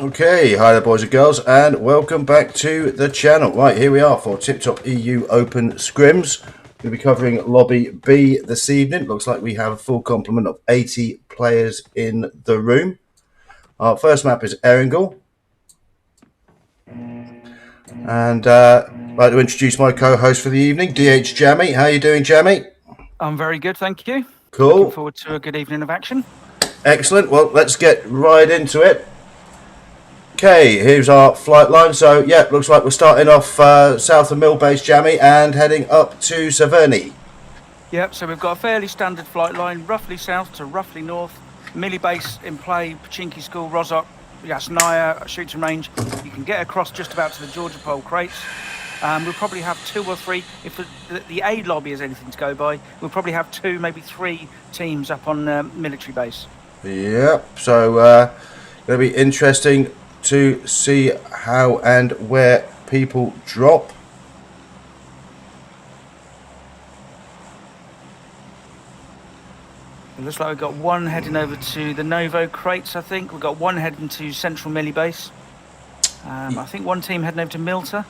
Okay, hi there boys and girls, and welcome back to the channel. Right, here we are for TipTop EU Open Scrims. We'll be covering Lobby B this evening. Looks like we have a full complement of 80 players in the room. Our first map is Erringle. And I'd like to introduce my co-host for the evening, DH Jammy. How are you doing, Jammy? I'm very good, thank you. Cool. Looking forward to a good evening of action. Excellent. Well, let's get right into it. Okay, here's our flight line. So, yeah, looks like we're starting off south of Millbase, Jammy, and heading up to Saverny. Yep, so we've got a fairly standard flight line, roughly south to roughly north. Millie base in play, Pachinki School, Rozok, Yasnaya, shooting range. You can get across just about to the Georgia Pole crates. We'll probably have 2 or 3. If the A lobby is anything to go by, we'll probably have 2, maybe 3 teams up on military base. Yep, so going to be interesting to see how and where people drop. It looks like we've got one heading over to the Novo crates, I think. We've got one heading to Central Millie base. I think one team heading over to Milta.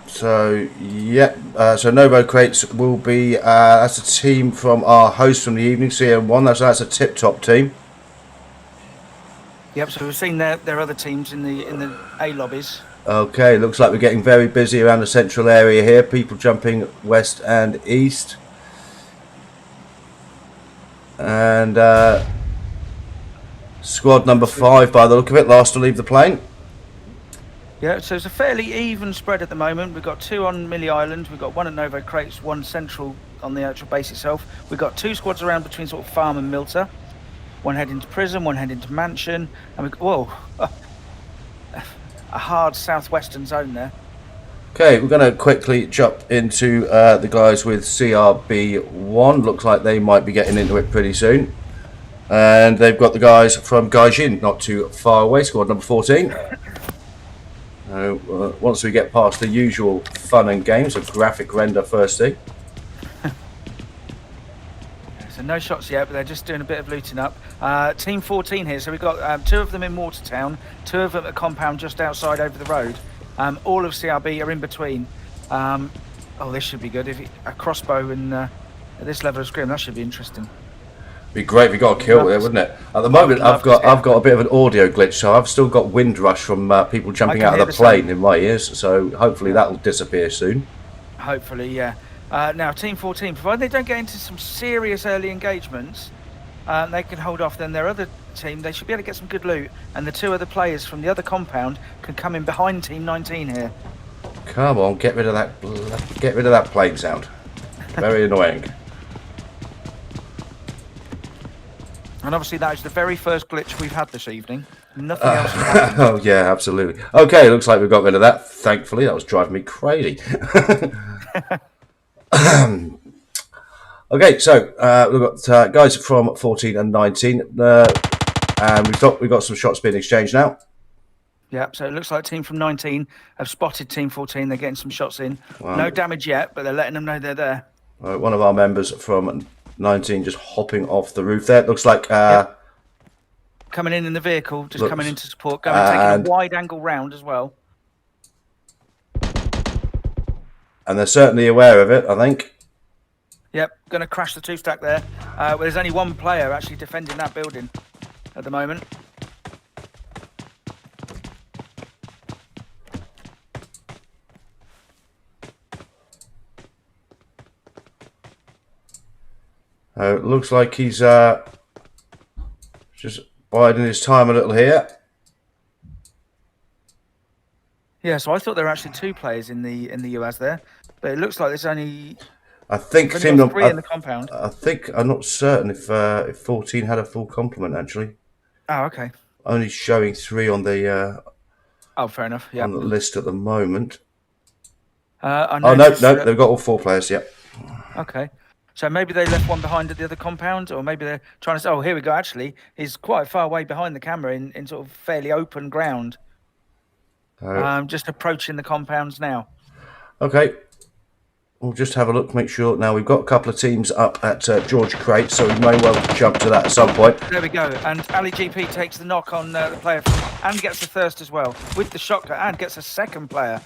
So, yep, so Novo Crates will be, that's a team from our host from the evening, CM1, that's a TipTop team. Yep, so we've seen their other teams in the A lobbies. Okay, looks like we're getting very busy around the central area here. People jumping west and east. And squad number 5, by the look of it, last to leave the plane. Yeah, so it's a fairly even spread at the moment. We've got 2 on Millie Island. We've got 1 at Novo Crates, 1 central on the actual base itself. We've got 2 squads around between sort of Farm and Milta. 1 heading to Prison, 1 heading to Mansion. And a hard southwestern zone there. Okay, we're going to quickly jump into the guys with CRB1. Looks like they might be getting into it pretty soon. And they've got the guys from Gaijin, not too far away, squad number 14. Once we get past the usual fun and games of graphic render first thing. So no shots yet, but they're just doing a bit of looting up. Team 14 here, so we've got 2 of them in Watertown, 2 of them at compound just outside over the road. All of CRB are in between. This should be good. If a crossbow and at this level of scrim, that should be interesting. Be great if we got a kill there, wouldn't it? At the moment, I've got a bit of an audio glitch, so I've still got wind rush from people jumping out of the plane in my ears. So hopefully that'll disappear soon. Hopefully, yeah. Now, Team 14, provided they don't get into some serious early engagements, they can hold off. Then their other team, they should be able to get some good loot, and the 2 other players from the other compound can come in behind Team 19 here. Come on, get rid of that plane sound. Very annoying. And obviously that is the very first glitch we've had this evening. Nothing else has happened. Oh yeah, absolutely. Okay, looks like we've got rid of that. Thankfully, that was driving me crazy. Okay, so we've got guys from 14 and 19, and we've got some shots being exchanged now. Yeah, so it looks like team from 19 have spotted team 14. They're getting some shots in. Wow. No damage yet, but they're letting them know they're there. One of our members from 19 just hopping off the roof there. It looks like coming in the vehicle, just coming in to support, taking a wide angle round as well. And they're certainly aware of it, I think. Yep, going to crash the 2-stack there. There's only 1 player actually defending that building at the moment. It looks like he's just biding his time a little here. Yeah, so I thought there were actually 2 players in the US there, but it looks like there's only. I think team number 3 in the compound. I'm not certain if 14 had a full complement actually. Oh, okay. Only showing 3 on the. Oh, fair enough. Yeah. On the list at the moment. No, they've got all 4 players. Yep. Okay. So maybe they left one behind at the other compound, or maybe they're trying to say, oh, here we go. Actually, he's quite far away behind the camera in sort of fairly open ground. Just approaching the compounds now. Okay. we'll just have a look, make sure. Now, we've got a couple of teams up at George Crate, so we may well jump to that at some point. There we go. And Ali GP takes the knock on the player and gets the thirst as well with the shotgun and gets a second player.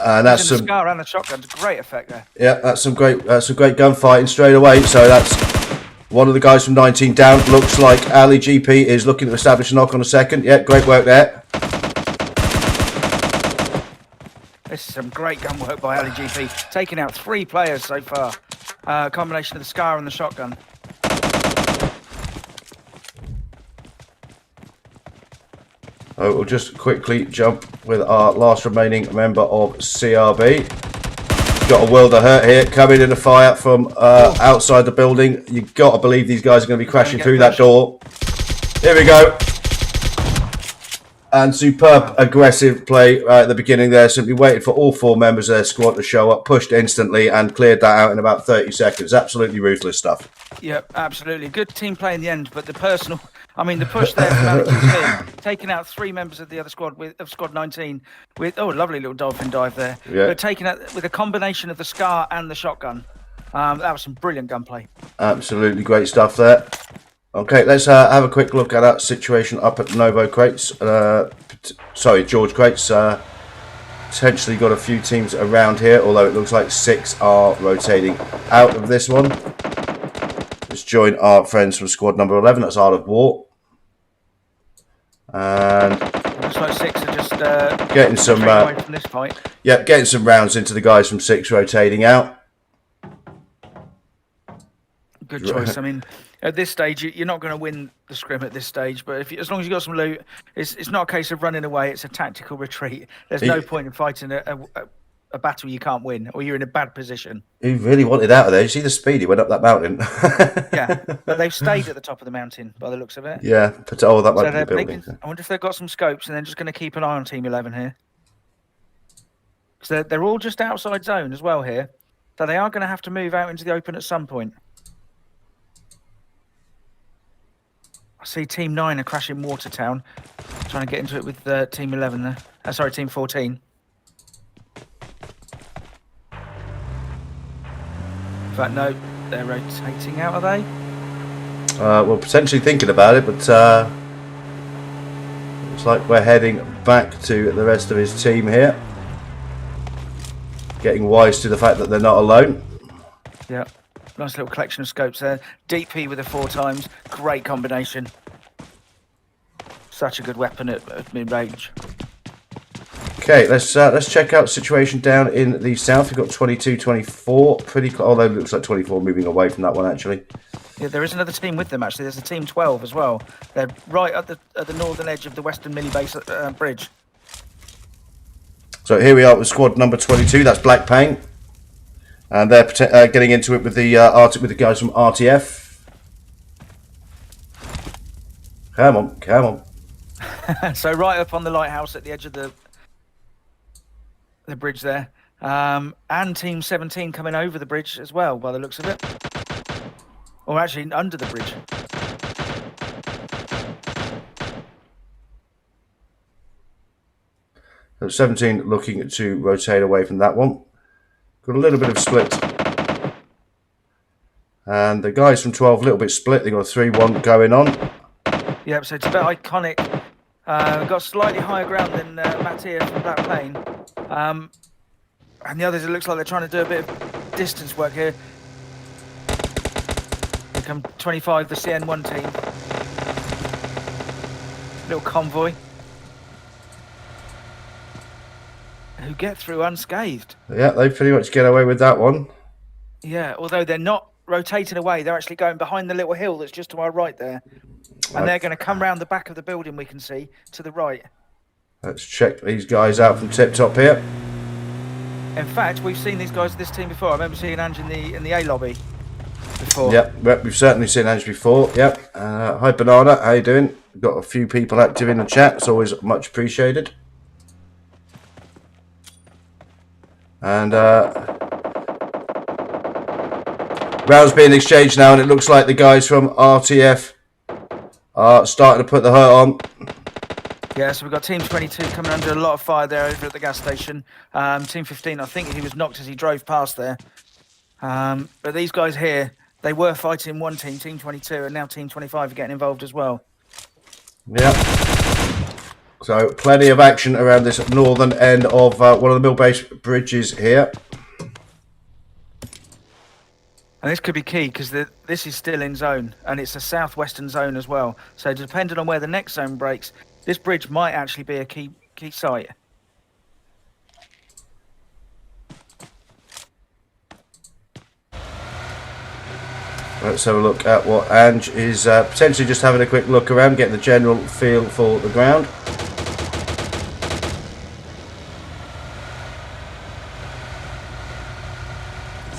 And that's the scar and the shotgun. Great effect there. Yeah, that's some great gunfighting straight away. So that's one of the guys from 19 down. Looks like Ali GP is looking to establish a knock on a second. Yeah, great work there. This is some great gun work by Ali GP, taking out 3 players so far. Combination of the scar and the shotgun. Oh, we'll just quickly jump with our last remaining member of CRB. Got a world of hurt here, coming in a fire from outside the building. You've got to believe these guys are going to be crashing through that door. Here we go. And superb aggressive play at the beginning there. Simply waited for all 4 members of their squad to show up, pushed instantly and cleared that out in about 30 seconds. Absolutely ruthless stuff. Yep, absolutely. Good team play in the end, but the personal... I mean, the push there from Ali GP, taking out 3 members of the other squad of squad 19 with lovely little dolphin dive there. Yeah. But taking out with a combination of the scar and the shotgun. That was some brilliant gunplay. Absolutely great stuff there. Okay, let's have a quick look at that situation up at Novo Crates. George Crates. Potentially got a few teams around here, although it looks like 6 are rotating out of this one. Let's join our friends from squad number 11. That's Art of War. And looks like 6 are just getting some away from this fight. Yeah, getting some rounds into the guys from 6 rotating out. Good choice. I mean, at this stage, you're not going to win the scrim at this stage, but as long as you've got some loot, it's not a case of running away. It's a tactical retreat. There's no point in fighting a battle you can't win, or you're in a bad position. He really wanted out of there. You see the speed he went up that mountain. Yeah, but they've stayed at the top of the mountain by the looks of it. Yeah, that might be the building. I wonder if they've got some scopes and they're just going to keep an eye on Team 11 here. Because they're all just outside zone as well here. So they are going to have to move out into the open at some point. I see Team 9 are crashing Watertown, trying to get into it with Team 11 there. Team 14. In fact, no, they're rotating out, are they? Well, potentially thinking about it, but looks like we're heading back to the rest of his team here. Getting wise to the fact that they're not alone. Yeah. Nice little collection of scopes there. DP with the 4 times. Great combination. Such a good weapon at mid-range. Okay, let's check out the situation down in the south. We've got 22, 24. Although it looks like 24 moving away from that one, actually. Yeah, there is another team with them, actually. There's a team 12 as well. They're right at the northern edge of the western mini-base bridge. So here we are with squad number 22. That's Black Pain. And they're getting into it with the guys from RTF. Come on. So right up on the lighthouse at the edge of the bridge there. And Team 17 coming over the bridge as well, by the looks of it. Or actually under the bridge. So 17 looking to rotate away from that one. Got a little bit of split. And the guys from 12 a little bit split. They've got a 3-1 going on. Yep, so it's a bit iconic. Got slightly higher ground than Mattia from Black Plain. And the others, it looks like they're trying to do a bit of distance work here. Here come 25, the CN1 team. Little convoy. Who get through unscathed. Yeah, they pretty much get away with that one. Yeah, although they're not rotating away, they're actually going behind the little hill that's just to our right there. And they're going to come round the back of the building, we can see, to the right. Let's check these guys out from TipTop here. In fact, we've seen these guys, this team before. I remember seeing Ange in the A lobby before. Yep, we've certainly seen Ange before. Yep. Hi, Banana. How you doing? We've got a few people active in the chat. It's always much appreciated. And rounds being exchanged now, and it looks like the guys from RTF are starting to put the hurt on. Yeah, so we've got Team 22 coming under a lot of fire there over at the gas station. Team 15, I think he was knocked as he drove past there. But these guys here, they were fighting one team, Team 22, and now Team 25 are getting involved as well. Yeah. So plenty of action around this northern end of one of the mill base bridges here. And this could be key because this is still in zone, and it's a southwestern zone as well. So depending on where the next zone breaks, this bridge might actually be a key site. Let's have a look at what Ange is potentially just having a quick look around, getting the general feel for the ground.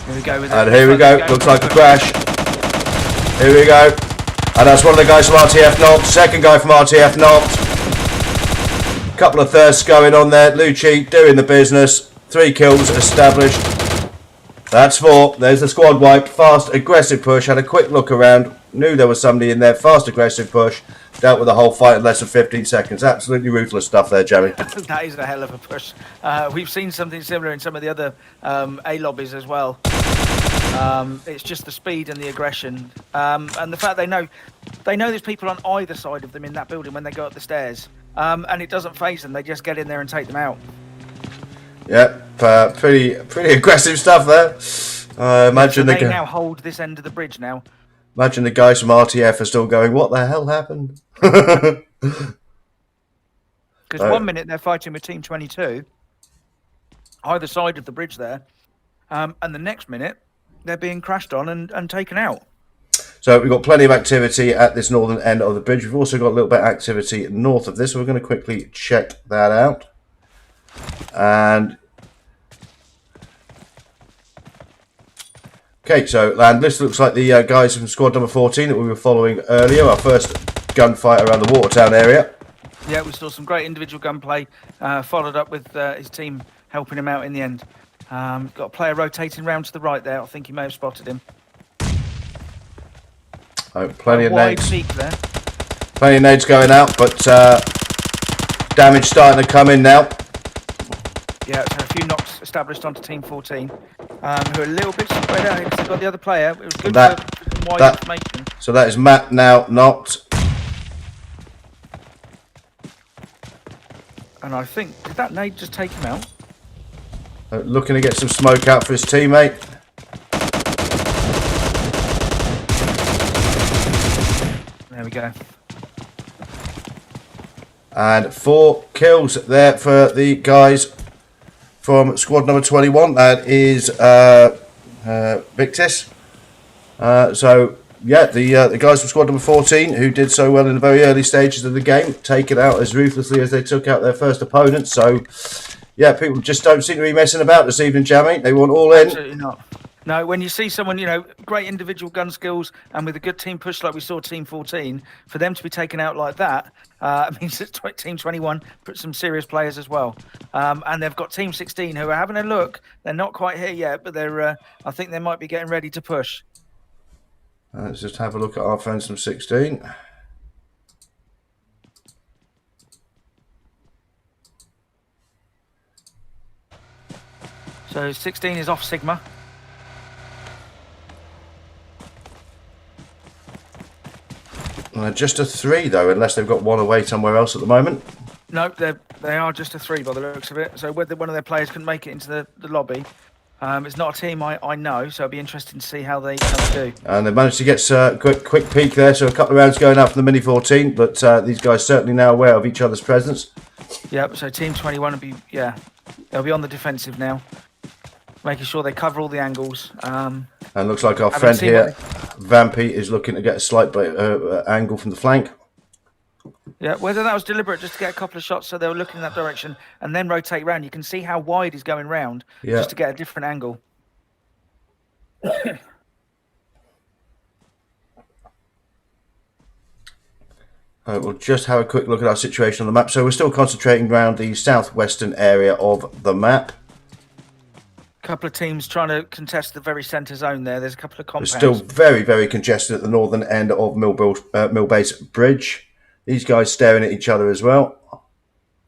Here we go with it. And here we go. Looks like a crash. Here we go. And that's one of the guys from RTF knocked. Second guy from RTF knocked. Couple of thirsts going on there. Lucci doing the business. 3 kills established. That's 4. There's the squad wipe. Fast, aggressive push. Had a quick look around. Knew there was somebody in there. Fast, aggressive push. Dealt with the whole fight in less than 15 seconds. Absolutely ruthless stuff there, Jerry. That is a hell of a push. We've seen something similar in some of the other A lobbies as well. It's just the speed and the aggression, and the fact they know there's people on either side of them in that building when they go up the stairs, and it doesn't faze them. They just get in there and take them out. Yeah, pretty aggressive stuff there. Imagine so they now hold this end of the bridge now. Imagine the guys from RTF are still going, what the hell happened? Because 1 minute they're fighting with Team 22, either side of the bridge there, and the next minute they're being crashed on and taken out. So we've got plenty of activity at this northern end of the bridge. We've also got a little bit of activity north of this, so we're going to quickly check that out. And okay, so this looks like the guys from squad number 14 that we were following earlier. Our first gunfight around the Watertown area. Yeah, we saw some great individual gunplay, followed up with his team helping him out in the end. Got a player rotating round to the right there. I think he may have spotted him. Oh, plenty of nades. Peak there. Plenty of nades going out, but damage starting to come in now. Yeah, so a few knocks established onto Team 14, who are a little bit spread out because they've got the other player. It was good for some wide information. So that is Matt now knocked. And I think, did that nade just take him out? Looking to get some smoke out for his teammate. There we go. And 4 kills there for the guys from squad number 21. That is Victis. So yeah, the guys from squad number 14 who did so well in the very early stages of the game, taken out as ruthlessly as they took out their first opponent. So yeah, people just don't seem to be messing about this evening, Jamie. They want all in. Absolutely not. No, when you see someone, great individual gun skills and with a good team push like we saw Team 14, for them to be taken out like that, means that Team 21 put some serious players as well. And they've got Team 16 who are having a look. They're not quite here yet, but they're. I think they might be getting ready to push. Let's just have a look at our friends from 16. So 16 is off Sigma. Just a 3 though, unless they've got one away somewhere else at the moment. No, they are just a 3 by the looks of it. So whether one of their players can make it into the lobby, it's not a team I know, so it'll be interesting to see how they do. And they've managed to get a quick peek there, so a couple of rounds going out from the Mini 14, but these guys certainly now aware of each other's presence. Yep, so Team 21 will be, they'll be on the defensive now, making sure they cover all the angles. And looks like our friend here, Vampy, is looking to get a slight angle from the flank. Yeah, whether that was deliberate just to get a couple of shots so they were looking in that direction and then rotate round. You can see how wide he's going round just to get a different angle. We'll just have a quick look at our situation on the map. So we're still concentrating around the southwestern area of the map. A couple of teams trying to contest the very centre zone there. There's a couple of compounds. It's still very, very congested at the northern end of Millbase Bridge. These guys staring at each other as well.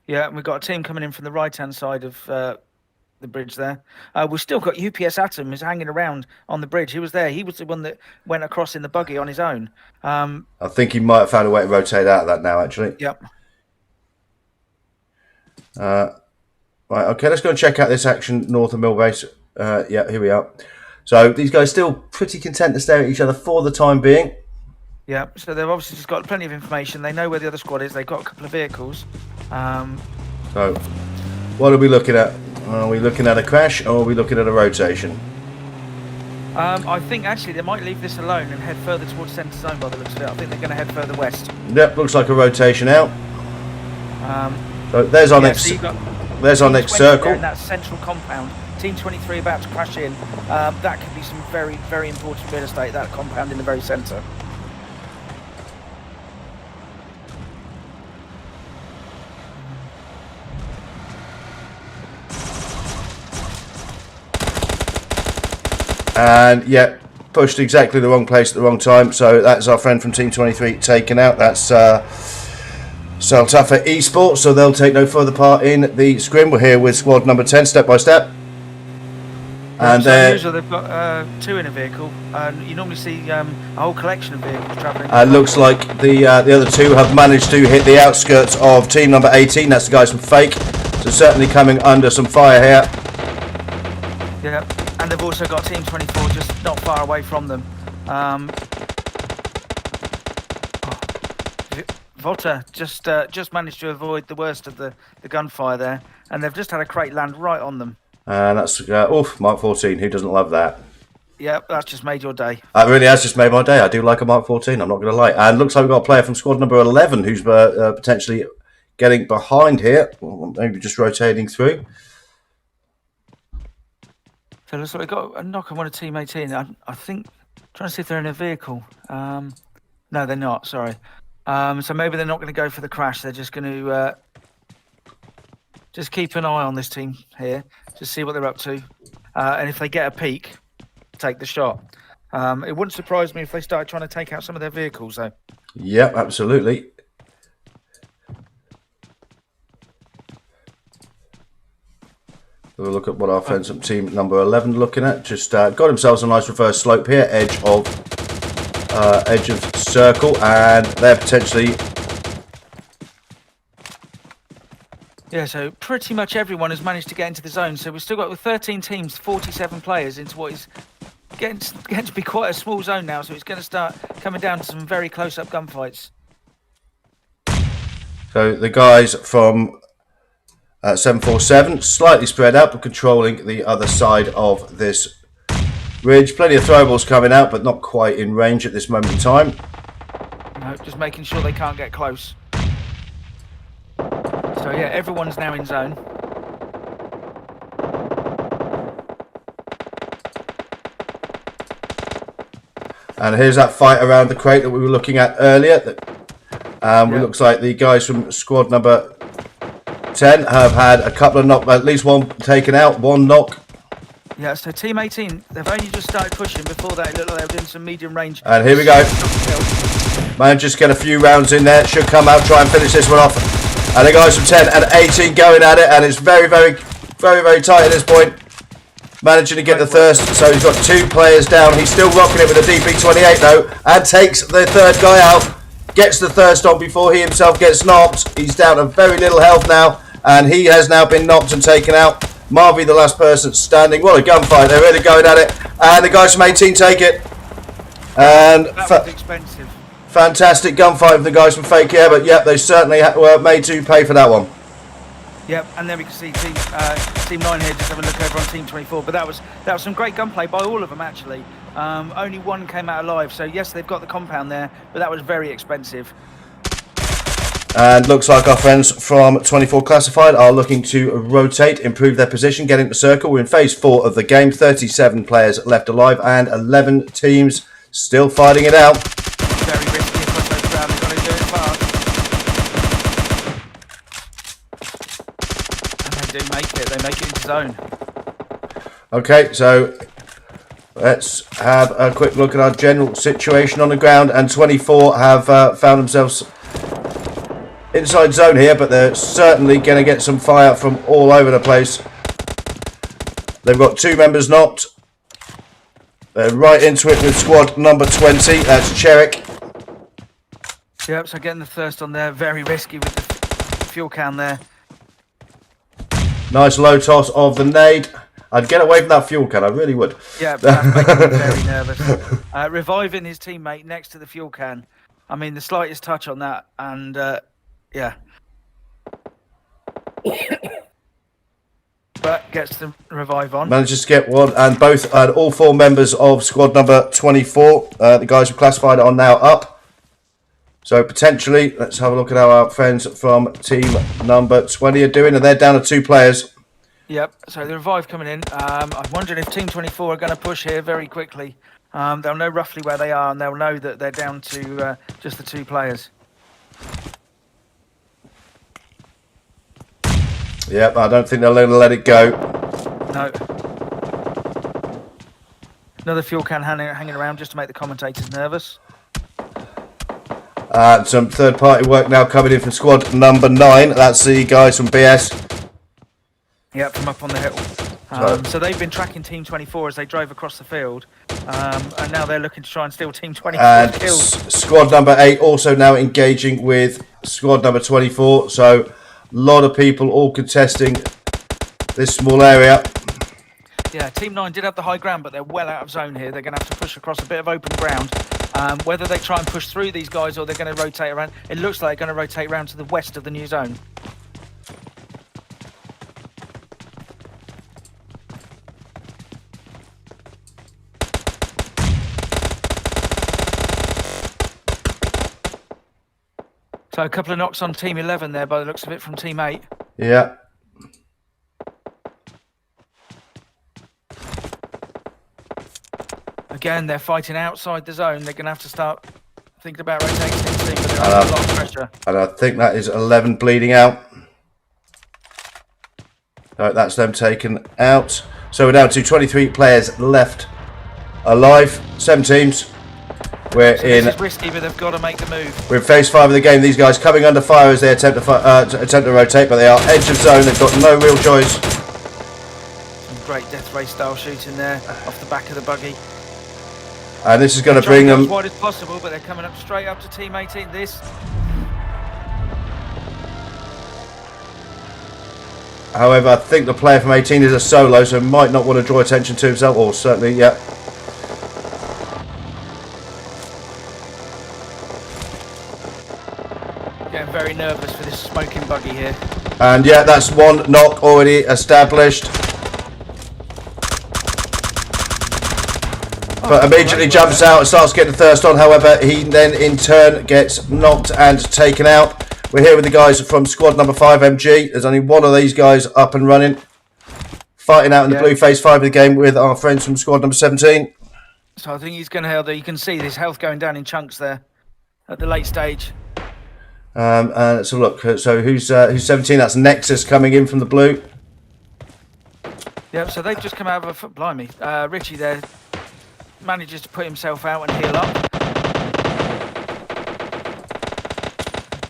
Yeah, and we've got a team coming in from the right-hand side of the bridge there. We've still got UPS Atom is hanging around on the bridge. He was there. He was the one that went across in the buggy on his own. I think he might have found a way to rotate out of that now, actually. Yep. Right, okay, let's go and check out this action north of Millbase. Yeah, here we are. So these guys still pretty content to stare at each other for the time being. Yeah, so they've obviously just got plenty of information. They know where the other squad is. They've got a couple of vehicles. So, what are we looking at? Are we looking at a crash or are we looking at a rotation? I think actually they might leave this alone and head further towards centre zone by the looks of it. I think they're going to head further west. Yep, looks like a rotation out. So there's our next. So there's our next circle. In that central compound. Team 23 about to crash in. That could be some very, very important real estate. That compound in the very centre. And yeah, pushed exactly the wrong place at the wrong time. So that's our friend from Team 23 taken out. That's Saltafa Esports. So they'll take no further part in the scrim. We're here with squad number 10, step by step. And usually they've got 2 in a vehicle. You normally see a whole collection of vehicles travelling. Looks like the other 2 have managed to hit the outskirts of team number 18. That's the guys from Fake. So certainly coming under some fire here. Yeah, and they've also got Team 24 just not far away from them. Volta just managed to avoid the worst of the gunfire there, and they've just had a crate land right on them. And that's Mark 14. Who doesn't love that? Yeah, that's just made your day. It really has just made my day. I do like a Mark 14. I'm not going to lie. And looks like we've got a player from squad number 11 who's potentially getting behind here, maybe just rotating through. So looks like we've got a knock on one of Team 18. I think, trying to see if they're in a vehicle. No, they're not, sorry. So maybe they're not going to go for the crash. They're just going to just keep an eye on this team here, just see what they're up to. And if they get a peek, take the shot. It wouldn't surprise me if they started trying to take out some of their vehicles, though. Yeah, absolutely. We'll look at what our friends from team number 11 are looking at. Just got themselves a nice reverse slope here, edge of circle, and they're potentially. Yeah, so pretty much everyone has managed to get into the zone. So we've still got with 13 teams, 47 players into what is getting to be quite a small zone now. So it's going to start coming down to some very close-up gunfights. So the guys from 747 slightly spread out, but controlling the other side of this ridge. Plenty of throwables coming out, but not quite in range at this moment in time. No, just making sure they can't get close. So yeah, everyone's now in zone. And here's that fight around the crate that we were looking at earlier. It looks like the guys from squad number 10 have had a couple of knock, at least one taken out, one knock. Yeah, so Team 18, they've only just started pushing. Before that, it looked like they were doing some medium range. And here we go. Man, just get a few rounds in there. Should come out, try and finish this one off. And the guys from 10 and 18 going at it, and it's very, very, very, very tight at this point. Managing to get the thirst, so he's got 2 players down. He's still rocking it with a DP28 though, and takes the third guy out. Gets the thirst on before he himself gets knocked. He's down to very little health now, and he has now been knocked and taken out. Marvy, the last person standing. What a gunfight! They're really going at it, and the guys from 18 take it. And that was expensive. Fantastic gunfight from the guys from Fake here, but yep, they certainly were made to pay for that one. Yep, and then we can see Team 9 here just having a look over on Team 24. But that was some great gunplay by all of them actually. Only one came out alive, so yes, they've got the compound there, but that was very expensive. And looks like our friends from 24 Classified are looking to rotate, improve their position, get into the circle. We're in phase 4 of the game. 37 players left alive and 11 teams still fighting it out. Very risky across those ground. They've got to do it fast. And they do make it. They make it into zone. Okay, so let's have a quick look at our general situation on the ground. And 24 have found themselves inside zone here, but they're certainly going to get some fire from all over the place. They've got 2 members knocked. They're right into it with squad number 20. That's Cherrick. Yep, so getting the thirst on there, very risky with the fuel can there. Nice low toss of the nade. I'd get away from that fuel can, I really would. Yeah, but that's making me very nervous. Reviving his teammate next to the fuel can. I mean, the slightest touch on that, and yeah. But gets the revive on. Manages to get one, and all 4 members of squad number 24, the guys who classified are now up. So potentially, let's have a look at how our friends from team number 20 are doing, and they're down to 2 players. Yep, so the revive coming in. I'm wondering if team 24 are going to push here very quickly. They'll know roughly where they are, and they'll know that they're down to just the 2 players. Yep, I don't think they're going to let it go. No. Another fuel can hanging around just to make the commentators nervous. Some third-party work now coming in from squad number 9. That's the guys from BS. Yep, from up on the hill. So they've been tracking Team 24 as they drove across the field, and now they're looking to try and steal Team 24's kills. Squad number 8 also now engaging with squad number 24. So a lot of people all contesting this small area. Yeah, Team 9 did have the high ground, but they're well out of zone here. They're going to have to push across a bit of open ground. Whether they try and push through these guys or they're going to rotate around, it looks like they're going to rotate around to the west of the new zone. So a couple of knocks on Team 11 there by the looks of it from Team 8. Yeah. Again, they're fighting outside the zone. They're going to have to start thinking about rotating Team C, but they're under a lot of pressure. And I think that is 11 bleeding out. No, that's them taken out. So we're down to 23 players left alive. 7 teams. We're so in. This is risky, but they've got to make the move. We're in phase 5 of the game. These guys coming under fire as they attempt to rotate, but they are edge of zone. They've got no real choice. Some great death ray style shooting there off the back of the buggy. And this is going to bring them as wide as possible, but they're coming up straight up to Team 18. However, I think the player from 18 is a solo, so might not want to draw attention to himself, or certainly, yeah. Getting very nervous for this smoking buggy here. And yeah, that's 1 knock already established. But immediately jumps out and starts getting thirst on. However, he then in turn gets knocked and taken out. We're here with the guys from squad number 5 MG. There's only 1 of these guys up and running. Fighting out in the blue phase 5 of the game with our friends from squad number 17. So I think he's going to hold. You can see this health going down in chunks there at the late stage. And let's have a look. So who's 17? That's Nexus coming in from the blue. Yep, so they've just come out of a foot. Blimey. Richie there manages to put himself out and heal up.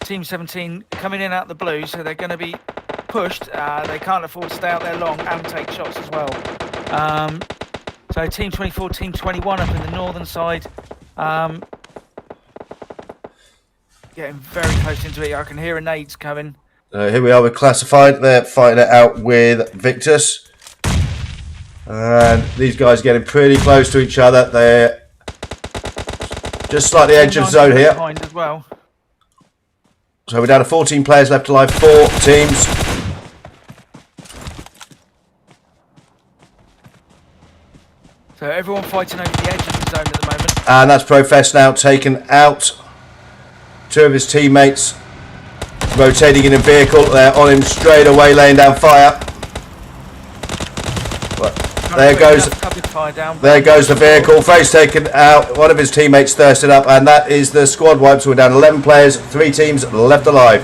Team 17 coming in out the blue, so they're going to be pushed. They can't afford to stay out there long and take shots as well. So Team 24, Team 21 up in the northern side. Getting very close into it. I can hear a nades coming. Here we are with Classified. They're fighting it out with Victus. And these guys getting pretty close to each other. They're just slightly edge of zone here. Behind as well. So we're down to 14 players left alive, 4 teams. So everyone fighting over the edge of the zone at the moment. And that's Profess now taken out. 2 of his teammates rotating in a vehicle. They're on him straight away, laying down fire. There goes the vehicle. Face taken out. 1 of his teammates thirsted up, and that is the squad wipe. So we're down 11 players, 3 teams left alive.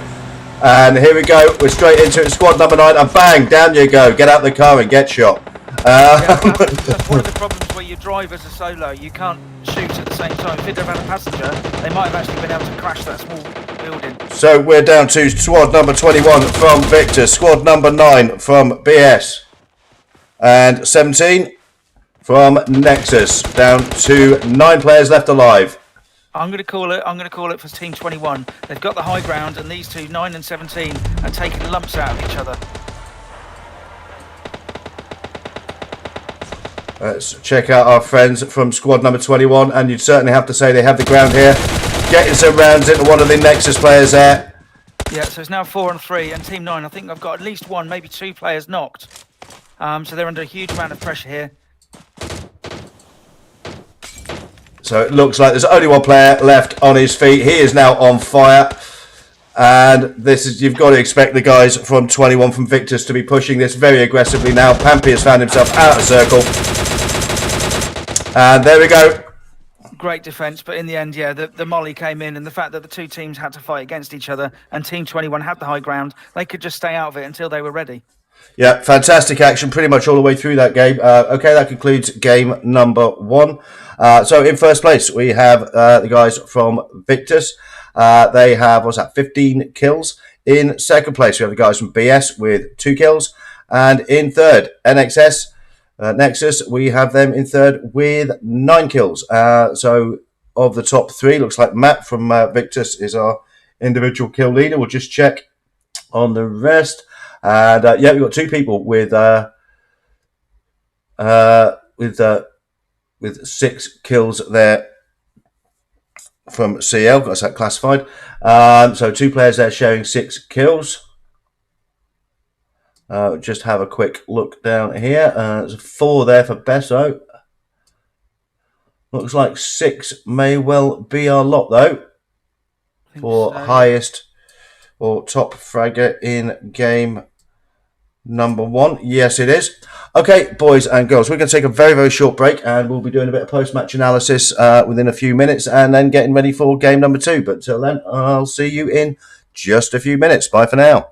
And here we go. We're straight into it. Squad number 9, and bang, down you go. Get out the car and get shot. That's one of the problems where you drive as a solo. You can't shoot at the same time. If they'd have had a passenger, they might have actually been able to crash that small building. So we're down to squad number 21 from Victor, squad number 9 from BS, and 17 from Nexus. Down to 9 players left alive. I'm going to call it. I'm going to call it for Team 21. They've got the high ground, and these two, 9 and 17, are taking lumps out of each other. Let's check out our friends from squad number 21, and you'd certainly have to say they have the ground here. Getting some rounds into one of the Nexus players there. Yeah, so it's now 4 and 3, and Team 9, I think I've got at least 1, maybe 2 players knocked. So they're under a huge amount of pressure here. So it looks like there's only 1 player left on his feet. He is now on fire. And this is, you've got to expect the guys from 21 from Victus to be pushing this very aggressively now. Pampy has found himself out of circle. And there we go. Great defence, but in the end, yeah, the molly came in, and the fact that the two teams had to fight against each other, and Team 21 had the high ground, they could just stay out of it until they were ready. Yeah, fantastic action pretty much all the way through that game. Okay, that concludes game number 1. So in first place, we have the guys from Victus. They have, 15 kills. In second place, we have the guys from BS with 2 kills. And in third, Nexus, we have them in third with 9 kills. So of the top 3, looks like Matt from Victus is our individual kill leader. We'll just check on the rest. And yeah, we've got 2 people with 6 kills there from CL. Got that classified. So 2 players there sharing 6 kills. Just have a quick look down here. There's 4 there for Besso. Looks like 6 may well be our lot though for so, highest or top fragger in game number 1. Yes, it is. Okay, boys and girls, we're going to take a very, very short break, and we'll be doing a bit of post-match analysis within a few minutes, and then getting ready for game number 2. But till then, I'll see you in just a few minutes. Bye for now.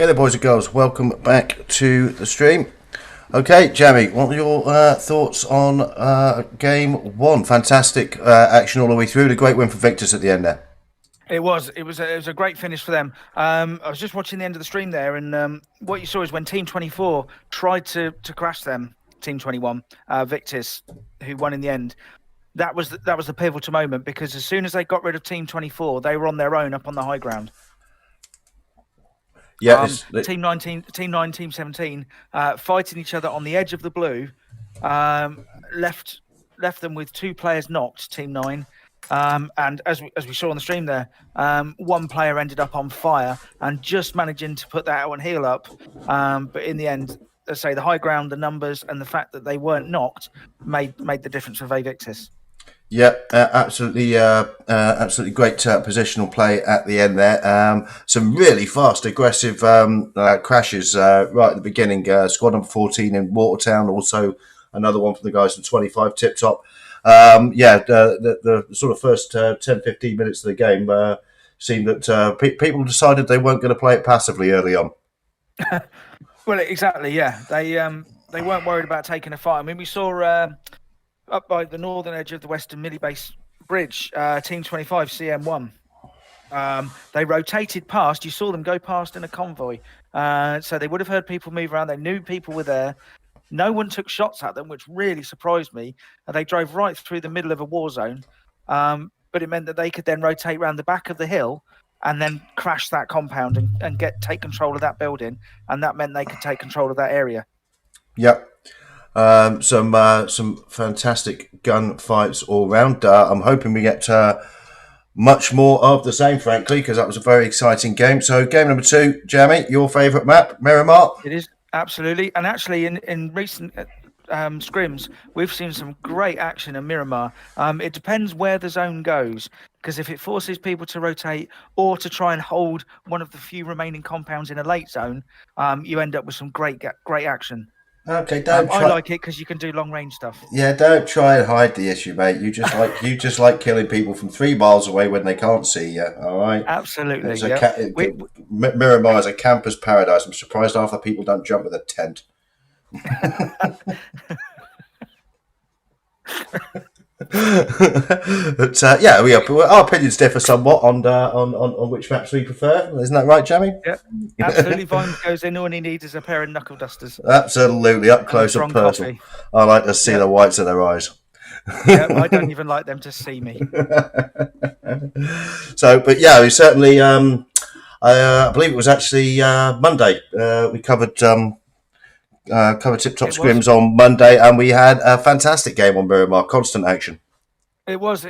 Okay, there, boys and girls, welcome back to the stream. Okay, Jamie, what are your thoughts on game one? Fantastic action all the way through. A great win for Victus at the end there. It was a great finish for them. I was just watching the end of the stream there, and what you saw is when Team 24 tried to crash them, Team 21, Victus, who won in the end. That was the pivotal moment, because as soon as they got rid of Team 24, they were on their own up on the high ground. Yeah, Team 19, Team 9, Team 17, fighting each other on the edge of the blue, left them with 2 players knocked. Team 9, and as we saw on the stream there, 1 player ended up on fire and just managing to put that out and heal up. But in the end, let's say the high ground, the numbers, and the fact that they weren't knocked made the difference for Victus. Yeah, absolutely great positional play at the end there. Some really fast, aggressive crashes right at the beginning. Squad number 14 in Watertown, also another one from the guys from 25 TipTop. The sort of first 10-15 minutes of the game seemed that people decided they weren't going to play it passively early on. Well, exactly, yeah. They weren't worried about taking a fight. I mean, we saw up by the northern edge of the Western Millie Base Bridge, Team 25 CM1. They rotated past. You saw them go past in a convoy. So they would have heard people move around. They knew people were there. No one took shots at them, which really surprised me. They drove right through the middle of a war zone. But it meant that they could then rotate around the back of the hill and then crash that compound and take control of that building. And that meant they could take control of that area. Yep. Some fantastic gunfights all round. I'm hoping we get much more of the same, frankly, because that was a very exciting game. So, game number 2, Jamie, your favourite map, Miramar? It is, absolutely. And actually, in recent scrims, we've seen some great action in Miramar. It depends where the zone goes, because if it forces people to rotate or to try and hold one of the few remaining compounds in a late zone, you end up with some great action. Okay, I like it because you can do long range stuff. Yeah, don't try and hide the issue, mate. You just like killing people from 3 miles away when they can't see you. All right, absolutely. Miramar is a camper's paradise. I'm surprised half the people don't jump with a tent. But our opinions differ somewhat on which maps we prefer. Isn't that right, Jamie? Yeah, absolutely. Vine goes in. All he needs is a pair of knuckle dusters. Absolutely, up close and personal. Coffee. I like to see the whites of their eyes. Yeah, I don't even like them to see me. So, but yeah, we certainly. I believe it was actually Monday. We covered TipTop Scrims on Monday, and we had a fantastic game on Miramar. Constant action. It was.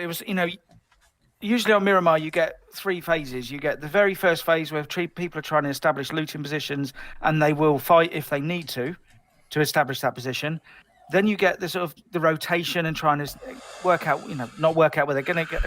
Usually on Miramar you get 3 phases. You get the very first phase where people are trying to establish looting positions, and they will fight if they need to establish that position. Then you get the sort of the rotation and trying to work out, not work out where they're going to go,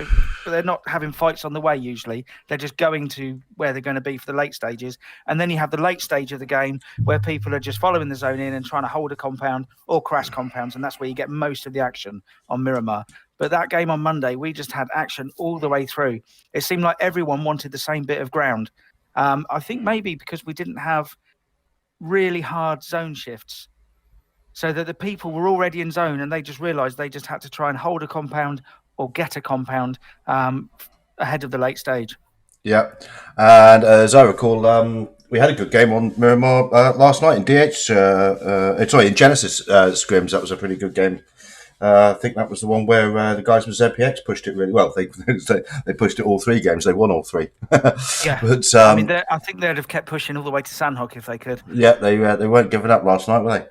but they're not having fights on the way usually. They're just going to where they're going to be for the late stages. And then you have the late stage of the game where people are just following the zone in and trying to hold a compound or crash compounds. And that's where you get most of the action on Miramar. But that game on Monday, we just had action all the way through. It seemed like everyone wanted the same bit of ground. I think maybe because we didn't have really hard zone shifts, so that the people were already in zone and they just realised they just had to try and hold a compound or get a compound ahead of the late stage. Yeah, and as I recall, we had a good game on Miramar last night in in Genesis Scrims. That was a pretty good game. I think that was the one where the guys from ZPX pushed it really well. They pushed it all 3 games. They won all 3. Yeah, but I think they'd have kept pushing all the way to Sandhook if they could. Yeah, they weren't giving up last night, were they?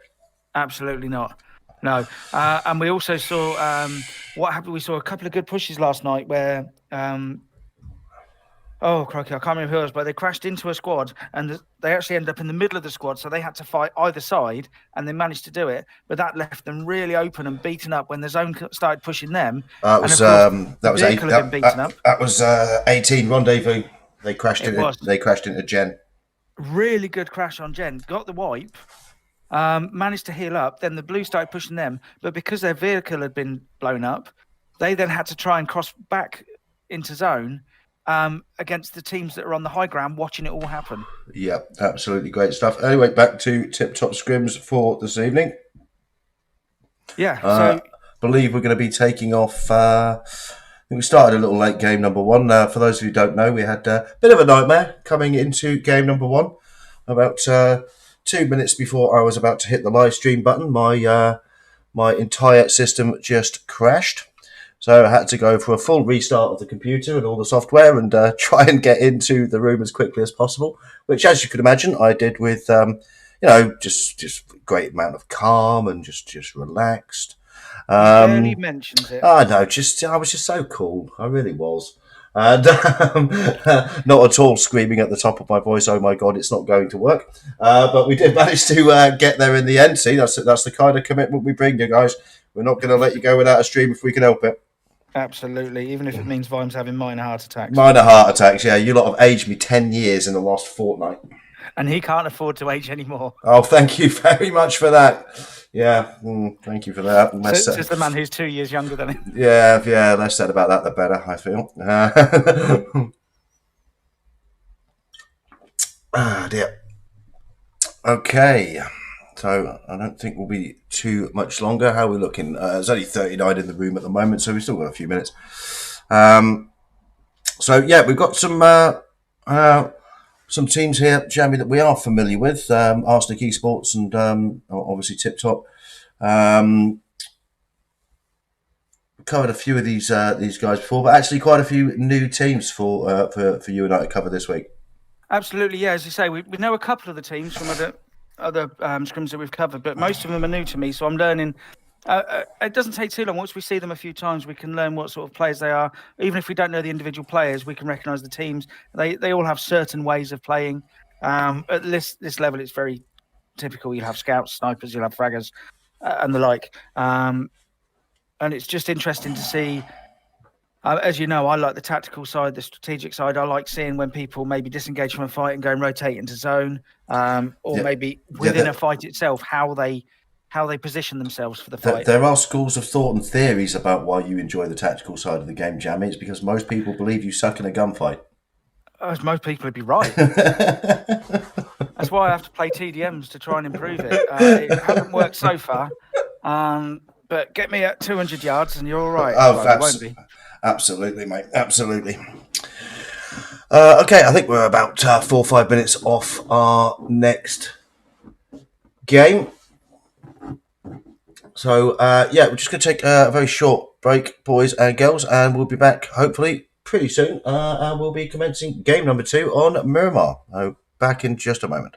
Absolutely not. No. And we also saw what happened. We saw a couple of good pushes last night where, oh, crikey, I can't remember who it was, but they crashed into a squad and they actually ended up in the middle of the squad. So they had to fight either side and they managed to do it. But that left them really open and beaten up when the zone started pushing them. That was 18 Rendezvous. They crashed into Gen. Really good crash on Gen. Got the wipe. Managed to heal up, then the blue started pushing them, but because their vehicle had been blown up, they then had to try and cross back into zone, against the teams that are on the high ground, watching it all happen. Yeah, absolutely great stuff. Anyway, back to TipTop Scrims for this evening. Yeah. So Believe we're going to be taking off. I think we started a little late game number one. For those of you who don't know, we had a bit of a nightmare coming into game number one. About 2 minutes before I was about to hit the live stream button, my entire system just crashed. So I had to go for a full restart of the computer and all the software and try and get into the room as quickly as possible. Which, as you could imagine, I did with just great amount of calm and just relaxed. he barely mentions it. I know, just I was just so cool. I really was. And not at all screaming at the top of my voice, oh my God, it's not going to work. But we did manage to get there in the end. See, that's the kind of commitment we bring you guys. We're not going to let you go without a stream if we can help it. Absolutely, even if it means Vimes having minor heart attacks. Minor heart attacks, yeah. You lot have aged me 10 years in the last fortnight. And he can't afford to age anymore. Oh, thank you very much for that. Yeah, thank you for that. Says the man who's 2 years younger than him. Yeah, less said about that, the better, I feel. Dear. Okay, so I don't think we'll be too much longer. How are we looking? There's only 39 in the room at the moment, so we've still got a few minutes. So yeah, we've got some teams here, Jamie, that we are familiar with. Arsenic Esports and obviously TipTop. Covered a few of these guys before, but actually quite a few new teams for you and I to cover this week. Absolutely, yeah. As you say, we know a couple of the teams from other scrims that we've covered, but most of them are new to me. So I'm learning. It doesn't take too long. Once we see them a few times, we can learn what sort of players they are. Even if we don't know the individual players, we can recognise the teams. They all have certain ways of playing. At this level, it's very typical. You'll have scouts, snipers, you'll have fraggers, and the like. And it's just interesting to see. As you know, I like the tactical side, the strategic side. I like seeing when people maybe disengage from a fight and go and rotate into zone, or maybe within a fight itself, how they position themselves for the fight. There are schools of thought and theories about why you enjoy the tactical side of the game, Jamie. It's because most people believe you suck in a gunfight. As most people would be right. That's why I have to play TDMs to try and improve it. It hasn't worked so far, but get me at 200 yards and you're all right. Oh, well, won't be. Absolutely, mate. Absolutely. Okay, I think we're about 4 or 5 minutes off our next game. So, yeah, we're just going to take a very short break, boys and girls, and we'll be back hopefully pretty soon. And we'll be commencing game number 2 on Miramar. So, back in just a moment.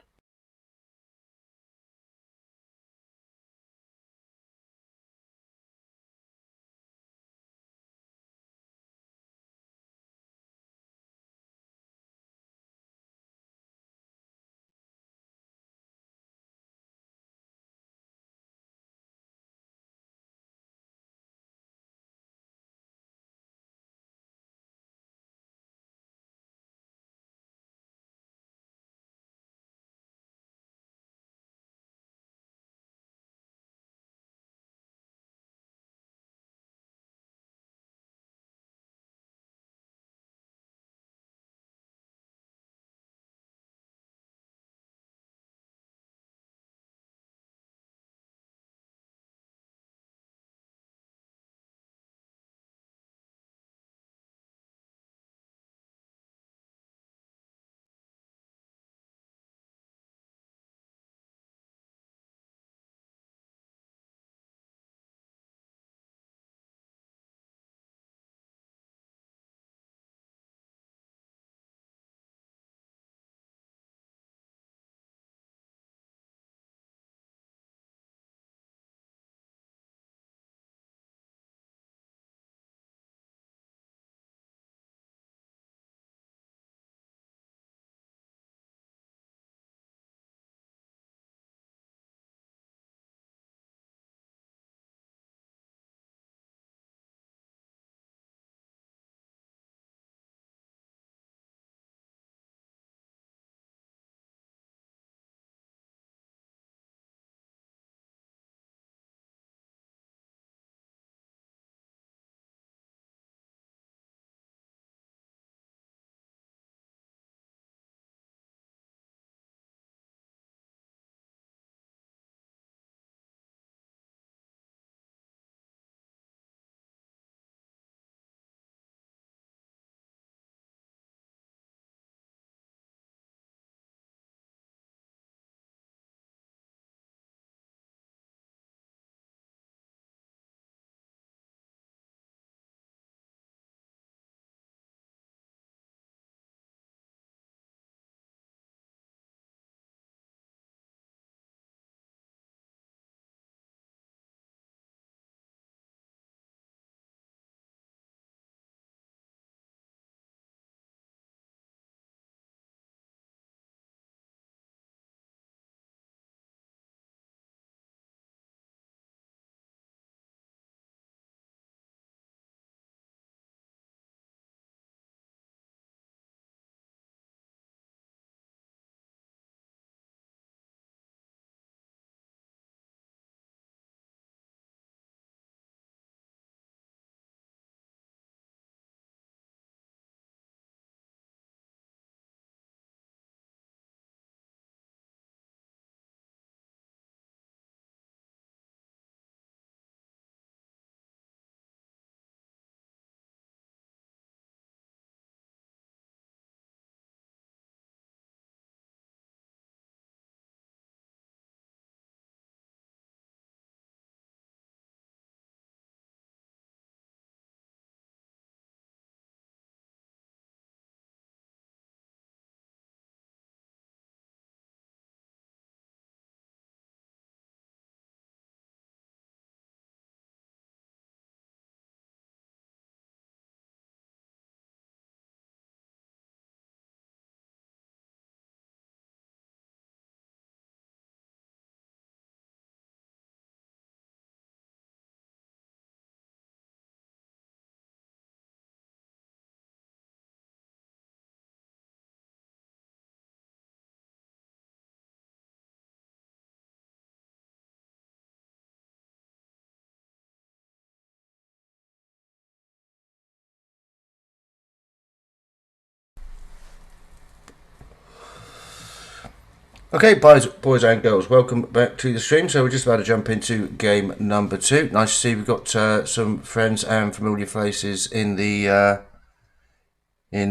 Okay, boys and girls, welcome back to the stream. So we're just about to jump into game number 2. Nice to see we've got some friends and familiar faces in the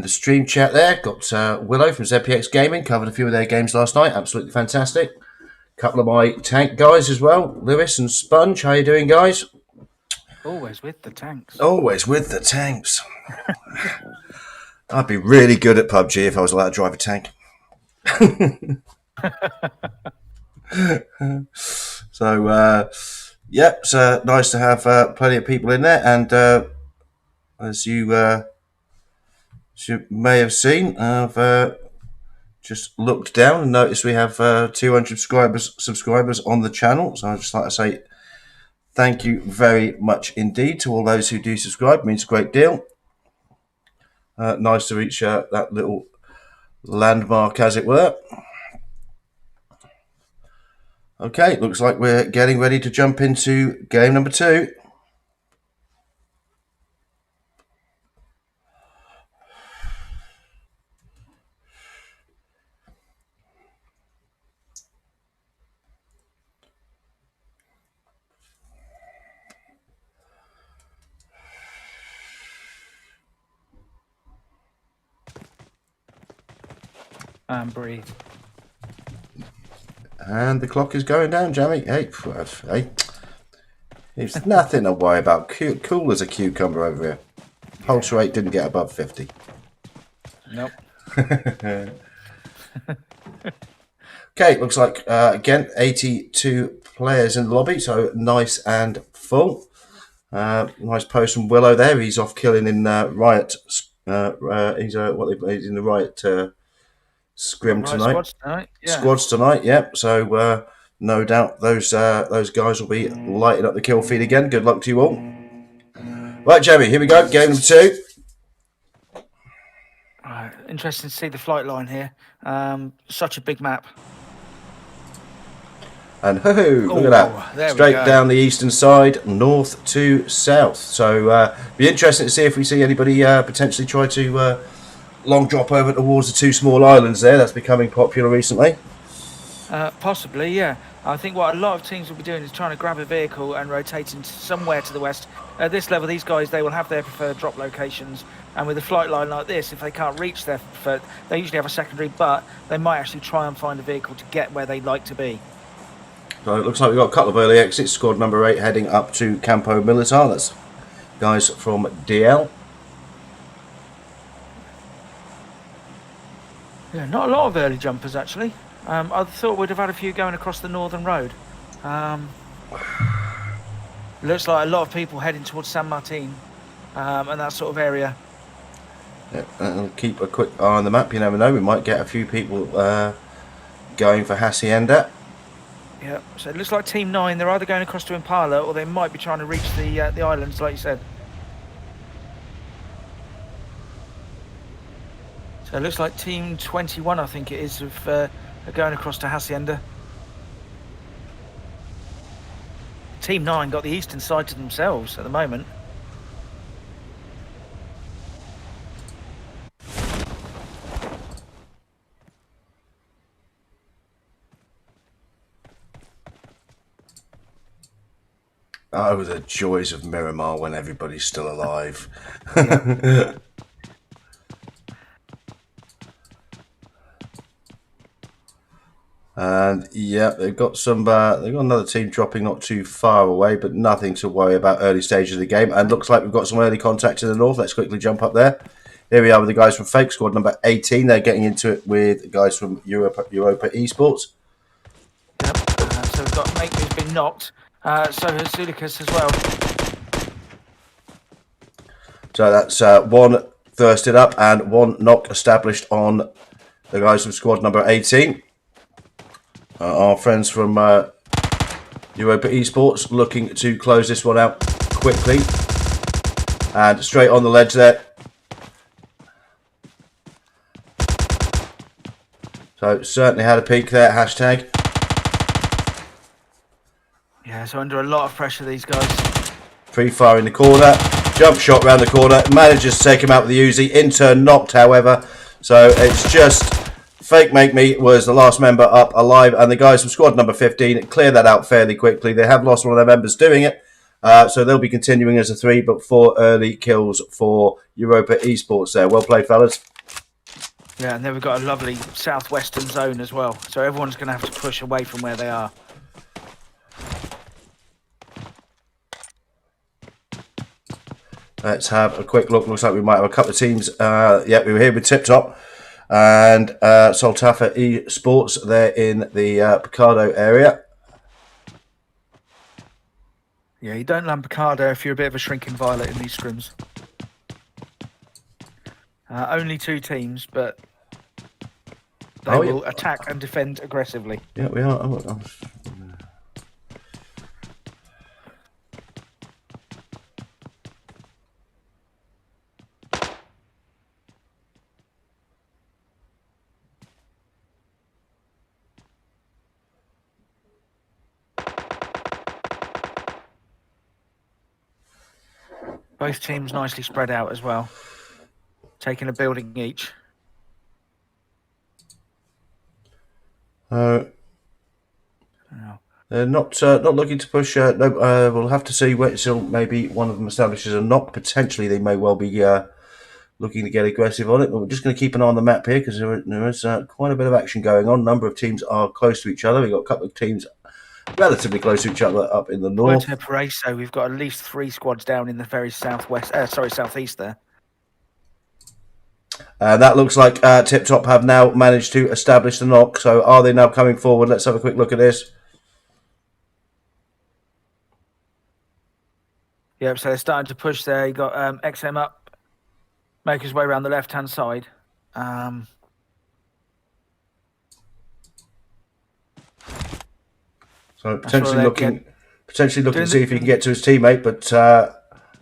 stream chat there. Got Willow from ZPX Gaming, covered a few of their games last night. Absolutely fantastic. A couple of my tank guys as well, Lewis and Sponge. How you doing, guys? Always with the tanks. Always with the tanks. I'd be really good at PUBG if I was allowed to drive a tank. So, it's nice to have plenty of people in there. And as you may have seen, I've just looked down and noticed we have 200 subscribers on the channel. So I'd just like to say thank you very much indeed to all those who do subscribe. It means a great deal. Nice to reach that little landmark, as it were. Okay, looks like we're getting ready to jump into game number 2. And breathe. And the clock is going down, Jamie. Hey, there's nothing to worry about. Cool as a cucumber over here. Pulse rate didn't get above 50. Nope. Okay, looks like, again, 82 players in the lobby, so nice and full. Nice post from Willow there. He's off killing in Riot. He's in the Riot Scrim tonight. Squads tonight, yep. So no doubt those guys will be lighting up the kill feed again. Good luck to you all. Right, Jamie, here we go. Game number 2. Interesting to see the flight line here. Such a big map. And look at that. Straight down the eastern side, north to south. So be interesting to see if we see anybody potentially try to long drop over towards the 2 small islands there. That's becoming popular recently. Possibly, yeah. I think what a lot of teams will be doing is trying to grab a vehicle and rotating somewhere to the west. At this level, these guys, they will have their preferred drop locations. And with a flight line like this, if they can't reach their preferred, they usually have a secondary, but they might actually try and find a vehicle to get where they'd like to be. So it looks like we've got a couple of early exits. Squad number 8 heading up to Campo Militar. That's guys from DL. Yeah, not a lot of early jumpers, actually. I thought we'd have had a few going across the northern road. Looks like a lot of people heading towards San Martin and that sort of area. Yeah, and keep a quick eye on the map. You never know. We might get a few people going for Hacienda. Yeah, so it looks like Team 9, they're either going across to Impala or they might be trying to reach the islands, like you said. So it looks like Team 21, I think it is, are going across to Hacienda. Team 9 got the eastern side to themselves at the moment. Oh, the joys of Miramar when everybody's still alive. Yeah. And yeah, they've got another team dropping not too far away, but nothing to worry about early stages of the game. And looks like we've got some early contact in the north. Let's quickly jump up there. Here we are with the guys from Fake Squad number 18. They're getting into it with guys from Europa Esports. Yep. So we've got Mate who's been knocked. So has Zulicus as well. So that's 1 thirsted up and 1 knock established on the guys from squad number 18. Our friends from Europa Esports looking to close this one out quickly. And straight on the ledge there. So certainly had a peek there, hashtag. Yeah, so under a lot of pressure, these guys. Free fire in the corner. Jump shot round the corner. Manages to take him out with the Uzi. In turn knocked, however. So it's just Fake Make Me was the last member up alive, and the guys from squad number 15 clear that out fairly quickly. They have lost one of their members doing it, so they'll be continuing as a 3, but 4 early kills for Europa Esports there. Well played, fellas. Yeah, and then we've got a lovely southwestern zone as well, so everyone's going to have to push away from where they are. Let's have a quick look. Looks like we might have a couple of teams. Yeah, we were here with TipTop and Soltafa Esports. They're in the Picardo area. Yeah, you don't land Picardo if you're a bit of a shrinking violet in these scrims. Only 2 teams, but they will attack and defend aggressively. Yeah, we are. Oh. Both teams nicely spread out as well, taking a building each. They're not looking to push. No, we'll have to see where till maybe one of them establishes a knock. Potentially, they may well be looking to get aggressive on it. But we're just going to keep an eye on the map here because there is quite a bit of action going on. A number of teams are close to each other. We've got a couple of teams relatively close to each other up in the north. Puerto Paraiso, we've got at least 3 squads down in the very southeast there. That looks like TipTop have now managed to establish the knock. So are they now coming forward? Let's have a quick look at this. Yep, so they're starting to push there. You got XM up, make his way around the left-hand side. So potentially looking to see if he can get to his teammate, but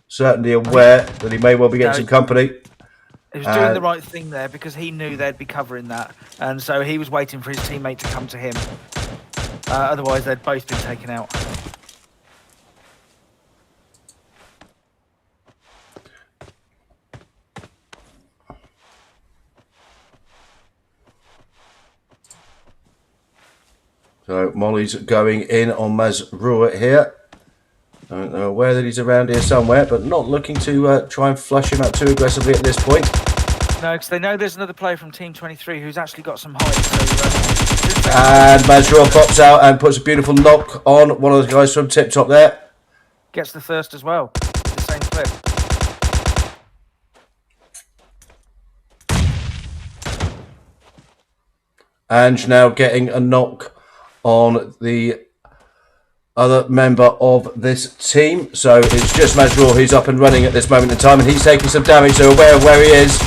certainly aware that he may well be getting some company. He was doing the right thing there because he knew they'd be covering that, and so he was waiting for his teammate to come to him. Otherwise, they'd both been taken out. So Molly's going in on Mazrua here. They're aware that he's around here somewhere, but not looking to try and flush him out too aggressively at this point. No, because they know there's another player from Team 23 who's actually got some height. And Mazrua pops out and puts a beautiful knock on one of the guys from TipTop there. Gets the thirst as well. The same clip. Ange now getting a knock on the other member of this team. So it's just Mazrua who's up and running at this moment in time, and he's taking some damage, so aware of where he is.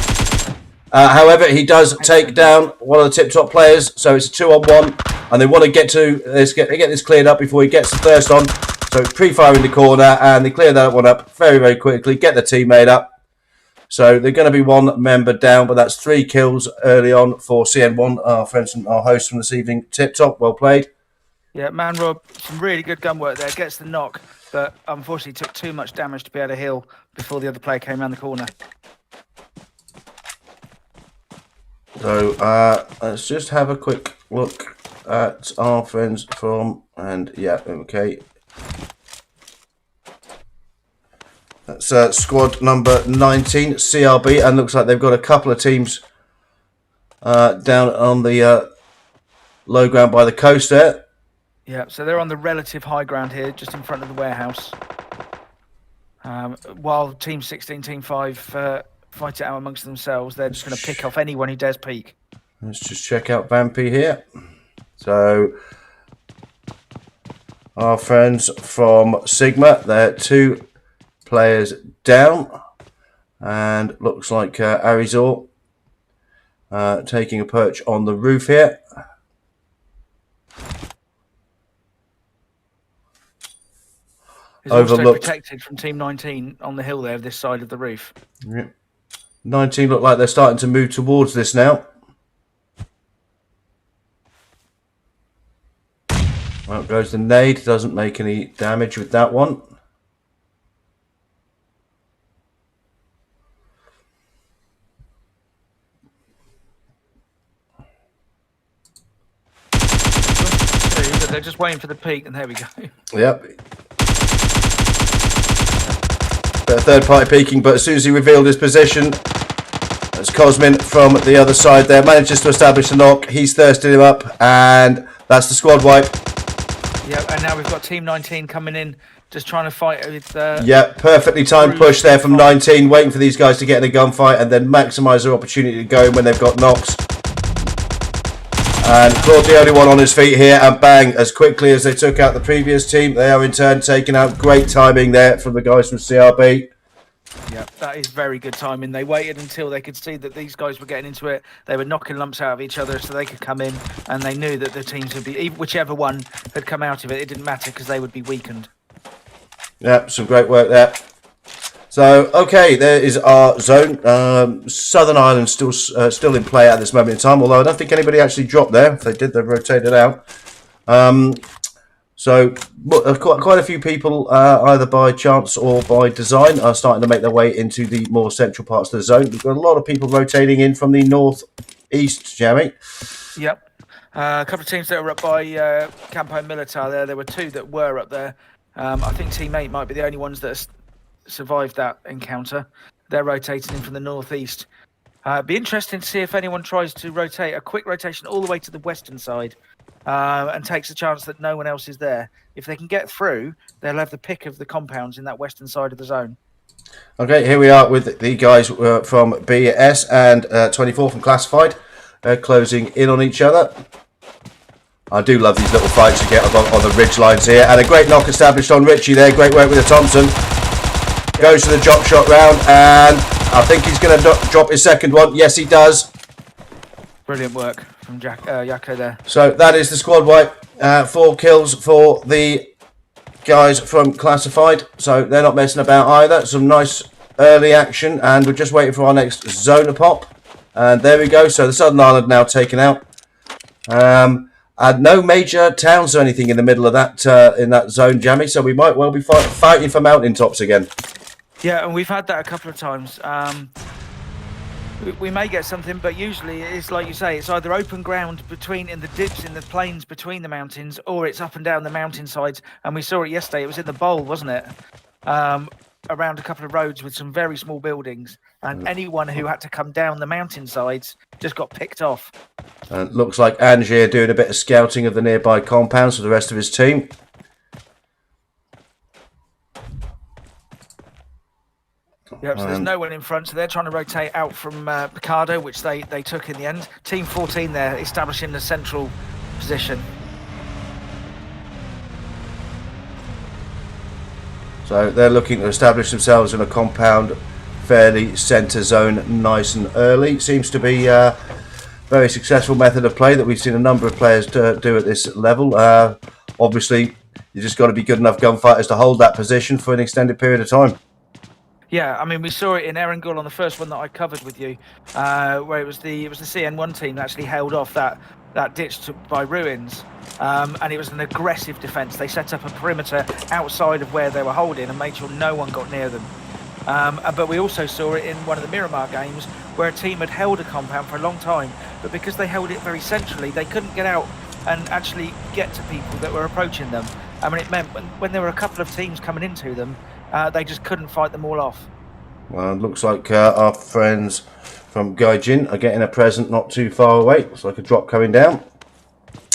However, he does take down one of the TipTop players, so it's a 2-on-1, and they want to get this cleared up before he gets the thirst on. So pre-fire in the corner, and they clear that one up very, very quickly, get the teammate up. So they're going to be 1 member down, but that's 3 kills early on for CN1, our friends and our host from this evening. TipTop, well played. Yeah, Man Rob, some really good gun work there. Gets the knock, but unfortunately took too much damage to be able to heal before the other player came around the corner. So let's just have a quick look at our friends from, and yeah, okay. That's squad number 19, CRB, and looks like they've got a couple of teams down on the low ground by the coast there. Yeah, so they're on the relative high ground here, just in front of the warehouse. While Team 16, Team 5 fight it out amongst themselves, they're just going to pick off anyone who dares peek. Let's just check out Vampy here. So our friends from Sigma, they're 2 players down, and looks like Arizor taking a perch on the roof here. He's also protected from Team 19 on the hill there, this side of the roof. Yeah. 19 look like they're starting to move towards this now. Out goes the nade, doesn't make any damage with that one. but they're just waiting for the peak, and there we go. Yep. Bit of third-party peeking, but as soon as he revealed his position, as Cosmin from the other side there manages to establish the knock, he's thirsted him up, and that's the squad wipe. Yeah, and now we've got Team 19 coming in, just trying to fight with... yeah, perfectly timed push there from 19, waiting for these guys to get in a gunfight and then maximise their opportunity to go in when they've got knocks. And Claude, the only one on his feet here, and bang, as quickly as they took out the previous team, they are in turn taken out. Great timing there from the guys from CRB. Yeah, that is very good timing. They waited until they could see that these guys were getting into it. They were knocking lumps out of each other so they could come in, and they knew that the teams would be, whichever one had come out of it, it didn't matter because they would be weakened. Yeah, some great work there. So, okay, there is our zone. Southern Ireland still in play at this moment in time, although I don't think anybody actually dropped there. If they did, they rotated out. So, quite a few people, either by chance or by design, are starting to make their way into the more central parts of the zone. We've got a lot of people rotating in from the northeast, Jamie. Yep. A couple of teams that were up by Campo Militar there. There were two that were up there. I think Team 8 might be the only ones that survived that encounter. They're rotating in from the northeast. It'd be interesting to see if anyone tries to rotate a quick rotation all the way to the western side and takes a chance that no one else is there. If they can get through, they'll have the pick of the compounds in that western side of the zone. Okay, here we are with the guys from BS and 24 from Classified. They're closing in on each other. I do love these little fights you get on the ridge lines here. And a great knock established on Richie there. Great work with the Thompson. Goes to the drop shot round, and I think he's going to drop his second one. Yes, he does. Brilliant work from Yako there. So that is the squad wipe. 4 kills for the guys from Classified. So they're not messing about either. Some nice early action, and we're just waiting for our next zone to pop. And there we go. So the Southern Ireland now taken out. And no major towns or anything in the middle of that in that zone, Jamie. So we might well be fighting for mountaintops again. Yeah, and we've had that a couple of times. We may get something, but usually it's like you say, it's either open ground in the dips in the plains between the mountains, or it's up and down the mountainsides. And we saw it yesterday. It was in the bowl, wasn't it? Around a couple of roads with some very small buildings, and anyone who had to come down the mountainsides just got picked off. And looks like Angier doing a bit of scouting of the nearby compounds for the rest of his team. Yep, so there's no one in front, so they're trying to rotate out from Picardo, which they took in the end. Team 14 there, establishing the central position. So they're looking to establish themselves in a compound, fairly centre zone, nice and early. Seems to be a very successful method of play that we've seen a number of players do at this level. Obviously, you just got to be good enough gunfighters to hold that position for an extended period of time. Yeah, I mean, we saw it in Erangel on the first one that I covered with you, where it was the CN1 team that actually held off that ditch by ruins, and it was an aggressive defence. They set up a perimeter outside of where they were holding and made sure no one got near them. But we also saw it in one of the Miramar games where a team had held a compound for a long time, but because they held it very centrally, they couldn't get out and actually get to people that were approaching them. I mean, it meant when there were a couple of teams coming into them, they just couldn't fight them all off. Well, it looks like our friends from Gaijin are getting a present not too far away. Looks like a drop coming down.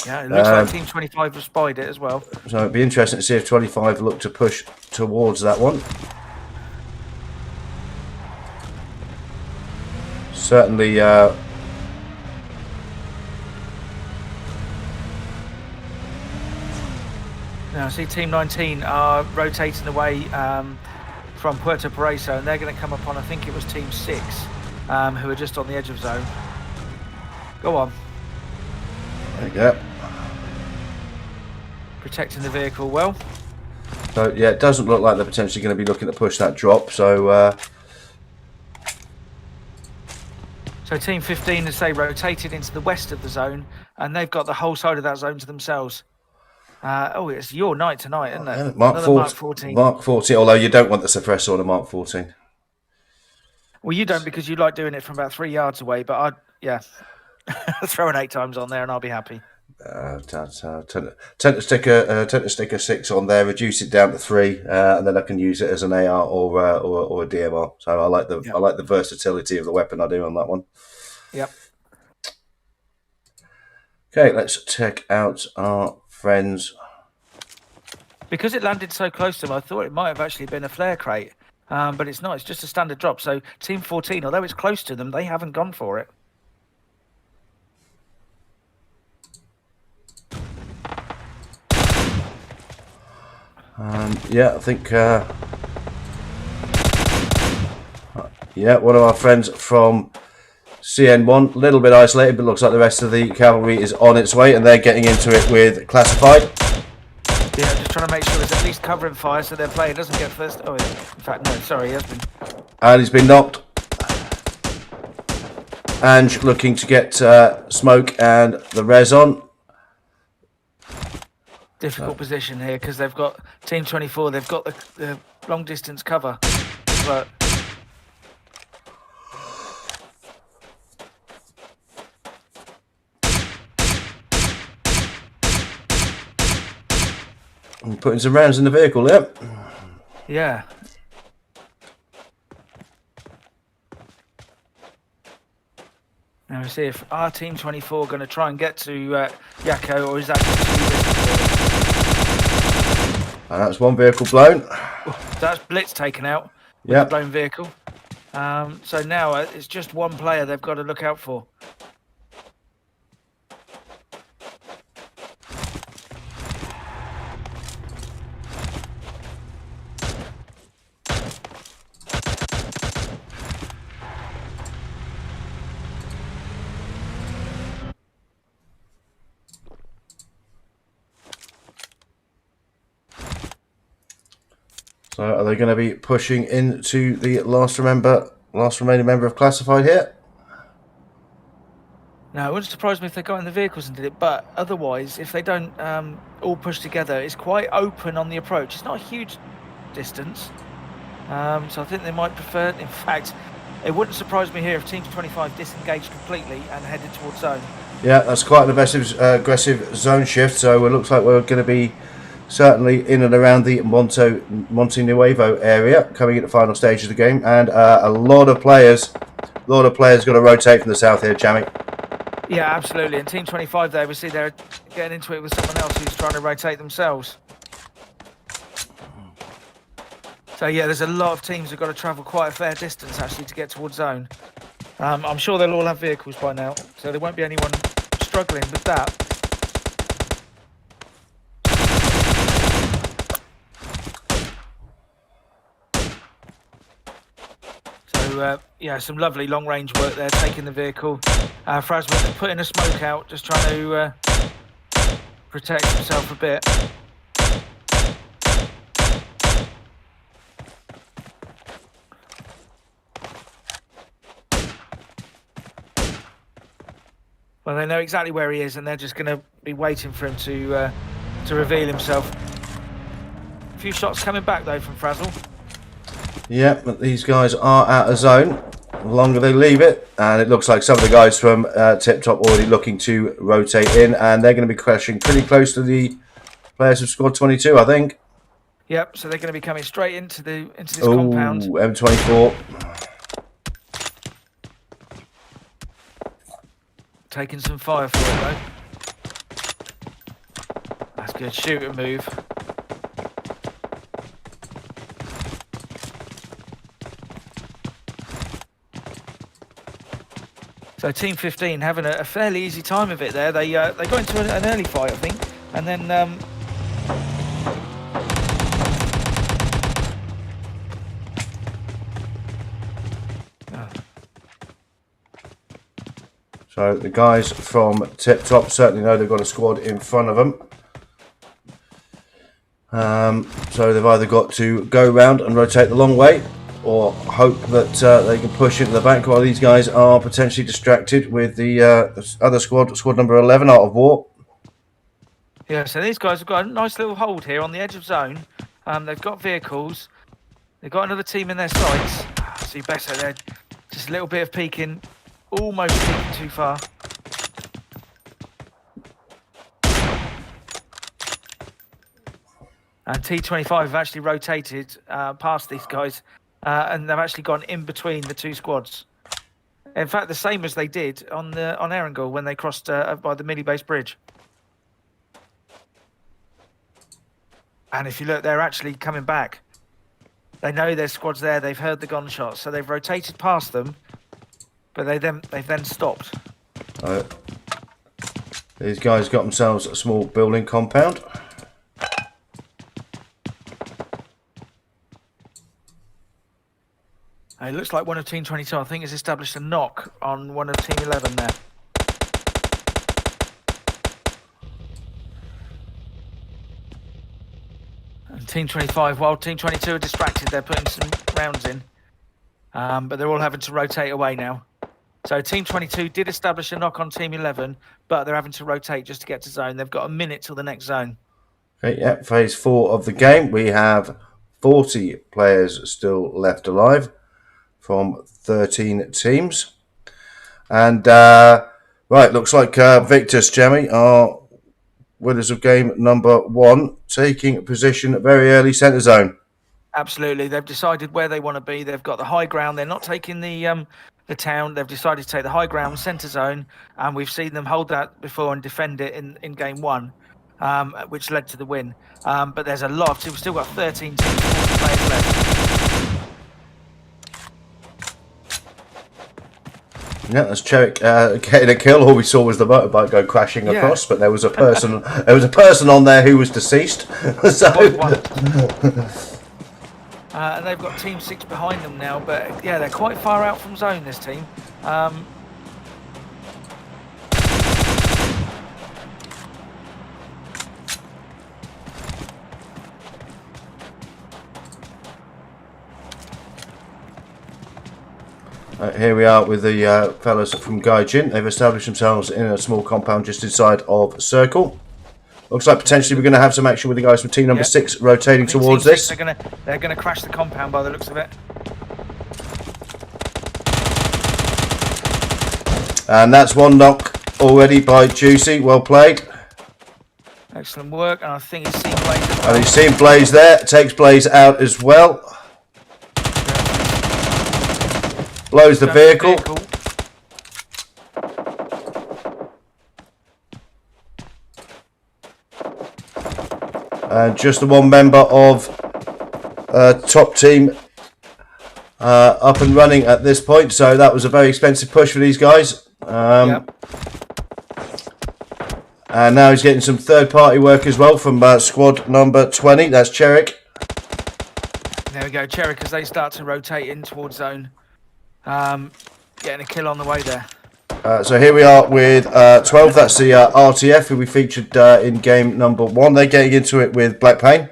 Yeah, it looks like Team 25 have spied it as well. So it'd be interesting to see if 25 look to push towards that one. Certainly Now, I see Team 19 are rotating away from Puerto Pareso, and they're going to come upon, I think it was Team 6, who are just on the edge of zone. Go on. There you go. Protecting the vehicle well. So, yeah, it doesn't look like they're potentially going to be looking to push that drop, so... So Team 15, as they rotated into the west of the zone, and they've got the whole side of that zone to themselves. It's your night tonight, isn't it? Mark 14. Mark 14, although you don't want the suppressor on a Mark 14. Well, you don't, because you like doing it from about 3 yards away, but throw an 8 times on there and I'll be happy. Tend to stick a 6 on there, reduce it down to 3, and then I can use it as an AR or a DMR. So I like the versatility of the weapon I do on that one. Yep. Okay, let's check out our friends. Because it landed so close to them, I thought it might have actually been a flare crate, but it's not. It's just a standard drop. So Team 14, although it's close to them, they haven't gone for it. Yeah, I think. Yeah, one of our friends from CN1, a little bit isolated, but looks like the rest of the cavalry is on its way, and they're getting into it with classified. Yeah, just trying to make sure there's at least covering fire so their player doesn't get first. Oh, in fact, no, sorry, he has been. And he's been knocked. Ange looking to get smoke and the res on. Difficult position here because they've got Team 24, they've got the long distance cover, but and putting some rounds in the vehicle, yep. Yeah. Now we see if our Team 24 are going to try and get to Yakko, or is that just too risky? And that's one vehicle blown. So that's Blitz taken out with Yep. the blown vehicle. So now it's just one player they've got to look out for. So are they going to be pushing into the last remaining member of classified here? Now, it wouldn't surprise me if they got in the vehicles and did it, but otherwise, if they don't all push together, it's quite open on the approach. It's not a huge distance, so I think they might prefer. In fact, it wouldn't surprise me here if Team 25 disengaged completely and headed towards zone. Yeah, that's quite an aggressive zone shift, so it looks like we're going to be certainly in and around the Monte Nuevo area, coming into the final stage of the game, and a lot of players got to rotate from the south here, Jamie. Yeah, absolutely. And Team 25 there, we see they're getting into it with someone else who's trying to rotate themselves. So yeah, there's a lot of teams who've got to travel quite a fair distance actually to get towards zone. I'm sure they'll all have vehicles by now, so there won't be anyone struggling with that. So yeah, some lovely long range work there, taking the vehicle. Frasman putting a smoke out, just trying to protect himself a bit. Well, they know exactly where he is, and they're just going to be waiting for him to reveal himself. A few shots coming back though from Frazzle. Yeah, but these guys are out of zone. The longer they leave it, and it looks like some of the guys from TipTop already looking to rotate in, and they're going to be crashing pretty close to the players of Squad 22, I think. Yep, so they're going to be coming straight into this compound. M24. Taking some fire for it though. That's good. Shoot and move. So Team 15 having a fairly easy time of it there. They got into an early fight, I think, and then So the guys from TipTop certainly know they've got a squad in front of them. So they've either got to go round and rotate the long way, or hope that they can push into the back while these guys are potentially distracted with the other squad number 11 out of war. yeah, so these guys have got a nice little hold here on the edge of zone. They've got vehicles. They've got another team in their sights. See better there. Just a little bit of peeking. Almost peeking too far. And T25 have actually rotated past these guys, and they've actually gone in between the two squads. In fact, the same as they did on Erangel when they crossed by the Millie Base Bridge. And if you look, they're actually coming back. They know their squad's there. They've heard the gunshots, so they've rotated past them, but they've then stopped. These guys got themselves a small building compound. It looks like one of Team 22, I think, has established a knock on one of Team 11 there. And Team 25, while Team 22 are distracted, they're putting some rounds in. But they're all having to rotate away now. So Team 22 did establish a knock on Team 11, but they're having to rotate just to get to zone. They've got a minute till the next zone. Okay, yeah, phase 4 of the game. We have 40 players still left alive from 13 teams. And, right, looks like Victus, Jamie, are winners of game number 1, taking position at very early centre zone. Absolutely. They've decided where they want to be. They've got the high ground. They're not taking the town. They've decided to take the high ground, centre zone, and we've seen them hold that before and defend it in game 1, which led to the win. But there's a lot. We've still got 13 teams, 40 players left. Yeah, that's Cherrick getting a kill. All we saw was the motorbike go crashing across, but there was a person. There was a person on there who was deceased. And they've got Team 6 behind them now, but yeah, they're quite far out from zone, this team. Here we are with the fellas from Gaijin. They've established themselves in a small compound just inside of Circle. Looks like potentially we're going to have some action with the guys from team number 6 rotating towards this. They're gonna crash the compound by the looks of it. And that's one knock already by Juicy. Well played. Excellent work, and I think he's seen Blaze as well. And he's seen Blaze there. Takes Blaze out as well. Blows the vehicle. And just the one member of top team up and running at this point. So that was a very expensive push for these guys. Yep. And now he's getting some third-party work as well from squad number 20. That's Cherrick. There we go, Cherrick, as they start to rotate in towards zone. Getting a kill on the way there. So here we are with 12. That's the RTF who we featured in game number 1. They're getting into it with Black Pain.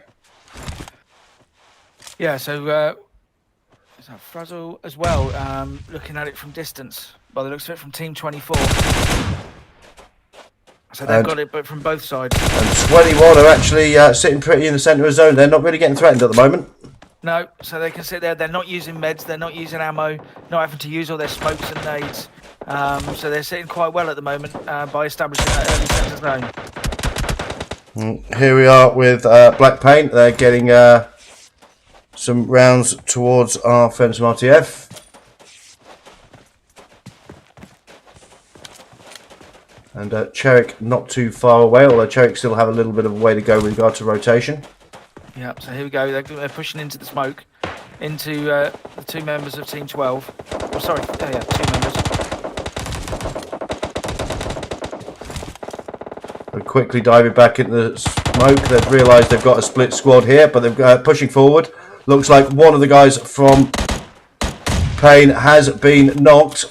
Yeah, so Frazzle as well, looking at it from distance, by the looks of it, from Team 24. So they've got it, but from both sides. And 21 are actually sitting pretty in the centre of the zone. They're not really getting threatened at the moment. No, so they can sit there. They're not using meds. They're not using ammo. Not having to use all their smokes and nades. So they're sitting quite well at the moment by establishing that early centre zone. Here we are with Black Paint. They're getting some rounds towards our friends from RTF. And Cherrick not too far away, although Cherrick still have a little bit of a way to go with regard to rotation. Yep, so here we go. They're pushing into the smoke, into the 2 members of Team 12. Oh, sorry, 2 members. They're quickly diving back into the smoke. They've realised they've got a split squad here, but they're pushing forward. Looks like one of the guys from Pain has been knocked.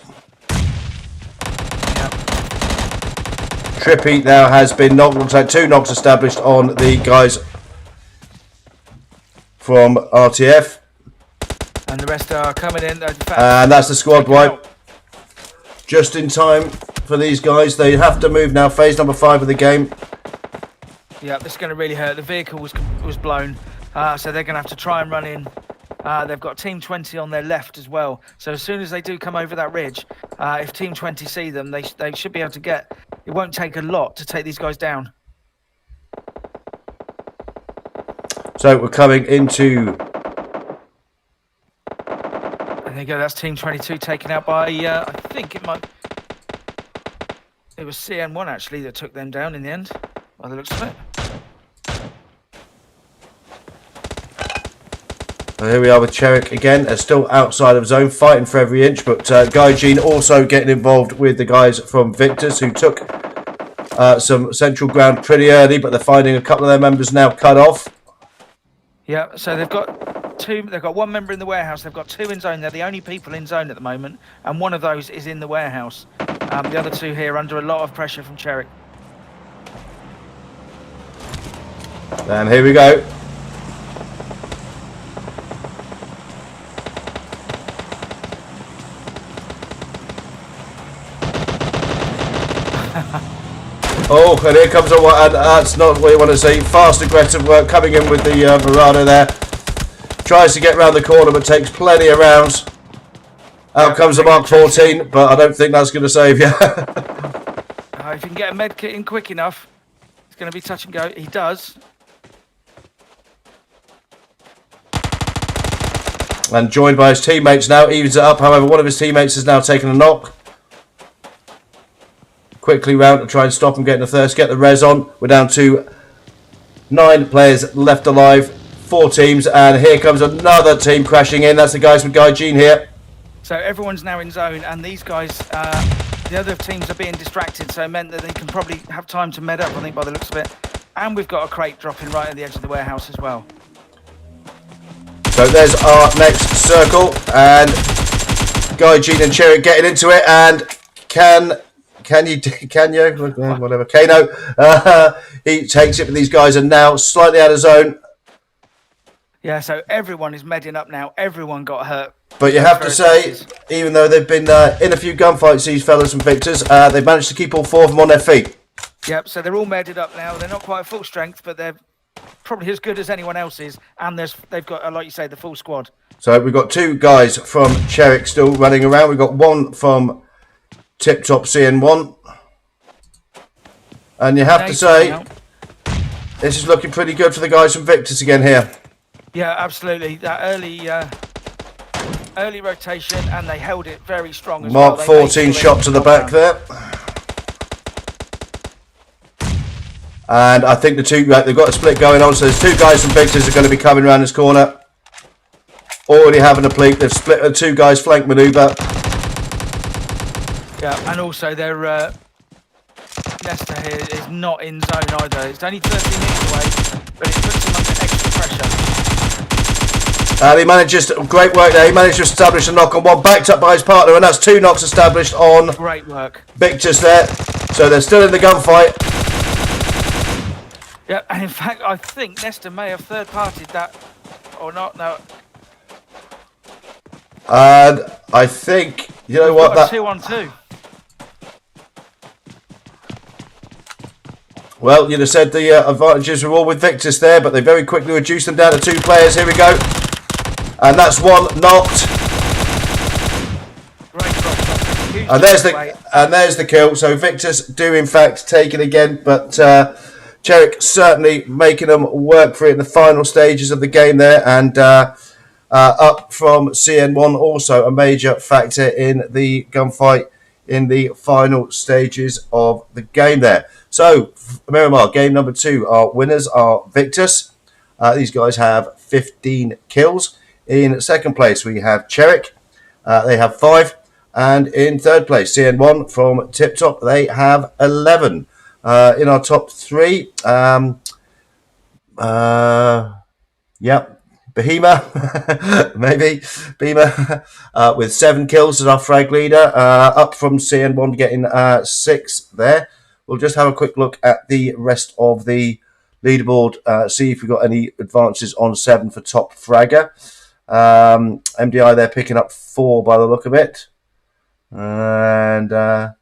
Trippy now has been knocked. Looks like 2 knocks established on the guys from RTF. And the rest are coming in. And that's the squad wipe. Just in time for these guys. They have to move now. Phase number 5 of the game. Yeah, this is going to really hurt. The vehicle was blown. So they're going to have to try and run in. They've got Team 20 on their left as well. So as soon as they do come over that ridge, if Team 20 see them, they should be able to get... It won't take a lot to take these guys down. So we're coming into... And there you go, that's Team 22 taken out by, I think it was CN1 actually that took them down in the end, by the looks of it. Well, here we are with Cherrick again. They're still outside of zone, fighting for every inch, but Guy Jean also getting involved with the guys from Victor's, who took some central ground pretty early, but they're finding a couple of their members now cut off. Yeah, so they've got one member in the warehouse, they've got 2 in zone. They're the only people in zone at the moment, and one of those is in the warehouse. The other 2 here under a lot of pressure from Cherrick. And here we go. Oh, and here comes a one, and that's not what you want to see. Fast, aggressive work coming in with the Murado there. Tries to get round the corner, but takes plenty of rounds. Out comes the Mark 14, but I don't think that's going to save you. If you can get a med kit in quick enough, it's going to be touch and go. He does. And joined by his teammates now, evens it up. However, one of his teammates has now taken a knock. Quickly round to try and stop him getting a thirst, get the res on. We're down to 9 players left alive, 4 teams, and here comes another team crashing in. That's the guys from Guy Jean here. So everyone's now in zone, and these guys, the other teams are being distracted, so it meant that they can probably have time to med up, I think, by the looks of it. And we've got a crate dropping right at the edge of the warehouse as well. So there's our next circle, and Guy Jean and Cherry getting into it, and whatever, Kano, he takes it, but these guys are now slightly out of zone. Yeah, so everyone is medding up now. Everyone got hurt. But you have to say, even though they've been in a few gunfights, these fellas from Victor's, they've managed to keep all 4 of them on their feet. Yep, so they're all medded up now. They're not quite full strength, but they're probably as good as anyone else is. And they've got, like you say, the full squad. So we've got 2 guys from Cherrick still running around. We've got 1 from TipTop CN1. And you have to say, this is looking pretty good for the guys from Victor's again here. Yeah, absolutely. That early rotation, and they held it very strong as well. Mark 14 shot to the back there. And I think they've got a split going on, so there's 2 guys from Victor's are going to be coming around this corner. Already having a pleat. They've split the 2 guys flank manoeuvre. Yeah, and also their Nesta here is not in zone either. It's only 13 meters away, but it puts him under extra pressure. And he manages great work there. He managed to establish a knock on one, backed up by his partner, and that's 2 knocks established on Great work. Victor's there. So they're still in the gunfight. Yeah, and in fact, I think Nesta may have third-partied that, or not. No. And I think, you know what, that 2-on-2. Well, you'd have said the advantages were all with Victor's there, but they very quickly reduced them down to 2 players. Here we go. And that's 1 knocked. And there's the kill. So Victor's do in fact take it again, but Cherrick certainly making them work for it in the final stages of the game there, and up from CN1 also a major factor in the gunfight in the final stages of the game there. So Miramar, game number 2, our winners are Victor's. These guys have 15 kills. In second place we have Cherrick. They have 5. And in third place, CN1 from TipTop, they have 11. In our top 3, Bahima, maybe, Beamer, with 7 kills as our frag leader, up from CN1 getting 6 there. We'll just have a quick look at the rest of the leaderboard, see if we've got any advances on 7 for top fragger. MDI, they're picking up 4 by the look of it. And yeah,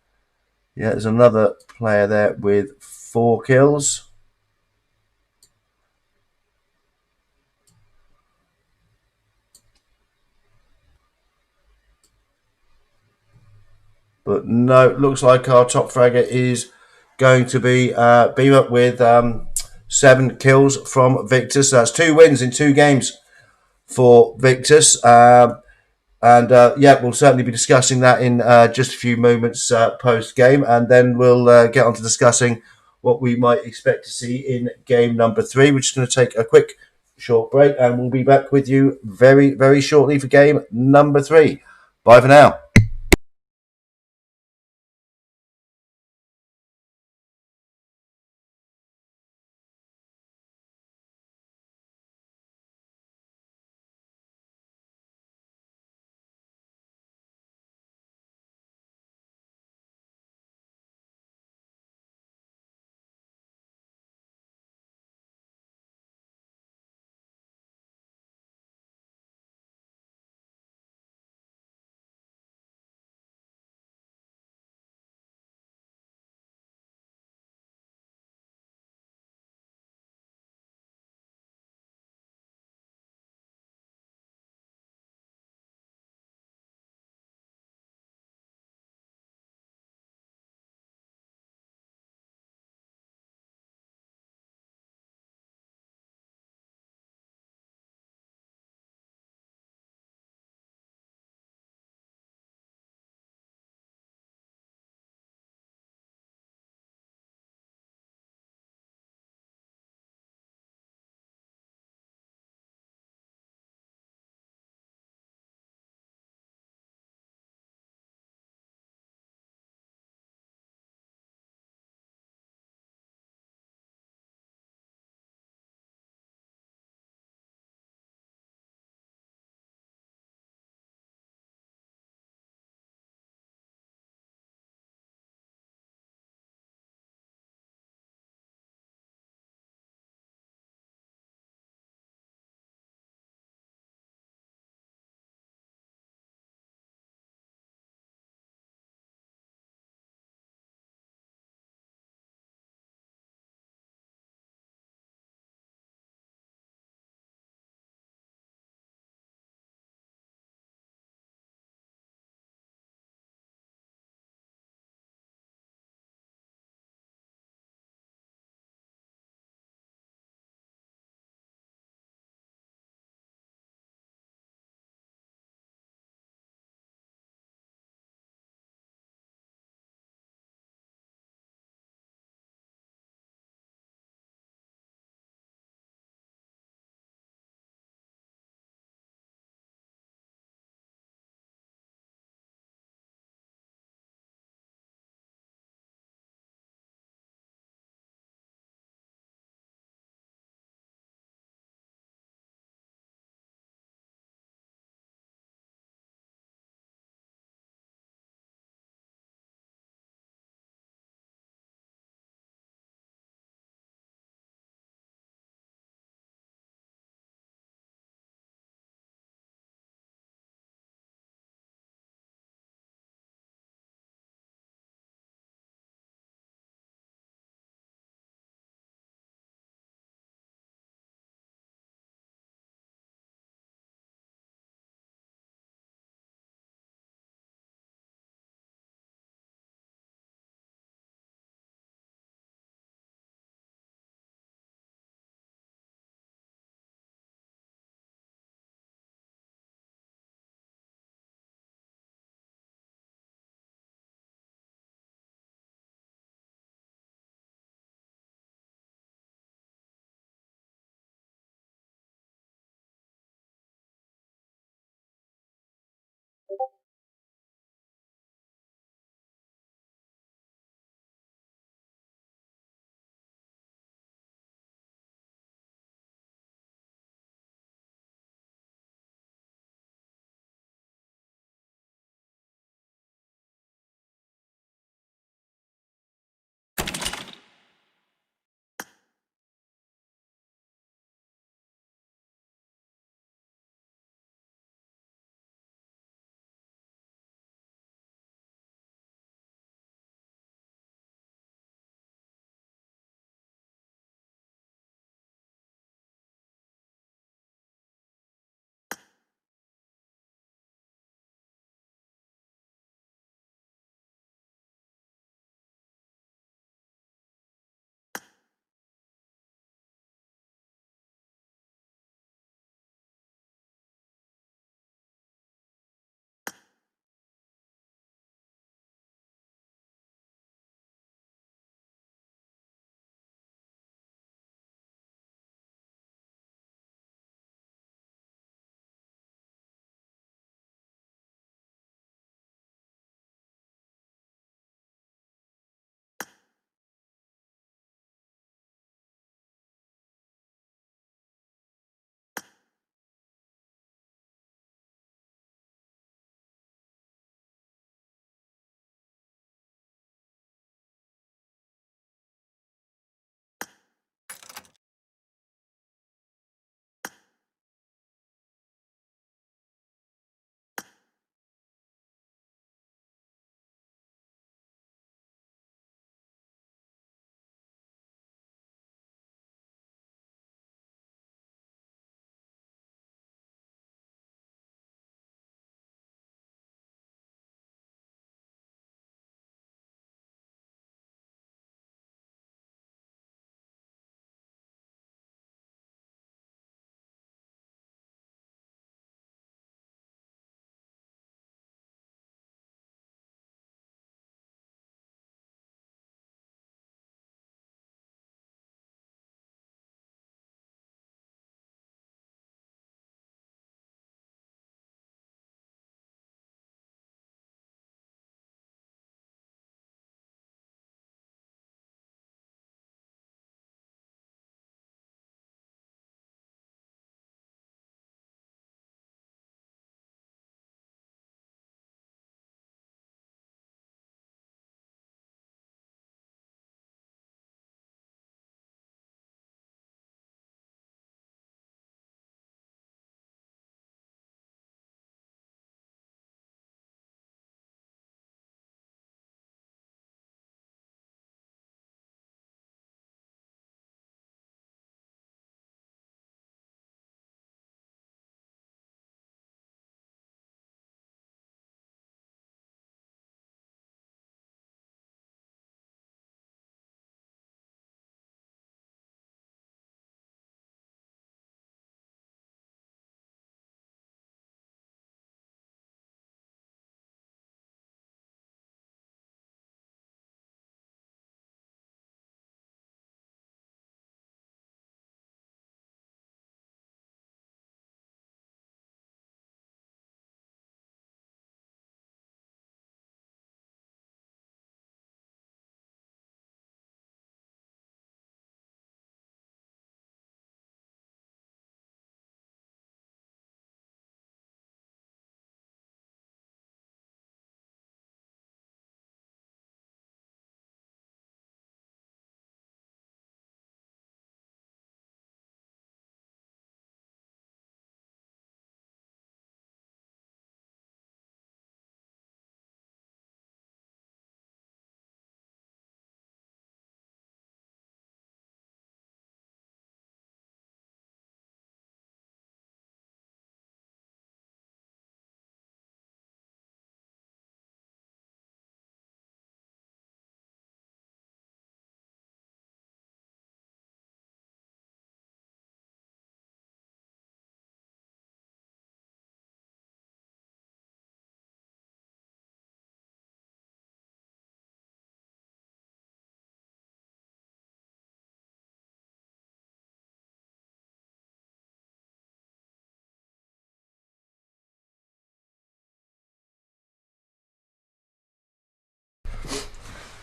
there's another player there with 4 kills. But no, it looks like our top fragger is going to be Beamer with 7 kills from Victus. So that's 2 wins in 2 games for Victus. We'll certainly be discussing that in just a few moments post game, and then we'll get on to discussing what we might expect to see in game number 3. We're just going to take a quick short break, and we'll be back with you very, very shortly for game number 3. Bye for now.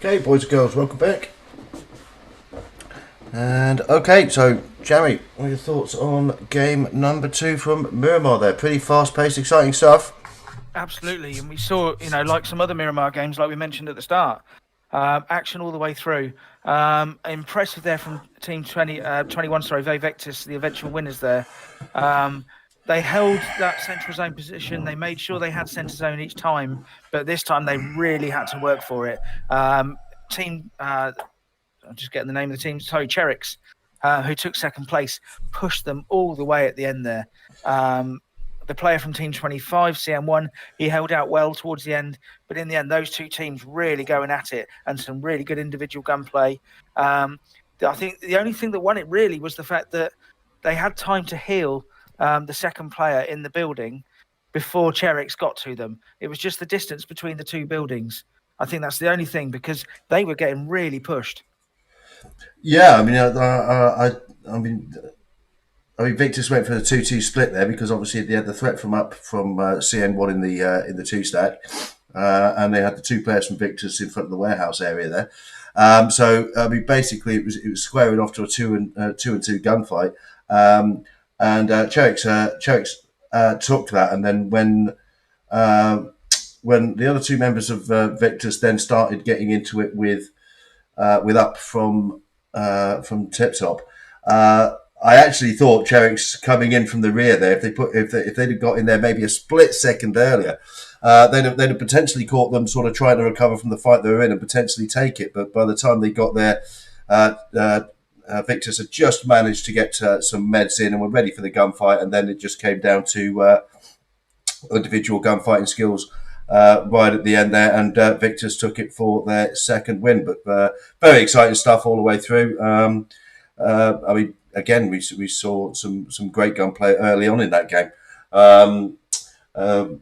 Okay, boys and girls, welcome back. And okay, so Jamie, what are your thoughts on game number 2 from Miramar there? Pretty fast-paced, exciting stuff. Absolutely, and we saw, like some other Miramar games, like we mentioned at the start, action all the way through. Impressive there from Team 21, Vivectus, the eventual winners there. They held that central zone position. They made sure they had centre zone each time, but this time they really had to work for it. I'm just getting the name of the team. Sorry, Cherix, who took second place, pushed them all the way at the end there. The player from Team 25, CM1, he held out well towards the end, but in the end, those two teams really going at it and some really good individual gunplay. I think the only thing that won it really was the fact that they had time to heal the second player in the building before Cherix got to them. It was just the distance between the two buildings. I think that's the only thing, because they were getting really pushed. Yeah, I mean, Victus went for the 2-2 split there because obviously they had the threat from CN1 in the 2 stack, and they had the 2 players from Victus in front of the warehouse area there. So I mean, basically it was squaring off to a 2-2 gunfight, and Cherix took that, and then when the other 2 members of Victus then started getting into it with up from TipTop. I actually thought Cherix coming in from the rear there, if they'd have got in there maybe a split second earlier, they'd have potentially caught them sort of trying to recover from the fight they were in and potentially take it. But by the time they got there, Victus had just managed to get some meds in and were ready for the gunfight, and then it just came down to individual gunfighting skills right at the end there, and Victus took it for their second win. But very exciting stuff all the way through. I mean, again, we saw some great gunplay early on in that game.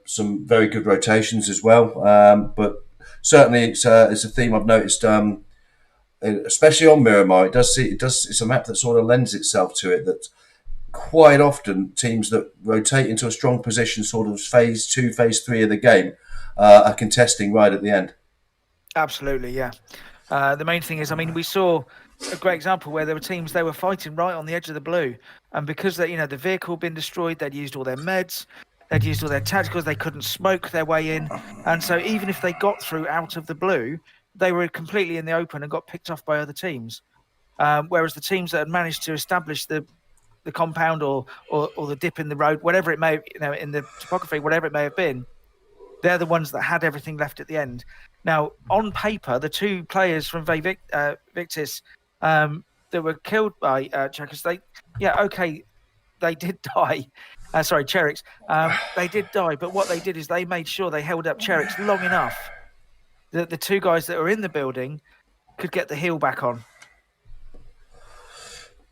Some very good rotations as well. But certainly, it's a theme I've noticed, especially on Miramar. It's a map that sort of lends itself to it. That quite often teams that rotate into a strong position, sort of phase 2, phase 3 of the game, are contesting right at the end. Absolutely, yeah. The main thing is, I mean, we saw a great example where there were teams, they were fighting right on the edge of the blue, and because the vehicle had been destroyed, they'd used all their meds, they'd used all their tacticals, they couldn't smoke their way in, and so even if they got through out of the blue, they were completely in the open and got picked off by other teams. Whereas the teams that had managed to establish the compound or the dip in the road, whatever it may, in the topography, whatever it may have been, they're the ones that had everything left at the end. Now, on paper, the 2 players from Victus that were killed by Checkers, they did die. Sorry, Cherix. They did die, but what they did is they made sure they held up Cherix long enough that the 2 guys that were in the building could get the heal back on.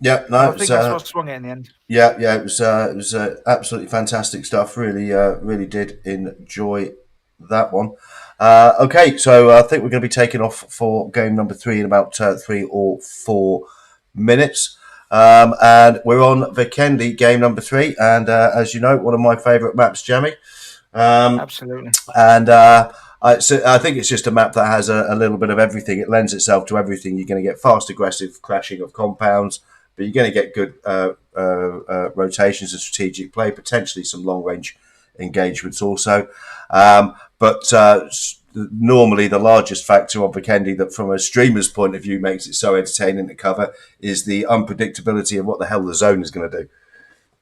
Yeah, no, I think that's what swung it in the end. Yeah, it was absolutely fantastic stuff. Really did enjoy that one. Okay, so I think we're going to be taking off for game number 3 in about 3 or 4 minutes. And we're on Vikendi, game number 3. And as you know, one of my favourite maps, Jamie. Absolutely. And I think it's just a map that has a little bit of everything. It lends itself to everything. You're going to get fast, aggressive crashing of compounds, but you're going to get good rotations and strategic play, potentially some long-range engagements also. But normally the largest factor of Vikendi that from a streamer's point of view makes it so entertaining to cover is the unpredictability of what the hell the zone is going to do.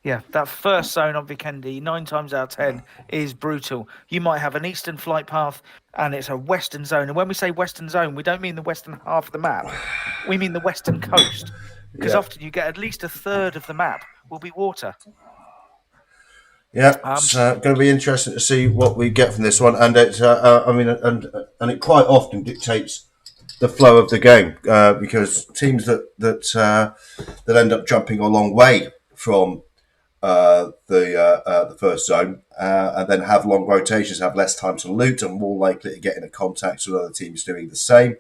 Yeah, that first zone on Vikendi, 9 times out of 10, is brutal. You might have an eastern flight path and it's a western zone. And when we say western zone, we don't mean the western half of the map. We mean the western coast. Because often you get at least a third of the map will be water. Yeah, it's going to be interesting to see what we get from this one, and it's and it quite often dictates the flow of the game because teams that end up jumping a long way from the first zone and then have long rotations, have less time to loot, and more likely to get into contact with other teams doing the same.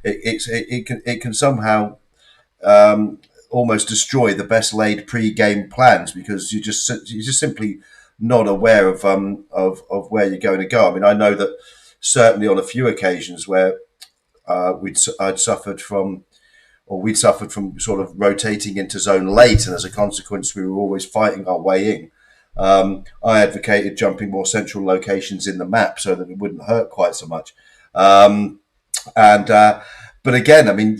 It can somehow almost destroy the best laid pre-game plans because you're just simply not aware of where you're going to go. I mean, I know that certainly on a few occasions where I'd suffered from, or we'd suffered from sort of rotating into zone late, and as a consequence, we were always fighting our way in. I advocated jumping more central locations in the map so that it wouldn't hurt quite so much. But again, I mean,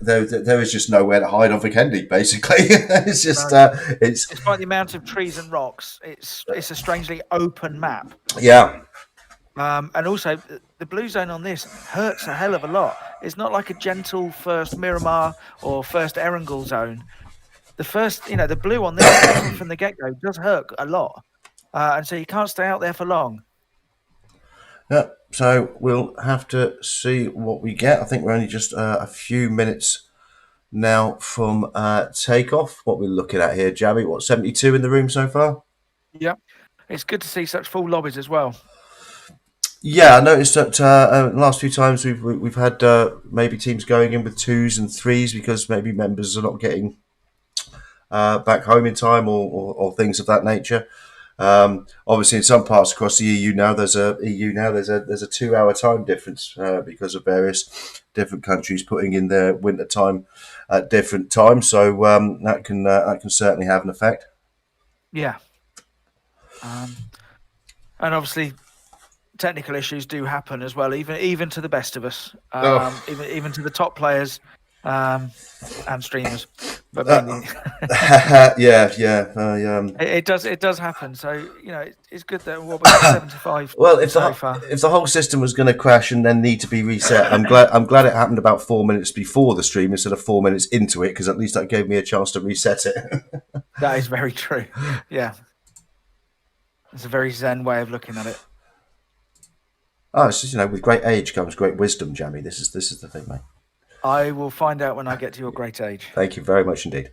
there is just nowhere to hide on Vikendi. Basically, it's just despite the amount of trees and rocks, it's a strangely open map. Yeah. And also, the blue zone on this hurts a hell of a lot. It's not like a gentle first Miramar or first Erangel zone. The first, the blue on this, even from the get-go, does hurt a lot. And so you can't stay out there for long. Yeah, so we'll have to see what we get. I think we're only just a few minutes now from takeoff. What we're looking at here, Jamie, 72 in the room so far? Yeah, it's good to see such full lobbies as well. Yeah, I noticed that the last few times we've had maybe teams going in with 2s and 3s because maybe members are not getting back home in time or things of that nature. Obviously, in some parts across the EU now, there's a 2-hour time difference because of various different countries putting in their winter time at different times. So that can certainly have an effect. Yeah, and obviously, technical issues do happen as well, even to the best of us, even to the top players and streamers. But mainly, it does happen. So it's good that we're 75. Well, if the whole system was going to crash and then need to be reset, I'm glad it happened about 4 minutes before the stream instead of 4 minutes into it, because at least that gave me a chance to reset it. That is very true. Yeah, it's a very zen way of looking at it. Oh, it's just, with great age comes great wisdom, Jamie. This is the thing, mate. I will find out when I get to your great age. Thank you very much indeed.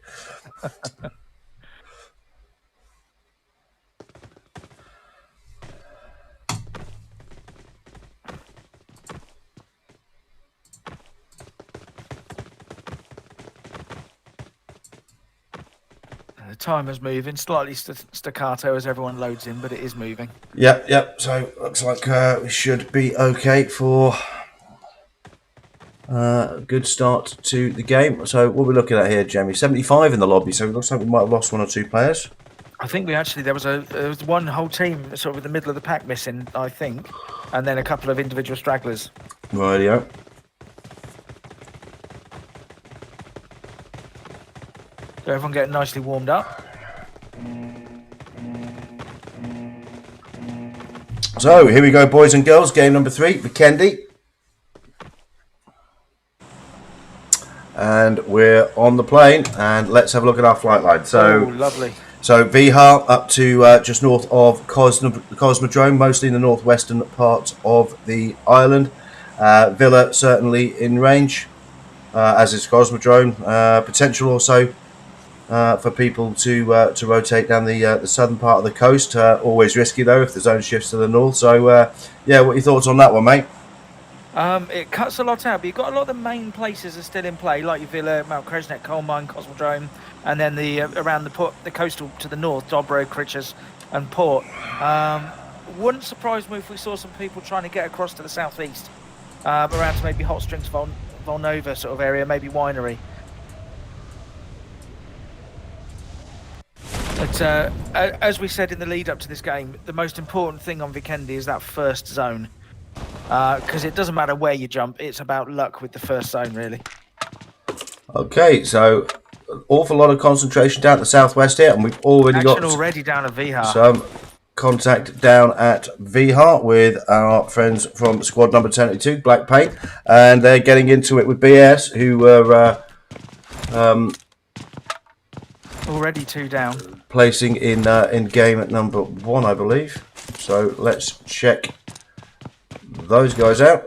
The timer's moving, slightly staccato as everyone loads in, but it is moving. Yep. So looks like we should be okay for a good start to the game. So what we're looking at here, Jamie, 75 in the lobby. So it looks like we might have lost 1 or 2 players. I think there was one whole team sort of in the middle of the pack missing, I think, and then a couple of individual stragglers. Rightio. So everyone getting nicely warmed up. So here we go, boys and girls. Game number 3, Vikendi. And we're on the plane, and let's have a look at our flight line. So, lovely. So Vihar up to just north of Cosmodrome, mostly in the northwestern part of the island. Villa certainly in range, as is Cosmodrome. Potential also for people to rotate down the southern part of the coast. Always risky though if the zone shifts to the north. So what are your thoughts on that one, mate? It cuts a lot out, but you've got a lot of the main places are still in play, like your Villa, Mount Kresnet, Coal Mine, Cosmodrome, and then the around the coastal to the north, Dobro, Critches, and Port. Wouldn't surprise me if we saw some people trying to get across to the southeast, around to maybe Hot Strings, Volnova sort of area, maybe Winery. But as we said in the lead up to this game, the most important thing on Vikendi is that first zone. Because it doesn't matter where you jump, it's about luck with the first zone, really. Okay, so an awful lot of concentration down at the southwest here, and we've already got down at Vihar. Some contact down at Vihar with our friends from squad number 22, Black Paint, and they're getting into it with BS, who were already 2 down, placing in game at number 1, I believe. So let's check those guys out.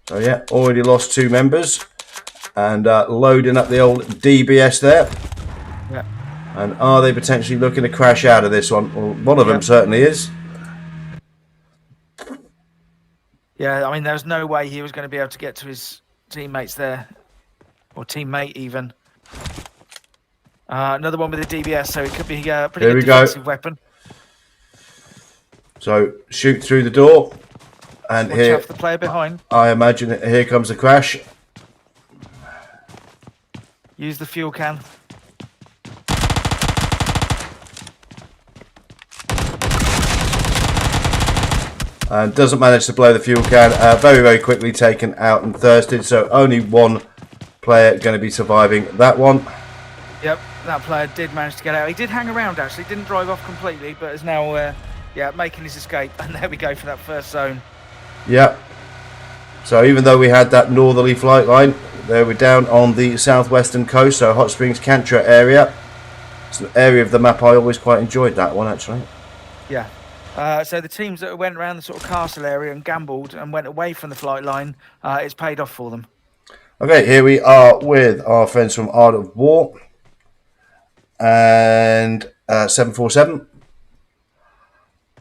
So yeah, already lost 2 members, and loading up the old DBS there. Yeah. And are they potentially looking to crash out of this one? Well, one of them certainly is. Yeah, I mean, there's no way he was going to be able to get to his teammates there, or teammate even. Another one with a DBS, so it could be a pretty good defensive weapon. So shoot through the door. And Watch here, out for the player behind. I imagine here comes the crash. Use the fuel can. And doesn't manage to blow the fuel can. Very, very quickly taken out and thirsted. So only one player going to be surviving that one. Yep, that player did manage to get out. He did hang around, actually. Didn't drive off completely, but is now, making his escape. And there we go for that first zone. Yeah. So even though we had that northerly flight line, there we're down on the southwestern coast, so Hot Springs Cantra area. It's an area of the map I always quite enjoyed, that one, actually. Yeah. So the teams that went around the sort of castle area and gambled and went away from the flight line, it's paid off for them. Okay, here we are with our friends from Art of War and 747.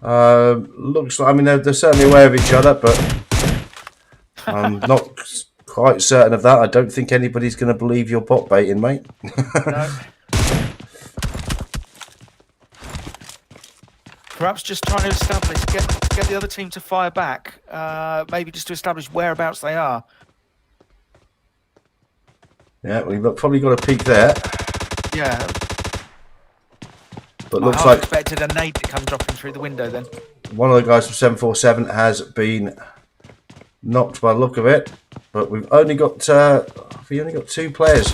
Looks like, I mean, they're certainly aware of each other, but I'm not quite certain of that. I don't think anybody's going to believe your bot baiting, mate. No. Perhaps just trying to establish, get the other team to fire back, maybe just to establish whereabouts they are. Yeah, we've probably got a peek there. Yeah. But I looks half like expected a nade to come dropping through the window then. one of the guys from 747 has been knocked by the look of it. But we've only got two players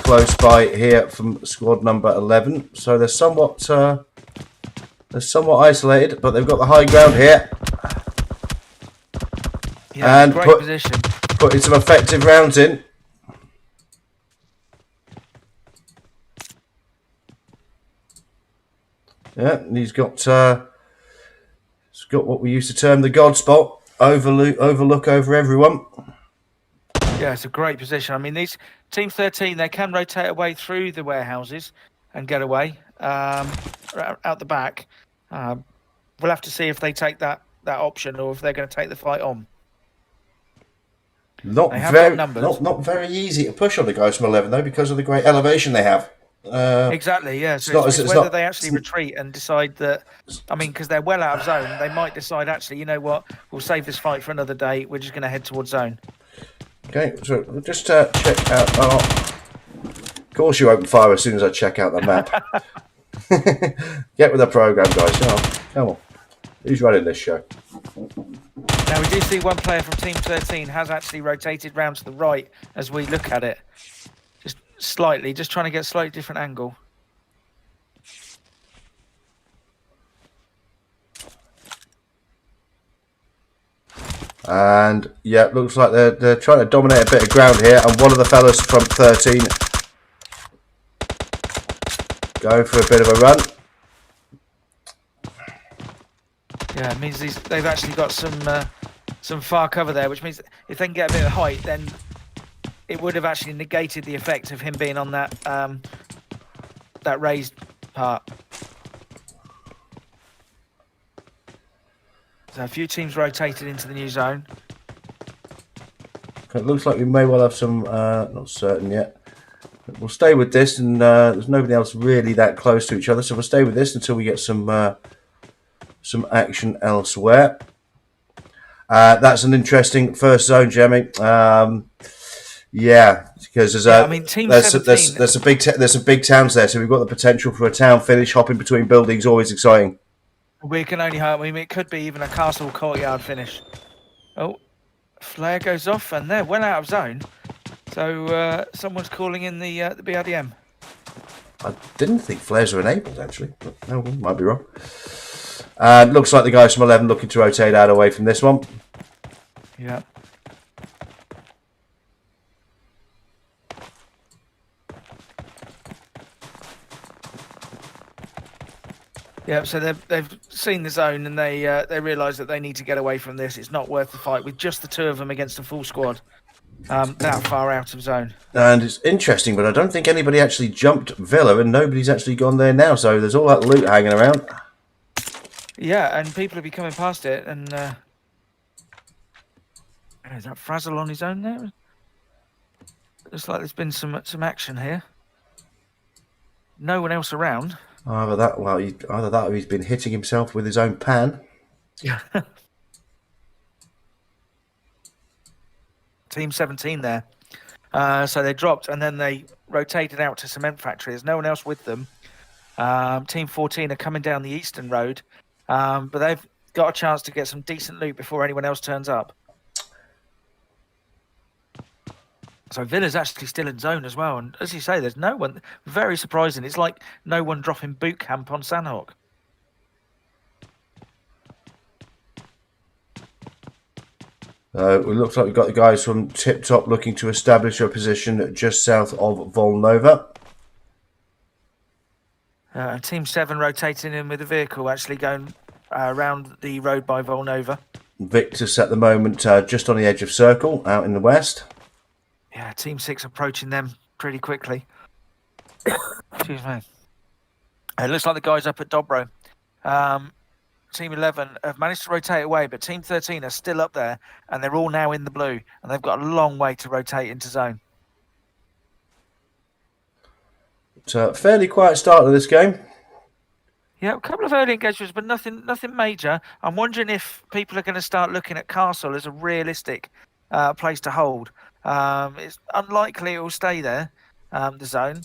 close by here from squad number 11. So they're somewhat isolated, but they've got the high ground here. Yeah, and great position. Putting some effective rounds in. Yeah, and he's got what we used to term the God spot, overlook over everyone. Yeah, it's a great position. I mean, these Team 13, they can rotate away through the warehouses and get away out the back. We'll have to see if they take that option or if they're going to take the fight on. Not very easy to push on the guys from 11 though, because of the great elevation they have. Exactly, yeah. So it's whether they actually retreat and decide that, I mean, because they're well out of zone, they might decide, actually, you know what, we'll save this fight for another day. We're just going to head towards zone. Okay, so we'll just check out our... Of course you open fire as soon as I check out the map. Get with the program, guys. Come on. Who's running this show? Now, we do see one player from Team 13 has actually rotated round to the right as we look at it. Just slightly, just trying to get a slightly different angle. And yeah, looks like they're trying to dominate a bit of ground here. And one of the fellas from 13 going for a bit of a run. Yeah, it means they've actually got some far cover there, which means if they can get a bit of height, then it would have actually negated the effect of him being on that that raised part. So a few teams rotated into the new zone. It looks like we may well have some, not certain yet. We'll stay with this, and there's nobody else really that close to each other, so we'll stay with this until we get some action elsewhere. That's an interesting first zone, Jeremy. Yeah, because there's I mean, Team 17, there's some big towns there, so we've got the potential for a town finish. Hopping between buildings, always exciting. We can only hope. I mean, it could be even a castle courtyard finish. Oh, flare goes off, and they're well out of zone. So someone's calling in the BRDM. I didn't think flares were enabled, actually. But, no, might be wrong. Looks like the guys from 11 looking to rotate out away from this one. Yeah. Yeah, so they've seen the zone and they realise that they need to get away from this. It's not worth the fight with just the two of them against a full squad that far out of zone. And it's interesting, but I don't think anybody actually jumped Villa, and nobody's actually gone there now. So there's all that loot hanging around. Yeah, and people will be coming past it. And is that Frazzle on his own there? Looks like there's been some action here. No one else around. Either that or he's been hitting himself with his own pan. Yeah. Team 17 there. So they dropped and then they rotated out to Cement Factory. There's no one else with them. Team 14 are coming down the Eastern Road, but they've got a chance to get some decent loot before anyone else turns up. So Villa's actually still in zone as well. And as you say, there's no one. Very surprising. It's like no one dropping boot camp on Sandhawk. It looks like we've got the guys from TipTop looking to establish a position just south of Volnova. And Team 7 rotating in with a vehicle, actually going around the road by Volnova. Victus at the moment just on the edge of circle out in the west. Yeah, Team 6 approaching them pretty quickly. Excuse me. It looks like the guys up at Dobro. Team 11 have managed to rotate away, but Team 13 are still up there, and they're all now in the blue, and they've got a long way to rotate into zone. Fairly quiet start to this game. Yeah, a couple of early engagements, but nothing major. I'm wondering if people are going to start looking at Castle as a realistic place to hold. It's unlikely it will stay there, the zone.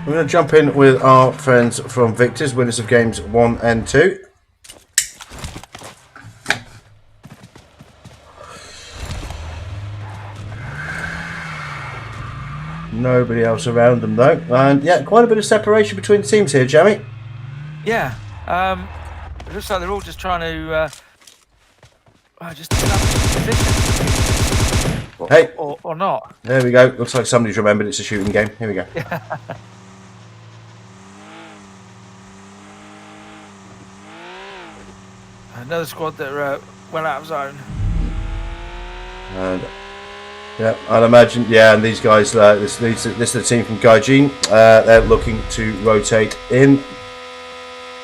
We're going to jump in with our friends from Victors, winners of games 1 and 2. Nobody else around them though, and yeah, quite a bit of separation between the teams here, Jamie. Yeah, it looks like they're all just trying to just hey, or not. There we go. Looks like somebody's remembered it's a shooting game. Here we go. Another squad that are well out of zone. And yeah, I'd imagine. Yeah, and these guys. This is the team from Gaijin. They're looking to rotate in.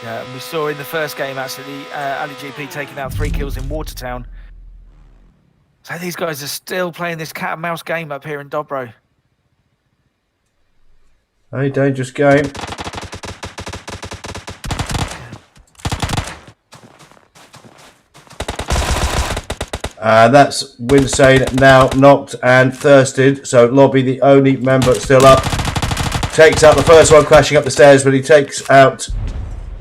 Yeah, and we saw in the first game actually Ali GP taking out 3 kills in Watertown. So these guys are still playing this cat and mouse game up here in Dobro. Hey, dangerous game. That's Winsane now knocked and thirsted. So Lobby, the only member still up, takes out the first one, crashing up the stairs, but he takes out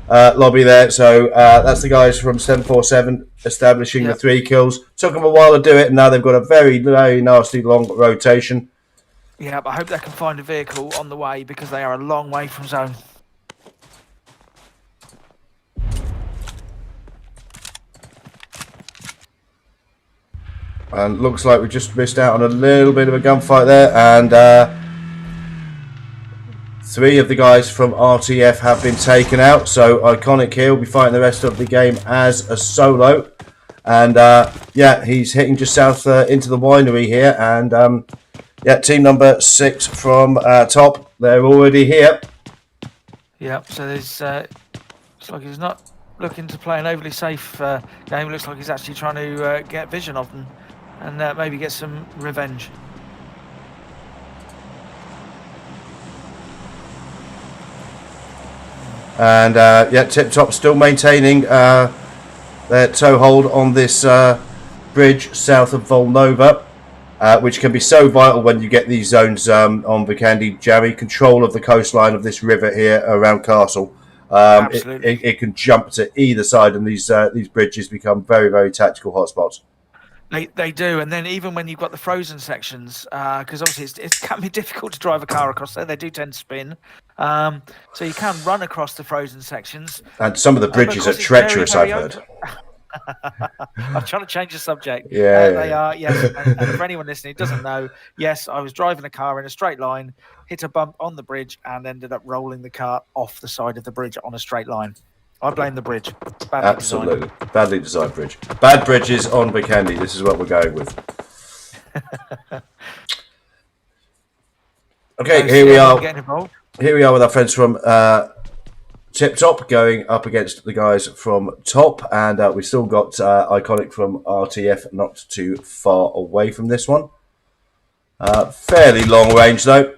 Lobby there. So that's the guys from 747 establishing the 3 kills. Took them a while to do it, and now they've got a very, very nasty long rotation. Yeah, but I hope they can find a vehicle on the way because they are a long way from zone. And looks like we just missed out on a little bit of a gunfight there, and 3 of the guys from RTF have been taken out. So Iconic here will be fighting the rest of the game as a solo, and yeah, he's hitting just south into the winery here, and yeah, team number 6 from top, they're already here. Yep, so there's looks like he's not looking to play an overly safe game. Looks like he's actually trying to get vision of them and maybe get some revenge. And yeah, TipTop still maintaining their toehold on this bridge south of Volnova, which can be so vital when you get these zones on Vikendi. Jamie, control of the coastline of this river here around Castle. It can jump to either side, and these bridges become very, very tactical hotspots. They do, and then even when you've got the frozen sections, because obviously it can be difficult to drive a car across there. They do tend to spin, so you can run across the frozen sections. And some of the bridges are treacherous, very, very I've heard. I'm trying to change the subject. Yeah, they are, yes. And for anyone listening who doesn't know, yes, I was driving a car in a straight line, hit a bump on the bridge, and ended up rolling the car off the side of the bridge on a straight line. I blame the bridge. Absolutely. Badly designed bridge. Bad bridges on Vikendi. This is what we're going with. Okay, here we are. Here we are with our friends from TipTop going up against the guys from Top. And we've still got Iconic from RTF not too far away from this one. Fairly long range, though.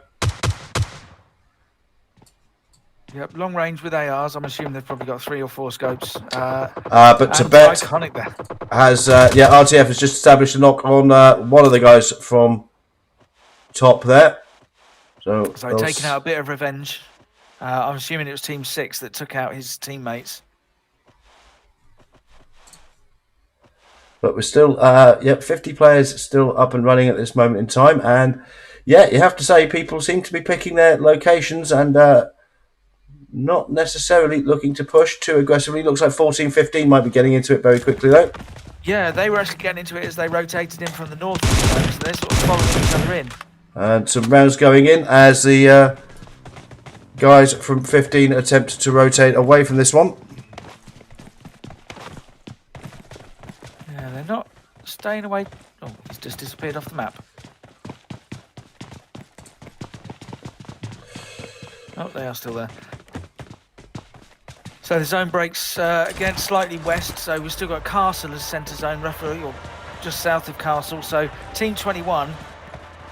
Yep, long range with ARs. I'm assuming they've probably got 3 or 4 scopes. But And Tibet iconic there. has, RTF has just established a knock on one of the guys from top there. So taking out a bit of revenge. I'm assuming it was Team 6 that took out his teammates. But we're still, 50 players still up and running at this moment in time. And yeah, you have to say people seem to be picking their locations and not necessarily looking to push too aggressively. Looks like 14-15 might be getting into it very quickly though. Yeah, they were actually getting into it as they rotated in from the north, so they're sort of following each other in. And some rounds going in as the guys from 15 attempt to rotate away from this one. Yeah, they're not staying away. Oh, he's just disappeared off the map. Oh, they are still there. So the zone breaks again slightly west, so we've still got Castle as centre zone, roughly, or just south of Castle. So Team 21,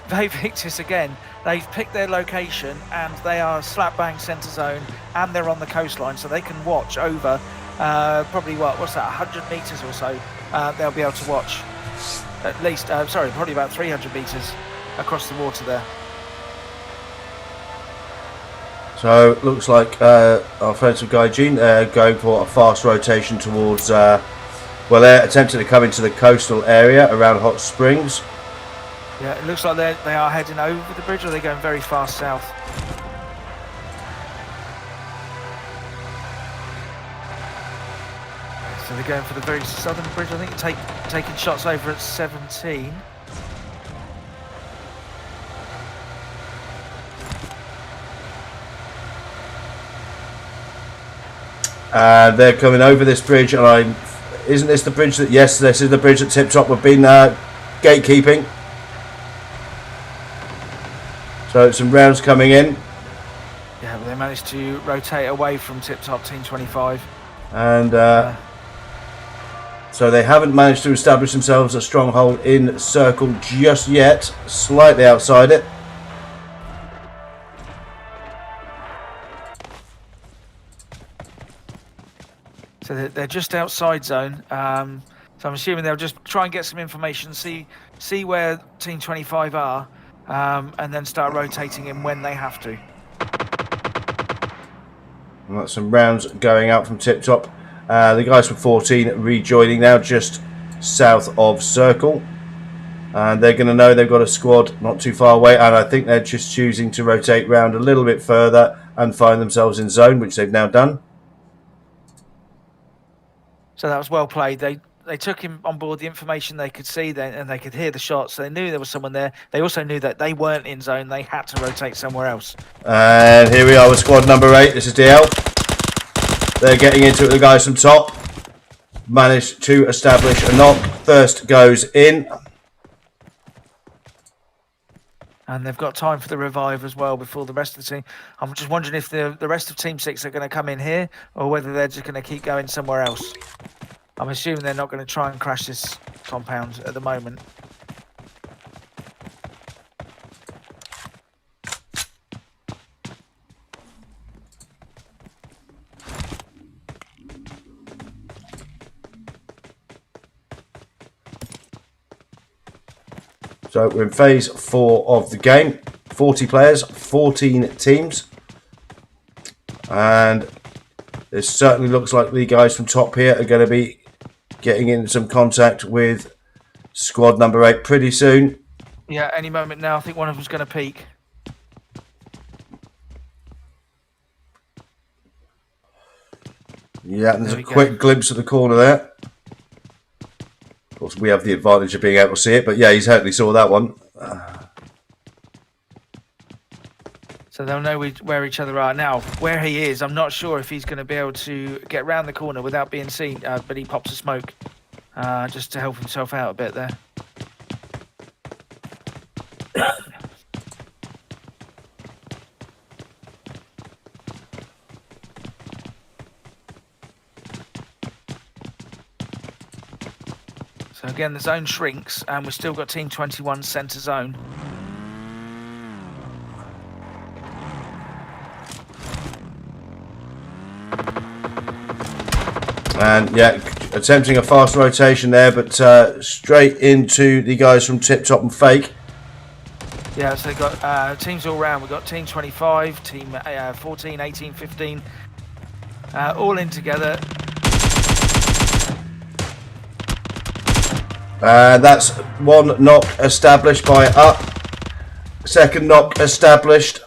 they picked us again. They've picked their location and they are slap bang centre zone and they're on the coastline, so they can watch over probably, what's that, 100 metres or so. They'll be able to watch at least, probably about 300 metres across the water there. So it looks like our friends from Gaijin going for a fast rotation towards, they're attempting to come into the coastal area around Hot Springs. Yeah, it looks like they are heading over the bridge, or they're going very fast south. So they're going for the very southern bridge, I think, taking shots over at 17. They're coming over this bridge, and isn't this the bridge that? Yes, this is the bridge that TipTop have been gatekeeping. So some rounds coming in. Yeah, but they managed to rotate away from TipTop Team 25. And so they haven't managed to establish themselves a stronghold in Circle just yet. Slightly outside it. So they're just outside zone. So I'm assuming they'll just try and get some information, see where Team 25 are, and then start rotating in when they have to. And that's some rounds going out from TipTop. The guys from 14 rejoining now just south of Circle. And they're going to know they've got a squad not too far away. And I think they're just choosing to rotate round a little bit further and find themselves in zone, which they've now done. So that was well played. They took him on board the information they could see then, and they could hear the shots. They knew there was someone there. They also knew that they weren't in zone. They had to rotate somewhere else. And here we are with squad number 8. This is DL. They're getting into it with the guys from top. Managed to establish a knock. First goes in. And they've got time for the revive as well before the rest of the team. I'm just wondering if the rest of Team 6 are going to come in here or whether they're just going to keep going somewhere else. I'm assuming they're not going to try and crash this compound at the moment. So we're in phase 4 of the game. 40 players, 14 teams. And it certainly looks like the guys from top here are going to be getting in some contact with squad number 8 pretty soon. Yeah, any moment now. I think one of them's going to peak. Yeah, and there's a quick glimpse of the corner there. Of course, we have the advantage of being able to see it, but yeah, he certainly saw that one. So they'll know where each other are. Now, where he is, I'm not sure if he's going to be able to get round the corner without being seen, but he pops a smoke just to help himself out a bit there. So again, the zone shrinks, and we've still got Team 21 centre zone. And yeah, attempting a fast rotation there, but straight into the guys from TipTop and Fake. Yeah, so they've got teams all round. We've got Team 25, Team 14, 18, 15, all in together. That's one knock established by Up. Second knock established.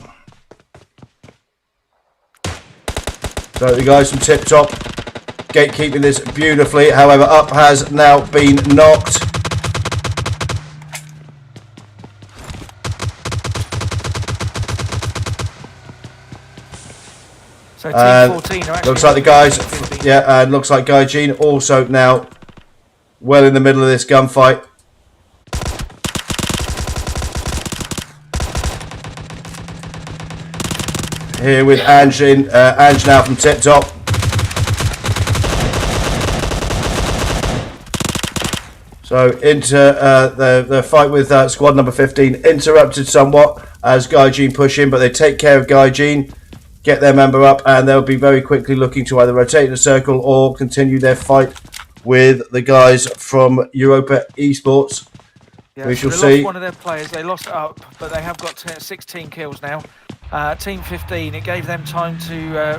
So the guys from TipTop gatekeeping this beautifully. However, Up has now been knocked. So Team 14 are actually... Looks like the guys... Yeah, and looks like Guy Jean also now well in the middle of this gunfight. Here with Ange now from TipTop. So into the fight with squad number 15 interrupted somewhat as Guy Jean push in, but they take care of Guy Jean, get their member up, and they'll be very quickly looking to either rotate in a circle or continue their fight with the guys from Europa Esports. Yeah, we so shall they see. Lost one of their players. They lost Up, but they have got 16 kills now. Team 15, it gave them time to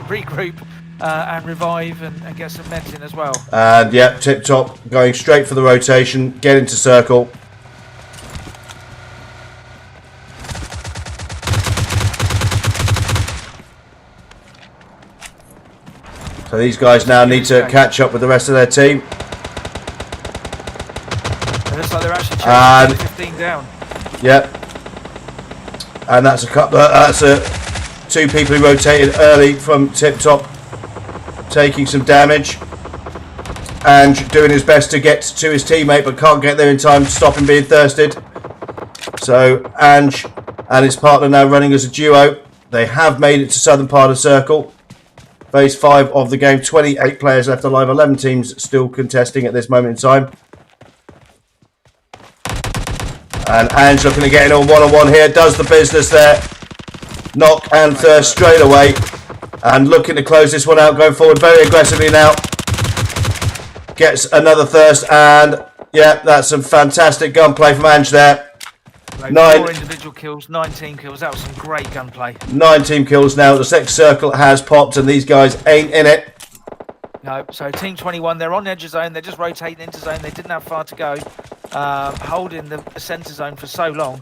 regroup and revive and get some meds in as well. And yeah, TipTop going straight for the rotation, get into circle. So these guys now need to catch up with the rest of their team. It looks like they're actually chasing 15 down. Yep. And that's a couple. That's two people who rotated early from TipTop, taking some damage. And doing his best to get to his teammate, but can't get there in time to stop him being thirsted. So Ange and his partner now running as a duo. They have made it to southern part of circle. Phase 5 of the game. 28 players left alive. 11 teams still contesting at this moment in time. And Ange looking to get in on one-on-one here. Does the business there. Knock and thirst straight away. And looking to close this one out. Going forward very aggressively now. Gets another thirst. And yeah, that's some fantastic gunplay from Ange there. Right, 4 individual kills, 19 kills. That was some great gunplay. 9 team kills now. The next circle has popped and these guys ain't in it. No, so Team 21, they're on the edge of zone. They're just rotating into zone. They didn't have far to go. Holding the centre zone for so long.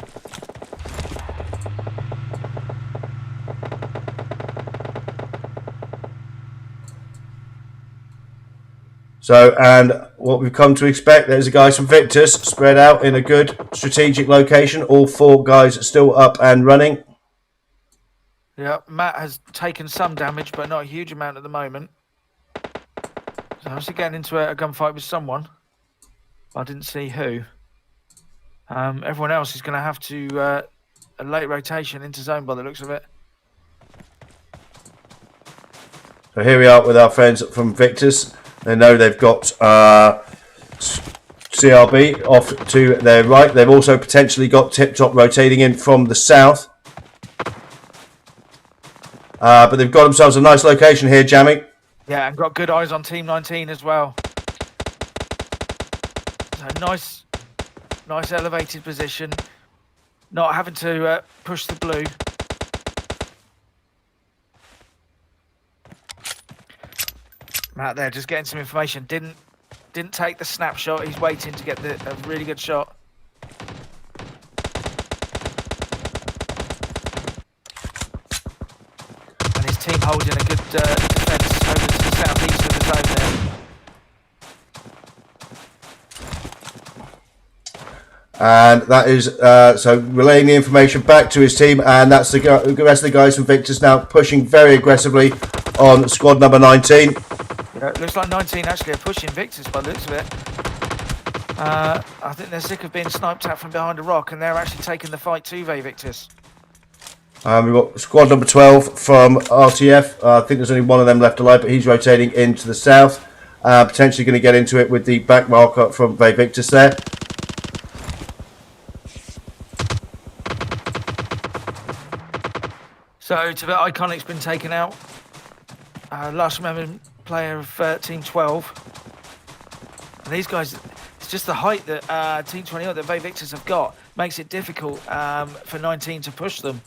So, and what we've come to expect, there's the guys from Victus spread out in a good strategic location. All 4 guys still up and running. Yeah, Matt has taken some damage, but not a huge amount at the moment. So obviously getting into a gunfight with someone. I didn't see who. Everyone else is going to have to a late rotation into zone by the looks of it. So here we are with our friends from Victus. They know they've got CRB off to their right. They've also potentially got TipTop rotating in from the south. But they've got themselves a nice location here, jamming. Yeah, and got good eyes on Team 19 as well. So nice elevated position. Not having to push the blue. Matt there just getting some information. Didn't take the snapshot. He's waiting to get a really good shot. And his team holding a good defence over to the southeast of the zone there. And that is, so relaying the information back to his team, and that's the rest of the guys from Victus now pushing very aggressively on squad number 19. Yeah, it looks like 19 actually are pushing Victus by the looks of it. I think they're sick of being sniped at from behind a rock, and they're actually taking the fight to Victus. We've got squad number 12 from RTF. I think there's only one of them left alive, but he's rotating into the south. Potentially going to get into it with the back marker from Victus there. So Tibet Iconic's been taken out. Last remembered player of Team 12. And these guys, it's just the height that Team 21, that Victors have got, makes it difficult for 19 to push them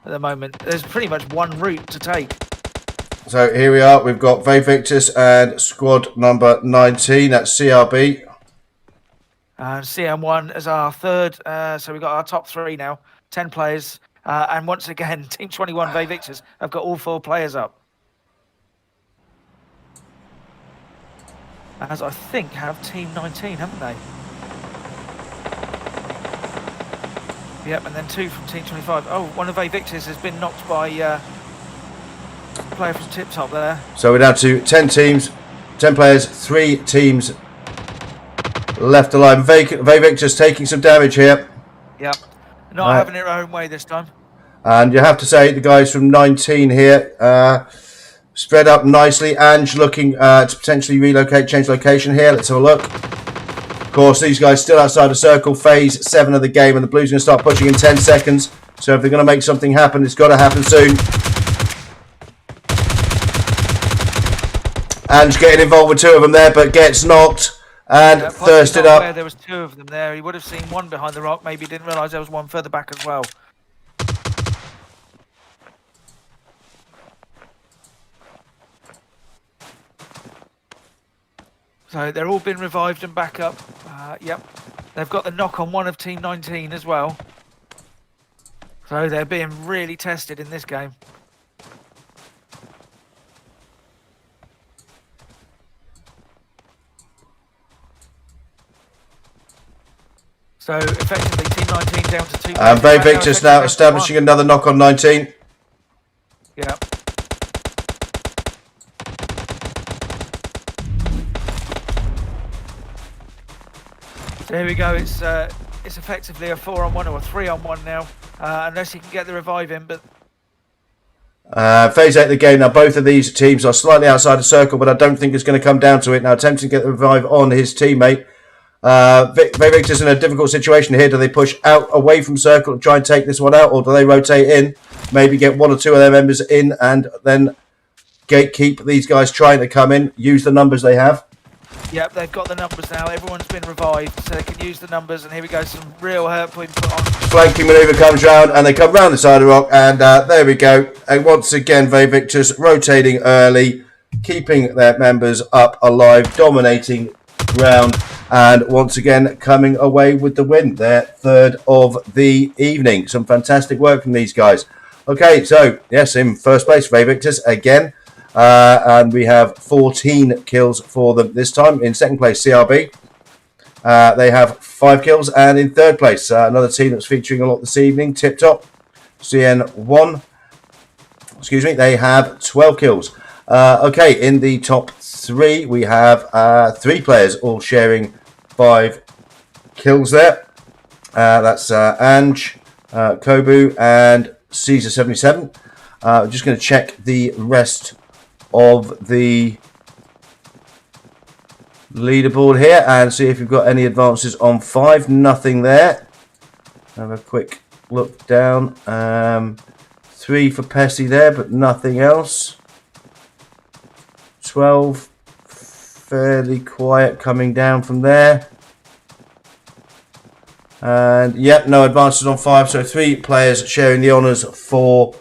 at the moment. There's pretty much one route to take. So here we are. We've got Victus and squad number 19. That's CRB. And CM1 as our third. So we've got our top three now, 10 players. And once again, Team 21 Victors have got all 4 players up. As I think have Team 19, haven't they? Yep, and then 2 from Team 25. Oh, one of Victors has been knocked by a player from TipTop there. So we're down to 10 teams, 10 players, 3 teams left alive. Victors taking some damage here. Yep, not having it their own way this time. And you have to say the guys from 19 here spread up nicely. Ange looking to potentially relocate, change location here. Let's have a look. Of course, these guys still outside the circle. Phase 7 of the game, and the Blues are going to start pushing in 10 seconds. So if they're going to make something happen, it's got to happen soon. Ange getting involved with 2 of them there, but gets knocked and thirsted up. There was 2 of them there. He would have seen one behind the rock. Maybe didn't realise there was one further back as well. So they're all been revived and back up. Yep. They've got the knock on one of Team 19 as well. So they're being really tested in this game. So effectively Team 19 down to 2. And Victors now establishing another knock on 19. Yep. There we go. It's effectively a 4-on-1 or a 3-on-1 now, unless you can get the revive in. But phase 8 of the game now. Both of these teams are slightly outside the circle, but I don't think it's going to come down to it. Now attempting to get the revive on his teammate. Victor's in a difficult situation here. Do they push out away from circle and try and take this one out, or do they rotate in? Maybe get 1 or 2 of their members in and then gatekeep these guys trying to come in. Use the numbers they have. Yep, they've got the numbers now. Everyone's been revived, so they can use the numbers. And here we go, some real hurt being put on. Flanking manoeuvre comes round, and they come round the side of the rock, and there we go. And once again, Victors rotating early, keeping their members up alive, dominating ground, and once again coming away with the win. Their 3rd of the evening. Some fantastic work from these guys. Okay, so yes, in first place, Victors again. And we have 14 kills for them this time. In second place, CRB. They have 5 kills. And in third place, another team that's featuring a lot this evening, TipTop, CN1. Excuse me, they have 12 kills. Okay, in the top 3, we have 3 players all sharing 5 kills there. That's Ange, Kobu, and Caesar77. I'm just going to check the rest of the leaderboard here and see if you've got any advances on 5. Nothing there. Have a quick look down. 3 for Pessy there, but nothing else. 12, fairly quiet coming down from there. And yep, no advances on 5. So 3 players sharing the honours for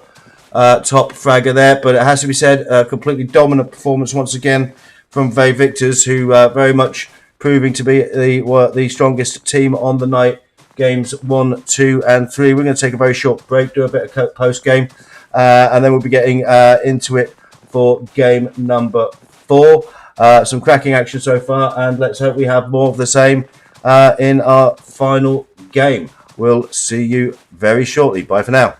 top fragger there, but it has to be said, a completely dominant performance once again from Victors, who very much proving to be the strongest team on the night. Games 1, 2, and 3. We're going to take a very short break, do a bit of post game, and then we'll be getting into it for game number 4. Some cracking action so far, and let's hope we have more of the same in our final game. We'll see you very shortly. Bye for now.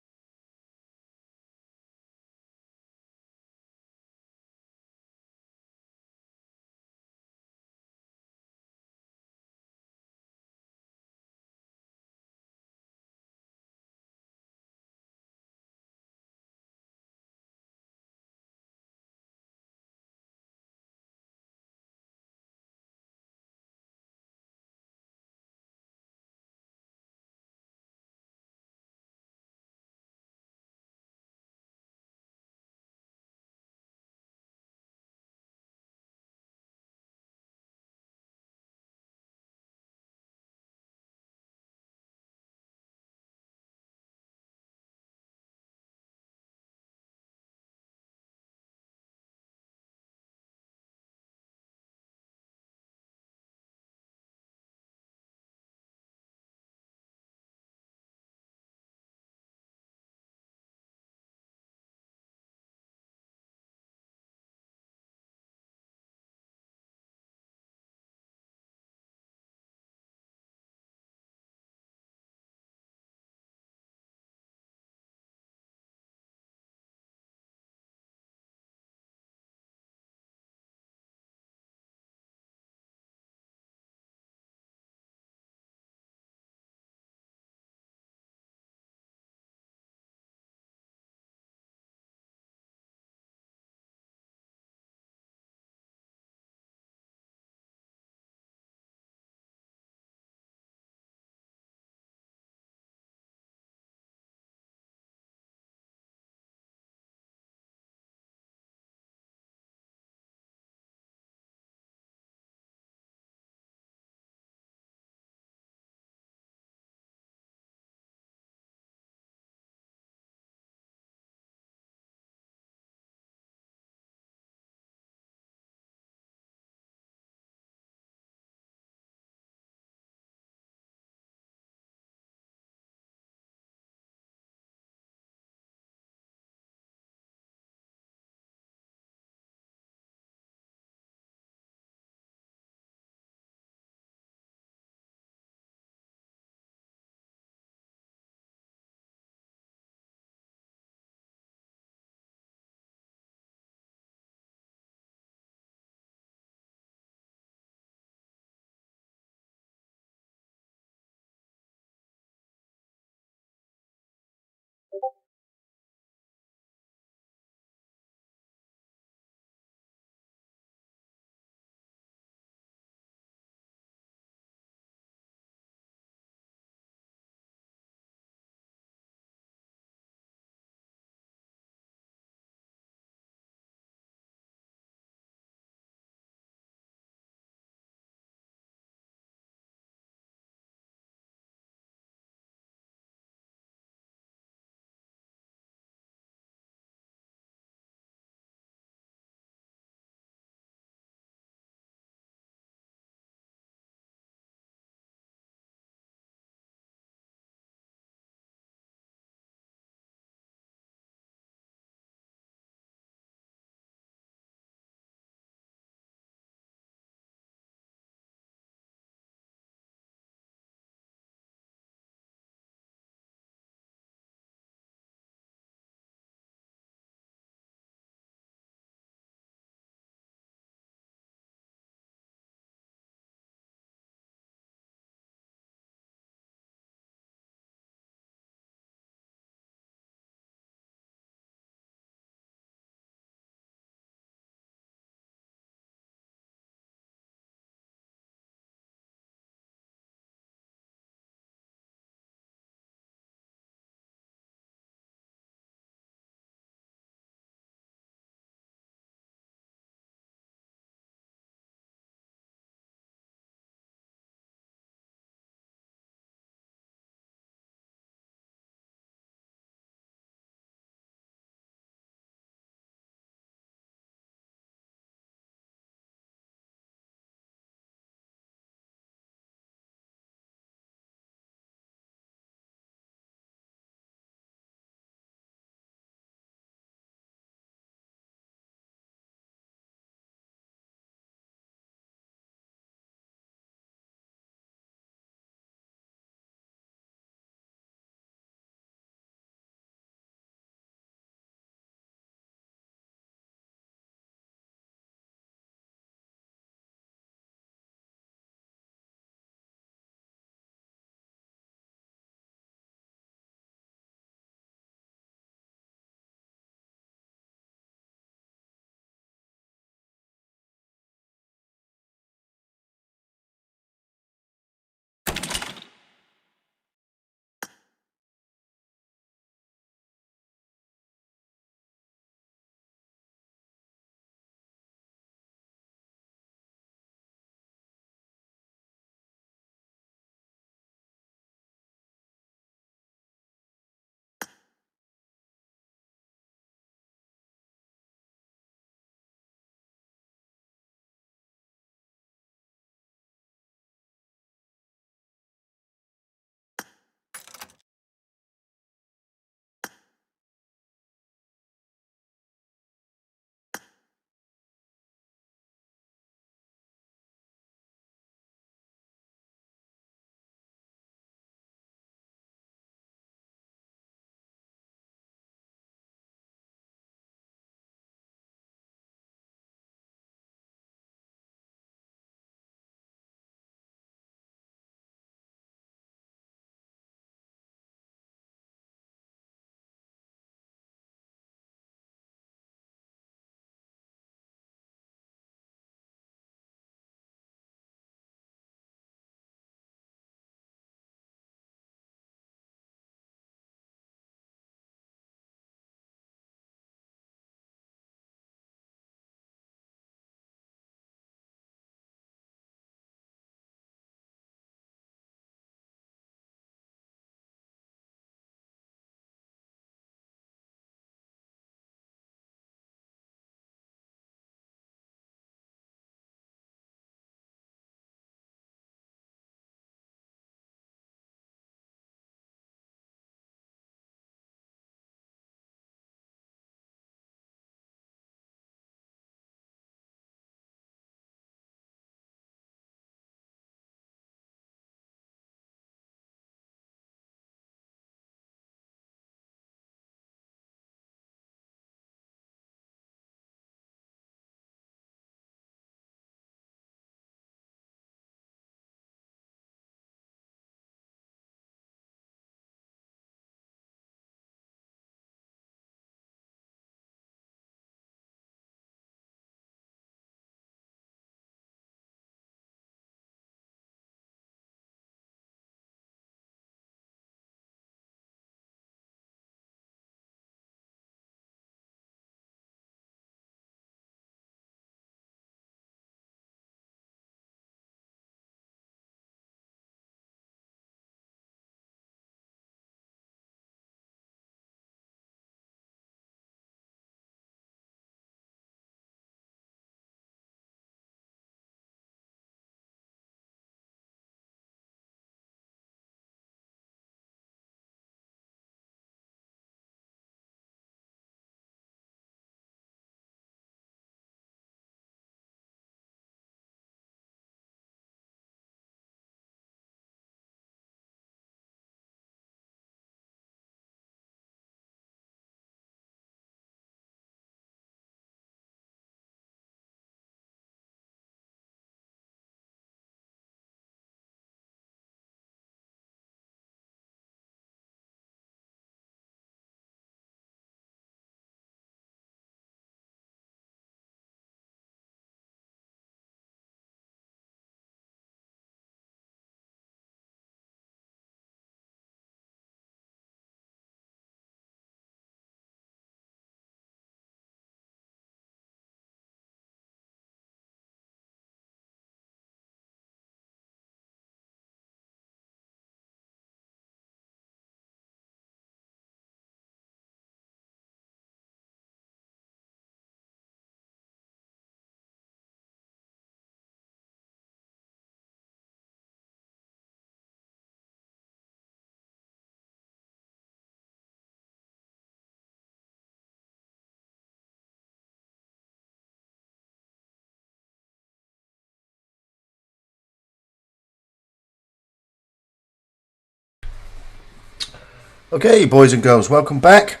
Okay, boys and girls, welcome back.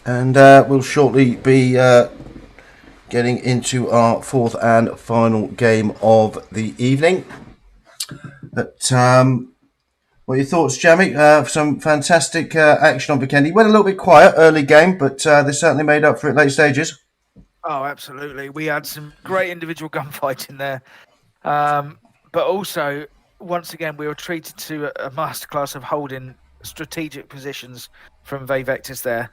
And we'll shortly be getting into our fourth and final game of the evening. But what are your thoughts, Jamie? Some fantastic action on Vikendi. Went a little bit quiet early game, but they certainly made up for it late stages. Oh, absolutely. We had some great individual gunfighting there. But also, once again, we were treated to a masterclass of holding strategic positions from Vivectis there.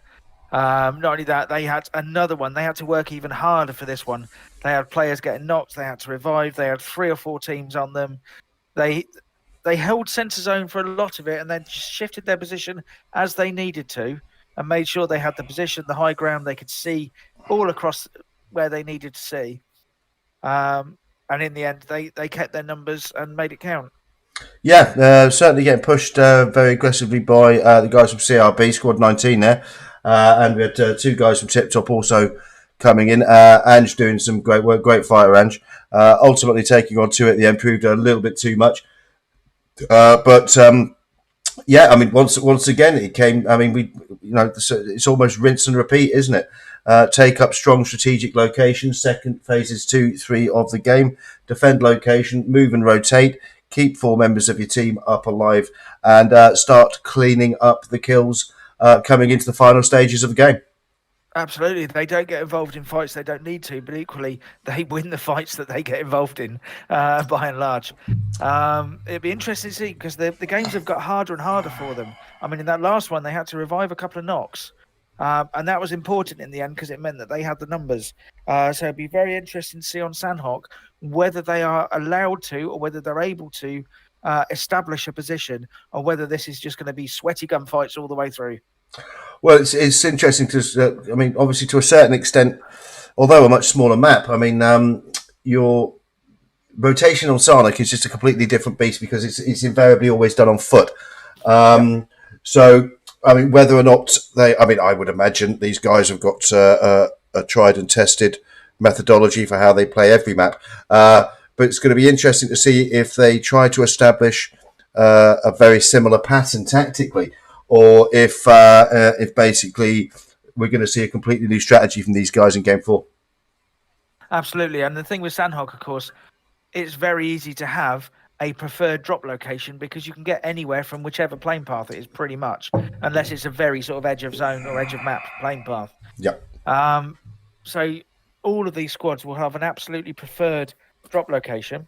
Not only that, they had another one. They had to work even harder for this one. They had players getting knocked. They had to revive. They had 3 or 4 teams on them. They held centre zone for a lot of it, and then just shifted their position as they needed to, and made sure they had the position, the high ground they could see all across where they needed to see. And in the end, they kept their numbers and made it count. Yeah, certainly getting pushed very aggressively by the guys from CRB, Squad 19 there. And we had 2 guys from TipTop also coming in. Ange doing some great work, great fighter, Ange. Ultimately taking on 2 at the end proved a little bit too much. But yeah, I mean, once again, it came. I mean, it's almost rinse and repeat, isn't it? Take up strong strategic locations. Second phases 2, 3 of the game. Defend location, move and rotate. Keep 4 members of your team up alive, and start cleaning up the kills coming into the final stages of the game. Absolutely. They don't get involved in fights they don't need to, but equally, they win the fights that they get involved in, by and large. It'd be interesting to see, because the games have got harder and harder for them. I mean, in that last one, they had to revive a couple of knocks. And that was important in the end, because it meant that they had the numbers. So it'd be very interesting to see on Sandhawk whether they are allowed to, or whether they're able to establish a position, or whether this is just going to be sweaty gunfights all the way through. Well, it's interesting because I mean, obviously, to a certain extent, although a much smaller map, I mean, your rotation on Sarnak is just a completely different beast because it's invariably always done on foot. Yep. So, I mean, whether or not I mean, I would imagine these guys have got a tried and tested methodology for how they play every map. But it's going to be interesting to see if they try to establish a very similar pattern tactically, or if basically we're going to see a completely new strategy from these guys in Game 4. Absolutely. And the thing with Sandhawk, of course, it's very easy to have a preferred drop location, because you can get anywhere from whichever plane path it is, pretty much, unless it's a very sort of edge of zone or edge of map plane path. Yeah. So all of these squads will have an absolutely preferred drop location.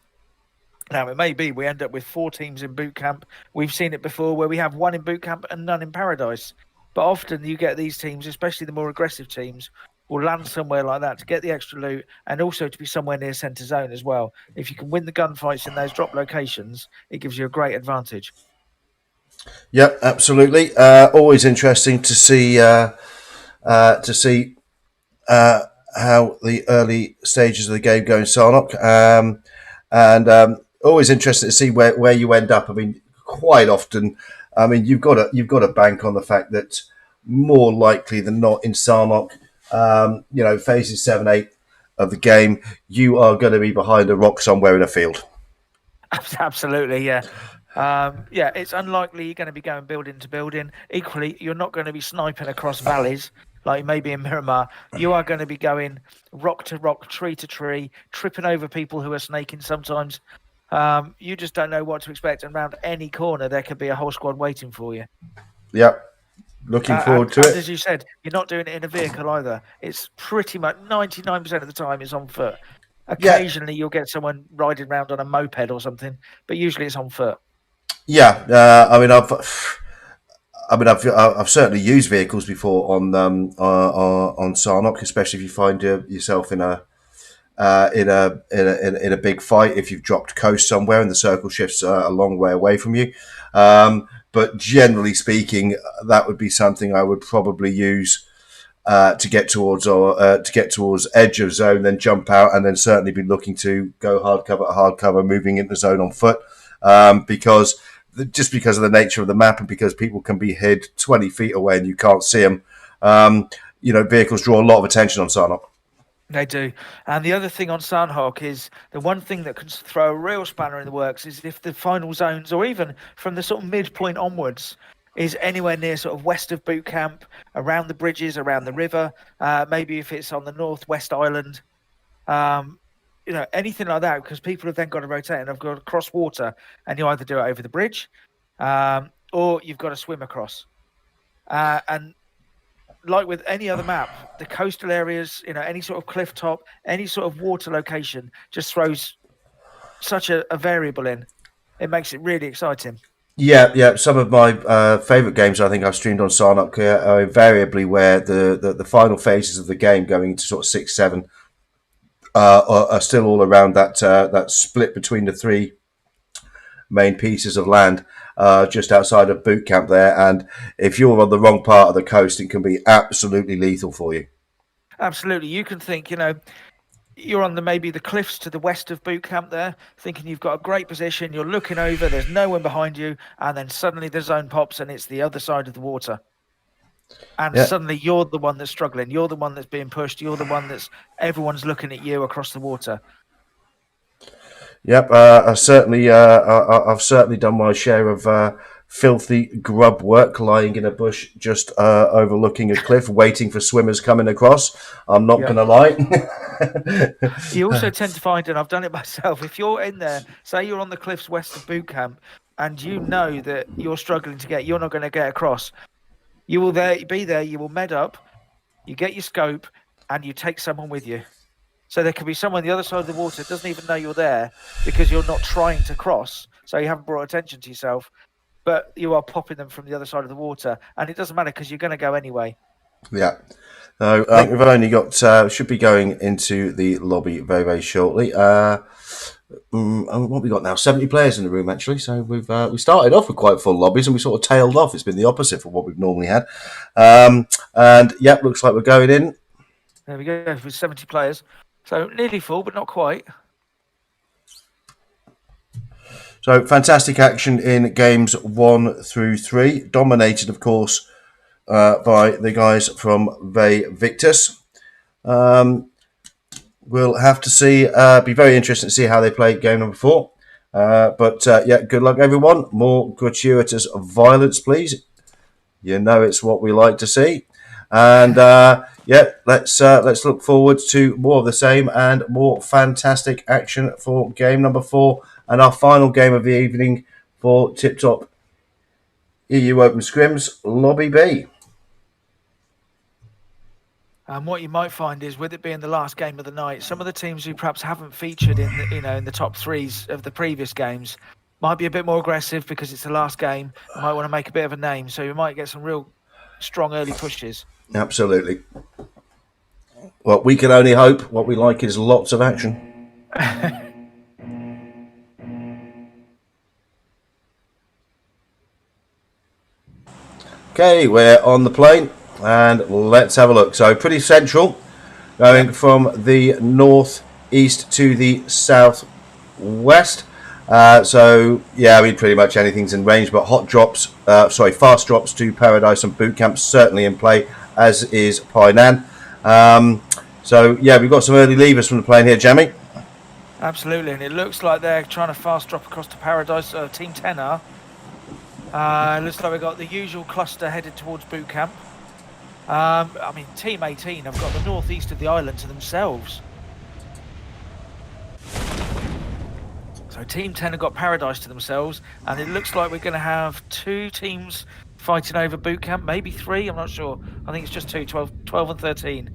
Now, it may be we end up with 4 teams in boot camp. We've seen it before where we have 1 in boot camp and none in paradise. But often you get these teams, especially the more aggressive teams, will land somewhere like that to get the extra loot, and also to be somewhere near centre zone as well. If you can win the gunfights in those drop locations, it gives you a great advantage. Yep, absolutely. Always interesting to see how the early stages of the game go in Sarnock, and always interesting to see where you end up. I mean, quite often, I mean, you've got to bank on the fact that more likely than not in Sarnock, phases 7, 8 of the game, you are going to be behind a rock somewhere in a field. Absolutely, yeah. It's unlikely you're going to be going building to building. Equally, you're not going to be sniping across valleys like maybe in Miramar. You are going to be going rock to rock, tree to tree, tripping over people who are snaking sometimes. You just don't know what to expect, and around any corner there could be a whole squad waiting for you. Yep. Looking forward to and it. as you said, you're not doing it in a vehicle either. It's pretty much 99% of the time it's on foot. Occasionally you'll get someone riding around on a moped or something, but usually it's on foot. Yeah, I've certainly used vehicles before on Sarnock, especially if you find yourself in a big fight. If you've dropped coast somewhere and the circle shifts a long way away from you, but generally speaking, that would be something I would probably use to get towards edge of zone, then jump out, and then certainly be looking to go hard cover, moving into zone on foot, because of the nature of the map, and because people can be hid 20 feet away and you can't see them. Vehicles draw a lot of attention on Sarnock. They do. And the other thing on Sandhawk is the one thing that can throw a real spanner in the works is if the final zones, or even from the sort of midpoint onwards, is anywhere near sort of west of boot camp, around the bridges, around the river, maybe if it's on the northwest island, anything like that, because people have then got to rotate and have got to cross water, and you either do it over the bridge, or you've got to swim across. And like with any other map, the coastal areas, any sort of cliff top, any sort of water location just throws such a variable in. It makes it really exciting. Yeah. Some of my favourite games I think I've streamed on Sarnok are invariably where the final phases of the game, going into sort of 6, 7, are still all around that split between the three main pieces of land just outside of boot camp there. And if you're on the wrong part of the coast, it can be absolutely lethal for you. Absolutely. You can think, you're on maybe the cliffs to the west of boot camp there, thinking you've got a great position, you're looking over, there's no one behind you, and then suddenly the zone pops and it's the other side of the water. And suddenly you're the one that's struggling, you're the one that's being pushed, you're the one everyone's looking at you across the water. Yep, I've certainly done my share of filthy grub work, lying in a bush just overlooking a cliff, waiting for swimmers coming across. I'm not going to lie. You also tend to find, and I've done it myself, if you're in there, say you're on the cliffs west of boot camp, and you know that you're struggling you're not going to get across, you will be there, you will med up, you get your scope, and you take someone with you. So there could be someone on the other side of the water that doesn't even know you're there because you're not trying to cross, so you haven't brought attention to yourself, but you are popping them from the other side of the water, and it doesn't matter because you're going to go anyway. Yeah. So we've only got, should be going into the lobby very, very shortly. What have we got now? 70 players in the room, actually. So we started off with quite full lobbies and we sort of tailed off. It's been the opposite from what we've normally had. And yep, looks like we're going in. There we go, with 70 players. So nearly full, but not quite. So fantastic action in games 1 through 3. Dominated, of course, by the guys from Ve Victus. We'll have to see. Be very interesting to see how they play game number 4. But good luck, everyone. More gratuitous violence, please. You know it's what we like to see. And let's look forward to more of the same and more fantastic action for game number 4 and our final game of the evening for TipTop EU Open Scrims Lobby B. And what you might find is, with it being the last game of the night, some of the teams who perhaps haven't featured in the top 3s of the previous games might be a bit more aggressive because it's the last game. You might want to make a bit of a name, so you might get some real strong early pushes. Absolutely. Well, we can only hope. What we like is lots of action. Okay, we're on the plane and let's have a look. So pretty central, going from the northeast to the southwest. Pretty much anything's in range, but fast drops to Paradise and Boot Camp certainly in play, as is Painan. We've got some early levers from the plane here, Jamie. Absolutely, and it looks like they're trying to fast drop across to Paradise. Team 10 are. Looks like we've got the usual cluster headed towards Boot Camp. Team 18 have got the northeast of the island to themselves. So Team 10 have got Paradise to themselves, and it looks like we're going to have 2 teams fighting over Boot Camp, maybe 3, I'm not sure. I think it's just 2, 12 and 13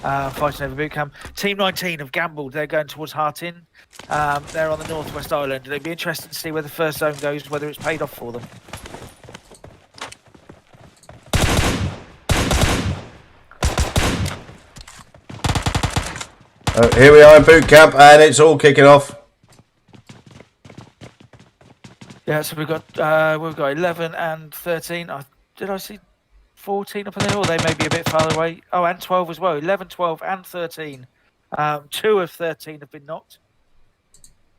fighting over Boot Camp. Team 19 have gambled, they're going towards Hartin. They're on the northwest island. It'd be interesting to see where the first zone goes, whether it's paid off for them. Here we are in Boot Camp, and it's all kicking off. Yeah, so we've got 11 and 13. Did I see 14 up in there? Or they may be a bit farther away. Oh, and 12 as well. 11, 12 and 13. 2 of 13 have been knocked.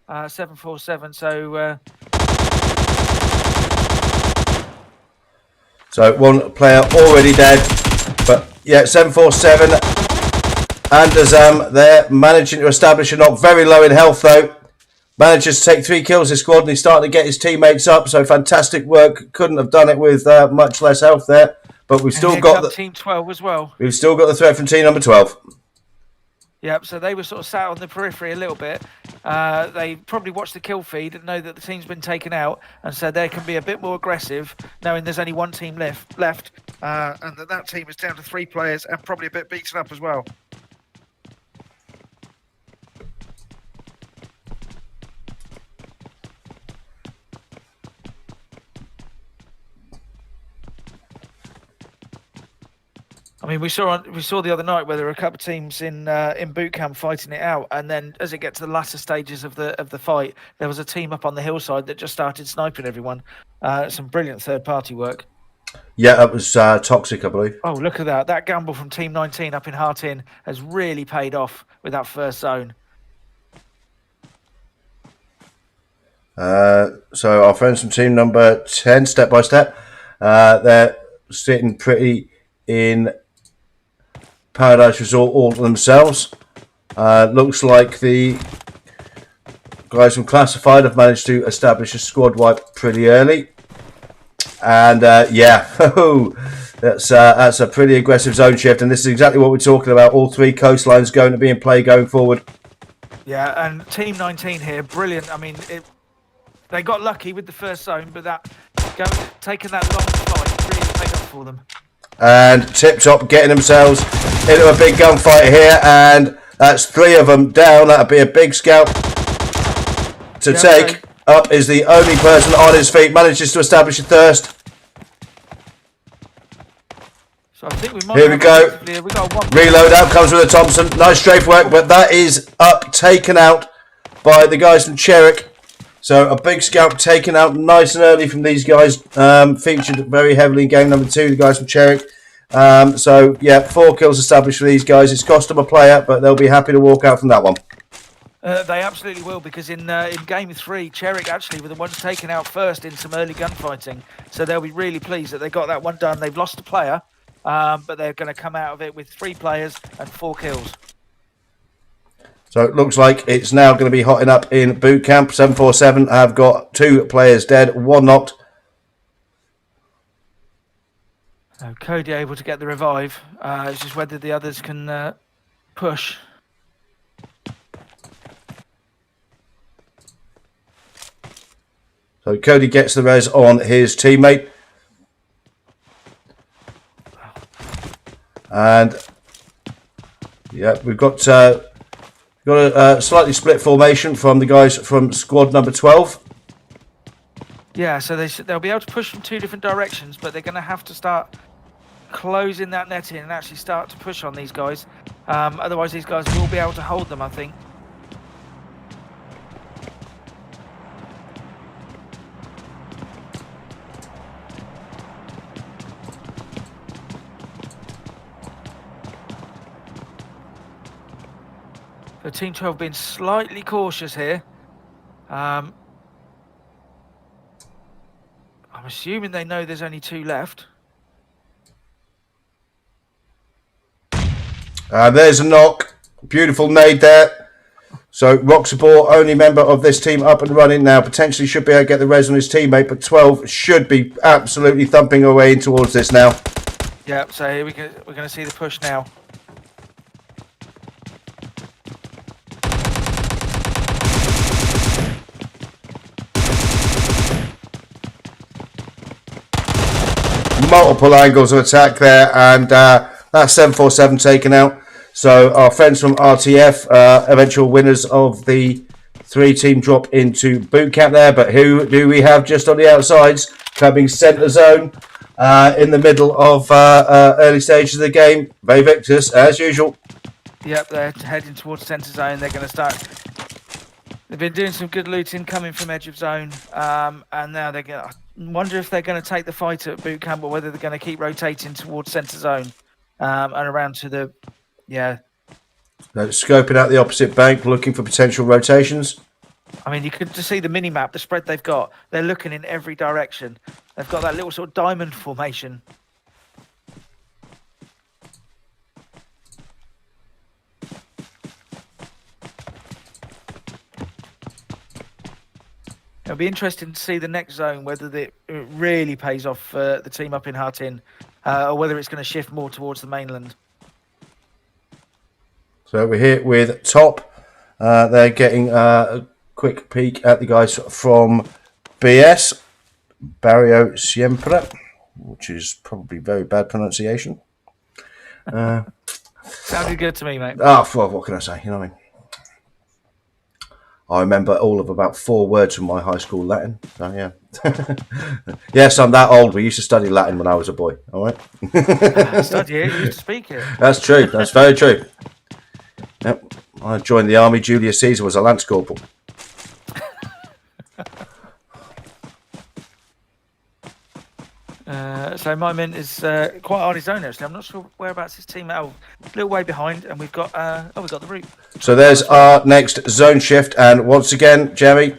747. So one player already dead. But yeah, 747 and Azam, they're managing to establish a knock. Very low in health though. Manages to take 3 kills this squad, and he's starting to get his teammates up. So fantastic work. Couldn't have done it with much less health there. But we've still got the team 12 as well. We've still got the threat from team number 12. Yep, so they were sort of sat on the periphery a little bit. They probably watched the kill feed and know that the team's been taken out, and so they can be a bit more aggressive, knowing there's only one team left, and that team is down to 3 players and probably a bit beaten up as well. I mean, we saw the other night where there were a couple of teams in boot camp fighting it out, and then as it gets to the latter stages of the fight, there was a team up on the hillside that just started sniping everyone. Some brilliant third-party work. Yeah, that was Toxic, I believe. Oh, look at that! That gamble from Team 19 up in Hartin has really paid off with that first zone. So our friends from team number 10, step by step, they're sitting pretty in Paradise Resort all to themselves. Looks like the guys from Classified have managed to establish a squad wipe pretty early. And yeah, that's a pretty aggressive zone shift. And this is exactly what we're talking about. All 3 coastlines going to be in play going forward. Yeah, and Team 19 here, brilliant. I mean, they got lucky with the first zone, but taking that long fight really paid off for them. And TipTop getting themselves into a big gunfight here, and that's 3 of them down. That'll be a big scalp to take. Up is the only person on his feet, manages to establish a thirst. So I think we might. Here we go. Reload out comes with a Thompson. Nice strafe work, but that is up, taken out by the guys from Cherrick. So a big scalp taken out nice and early from these guys. Featured very heavily in game number 2, the guys from Cherrick. So yeah, 4 kills established for these guys. It's cost them a player, but they'll be happy to walk out from that one. They absolutely will, because in game 3, Cherrick actually were the ones taken out first in some early gunfighting. So they'll be really pleased that they got that one done. They've lost a player, but they're going to come out of it with 3 players and 4 kills. So it looks like it's now going to be hotting up in boot camp. 747 have got 2 players dead, 1 knocked. So Cody able to get the revive. It's just whether the others can push. So Cody gets the res on his teammate. And yeah, we've got a slightly split formation from the guys from squad number 12. Yeah, so they'll be able to push from 2 different directions, but they're going to have to start closing that net in and actually start to push on these guys. Otherwise, these guys will be able to hold them, I think. So Team 12 being slightly cautious here. I'm assuming they know there's only 2 left. There's a knock. Beautiful nade there. So Roxabor, only member of this team up and running now, potentially should be able to get the res on his teammate, but 12 should be absolutely thumping away in towards this now. Yeah, so here we're going to see the push now. Multiple angles of attack there, and that's 747 taken out. So our friends from RTF, eventual winners of the 3-team drop into boot camp there. But who do we have just on the outsides, coming centre zone in the middle of early stages of the game? Vayvictus, as usual. Yep, they're heading towards centre zone. They're going to start. They've been doing some good looting coming from edge of zone, and now they're going to. Wonder if they're going to take the fight at boot camp, or whether they're going to keep rotating towards centre zone and around to the, yeah. Scoping out the opposite bank, looking for potential rotations. I mean, you could just see the mini map, the spread they've got. They're looking in every direction. They've got that little sort of diamond formation. It'll be interesting to see the next zone, whether it really pays off for the team up in Hartin, or whether it's going to shift more towards the mainland. So we're here with Top. They're getting a quick peek at the guys from BS, Barrio Siempre, which is probably very bad pronunciation. Sounded good to me, mate. Well, what can I say? You know what I mean? I remember all of about 4 words from my high school Latin. So, yeah. Yes, I'm that old. We used to study Latin when I was a boy. All right. Study it, you used to speak it. That's true. That's very true. Yep. I joined the army. Julius Caesar was a lance corporal. So my mint is quite on his own, actually. I'm not sure whereabouts his team are. A little way behind, and we've got we've got the route. So there's our next zone shift, and once again, Jeremy,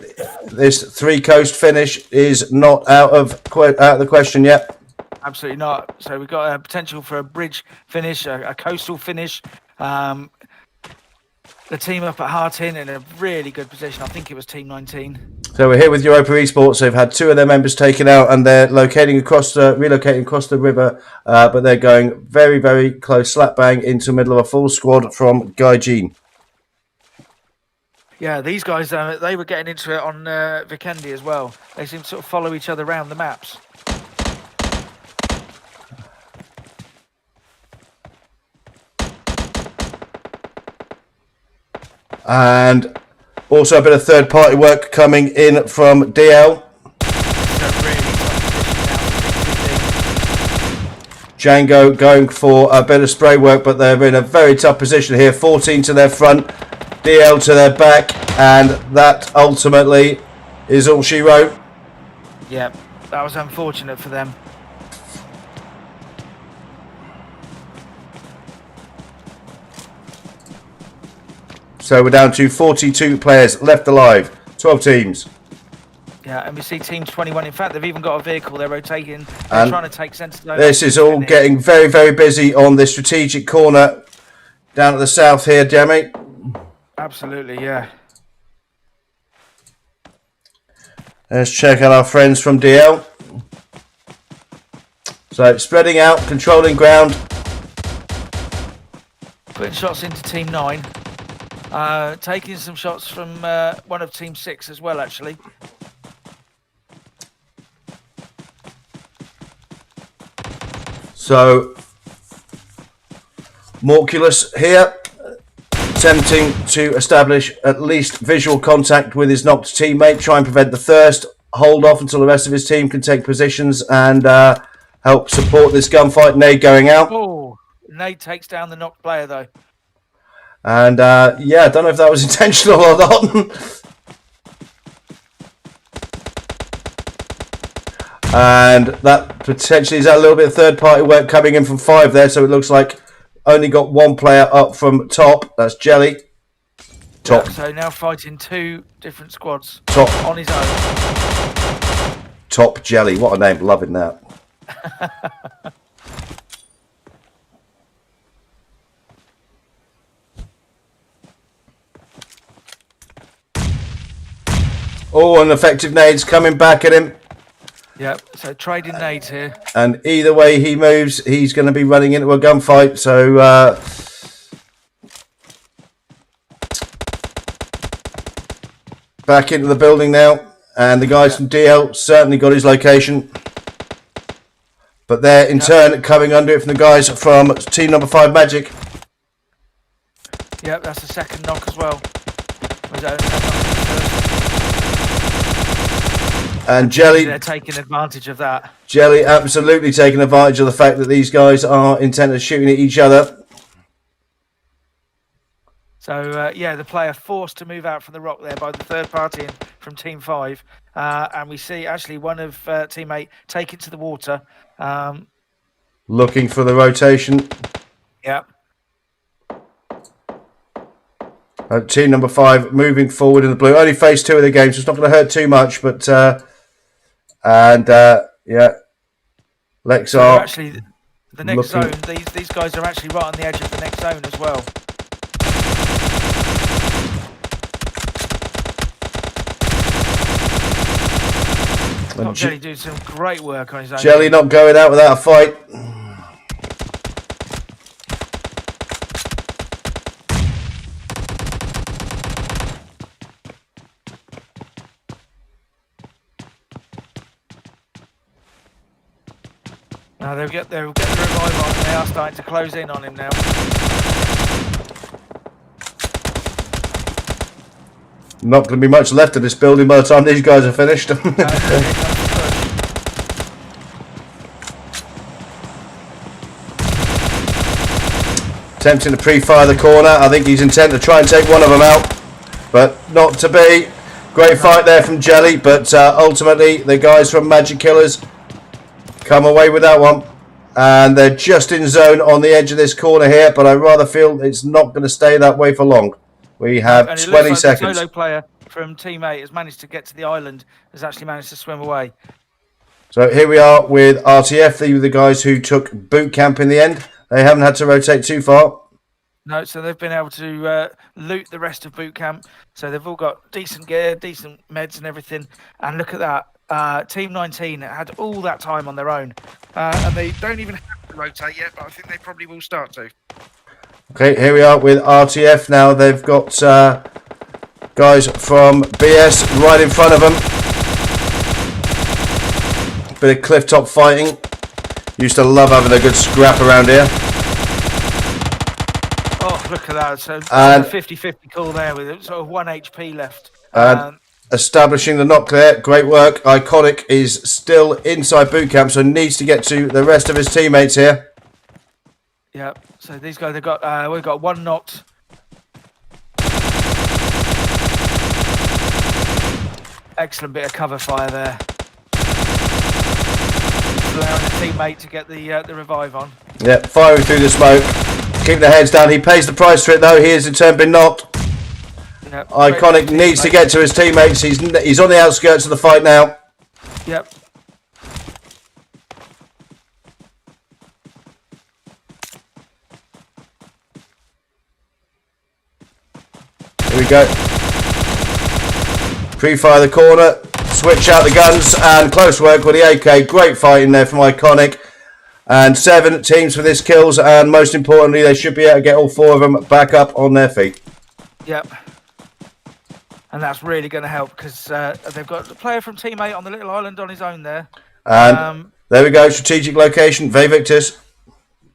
this 3 coast finish is not out of the question yet. Absolutely not. So we've got a potential for a bridge finish, a coastal finish. The team up at Hartin in a really good position. I think it was Team 19. So we're here with Europa Esports. They've had 2 of their members taken out, and they're relocating across the river, but they're going very, very close, slap bang into the middle of a full squad from Gaijin. Yeah, these guys, they were getting into it on Vikendi as well. They seem to sort of follow each other around the maps. And also a bit of third-party work coming in from DL. Django going for a bit of spray work, but they're in a very tough position here. 14 to their front, DL to their back, and that ultimately is all she wrote. Yeah, that was unfortunate for them. So we're down to 42 players left alive, 12 teams. Yeah, and we see Team 21. In fact, they've even got a vehicle. They're rotating. They're trying to take centre zone. This is all getting very, very busy on the strategic corner down at the south here, Jamie. Absolutely, yeah. Let's check out our friends from DL. So spreading out, controlling ground. Putting shots into Team 9. Taking some shots from one of Team 6 as well, actually. So, Morculus here, attempting to establish at least visual contact with his knocked teammate, try and prevent the thirst, hold off until the rest of his team can take positions and help support this gunfight. Nade going out. Oh, Nade takes down the knocked player, though. And, yeah, I don't know if that was intentional or not. And that potentially is a little bit of third-party work coming in from 5 there. So it looks like only got 1 player up from Top. That's Jelly. Top. Yeah, so now fighting 2 different squads. Top. On his own. Top Jelly. What a name. Loving that. Oh, and effective nades coming back at him. Yep, so trading nades here. And either way he moves, he's going to be running into a gunfight. So, back into the building now. And the guys from DL certainly got his location. But they're in turn coming under it from the guys from team number 5 Magic. Yep, that's the second knock as well. And Jelly, they're taking advantage of that. Jelly absolutely taking advantage of the fact that these guys are intent on shooting at each other. So, yeah, the player forced to move out from the rock there by the third party from Team 5. And we see actually one of teammate take it to the water. Looking for the rotation. Yep. Team number 5 moving forward in the blue. Only phase 2 of the game, so it's not going to hurt too much. But yeah, Lexar. So actually, the next zone. These guys are actually right on the edge of the next zone as well. Got Jelly doing some great work on his own. Jelly not going out without a fight. Now they'll get the revive on. They are starting to close in on him now. Not going to be much left of this building by the time these guys are finished. Attempting to pre-fire the corner. I think he's intent to try and take one of them out, but not to be. Great fight there from Jelly, but ultimately the guys from Magic Killers come away with that one. And they're just in zone on the edge of this corner here, but I rather feel it's not going to stay that way for long. We have 20 seconds. The solo player from Team 8 has managed to get to the island, has actually managed to swim away. So here we are with RTF. They were the guys who took boot camp in the end. They haven't had to rotate too far. No, so they've been able to loot the rest of boot camp. So they've all got decent gear, decent meds and everything. And look at that. Team 19 had all that time on their own. And they don't even have to rotate yet, but I think they probably will start to. Okay, here we are with RTF now. They've got guys from BS right in front of them. Bit of cliff top fighting. Used to love having a good scrap around here. Oh, look at that. So a 50-50 call there with sort of 1 HP left. Establishing the knock there. Great work. Iconic is still inside boot camp, so needs to get to the rest of his teammates here. Yeah, so these guys, we've got one knocked. Excellent bit of cover fire there. Allowing the teammate to get the revive on. Yeah, firing through the smoke. Keep their heads down. He pays the price for it though. He is in turn been knocked. Yep, Iconic needs to get to his teammates. He's on the outskirts of the fight now. Yep. Here we go. Pre-fire the corner, switch out the guns, and close work with the AK. Great fighting there from Iconic. And 7 teams for this kills, and most importantly, they should be able to get all 4 of them back up on their feet. Yep. And that's really going to help because they've got a player from Team 8 on the little island on his own there. And there we go, strategic location, Victus.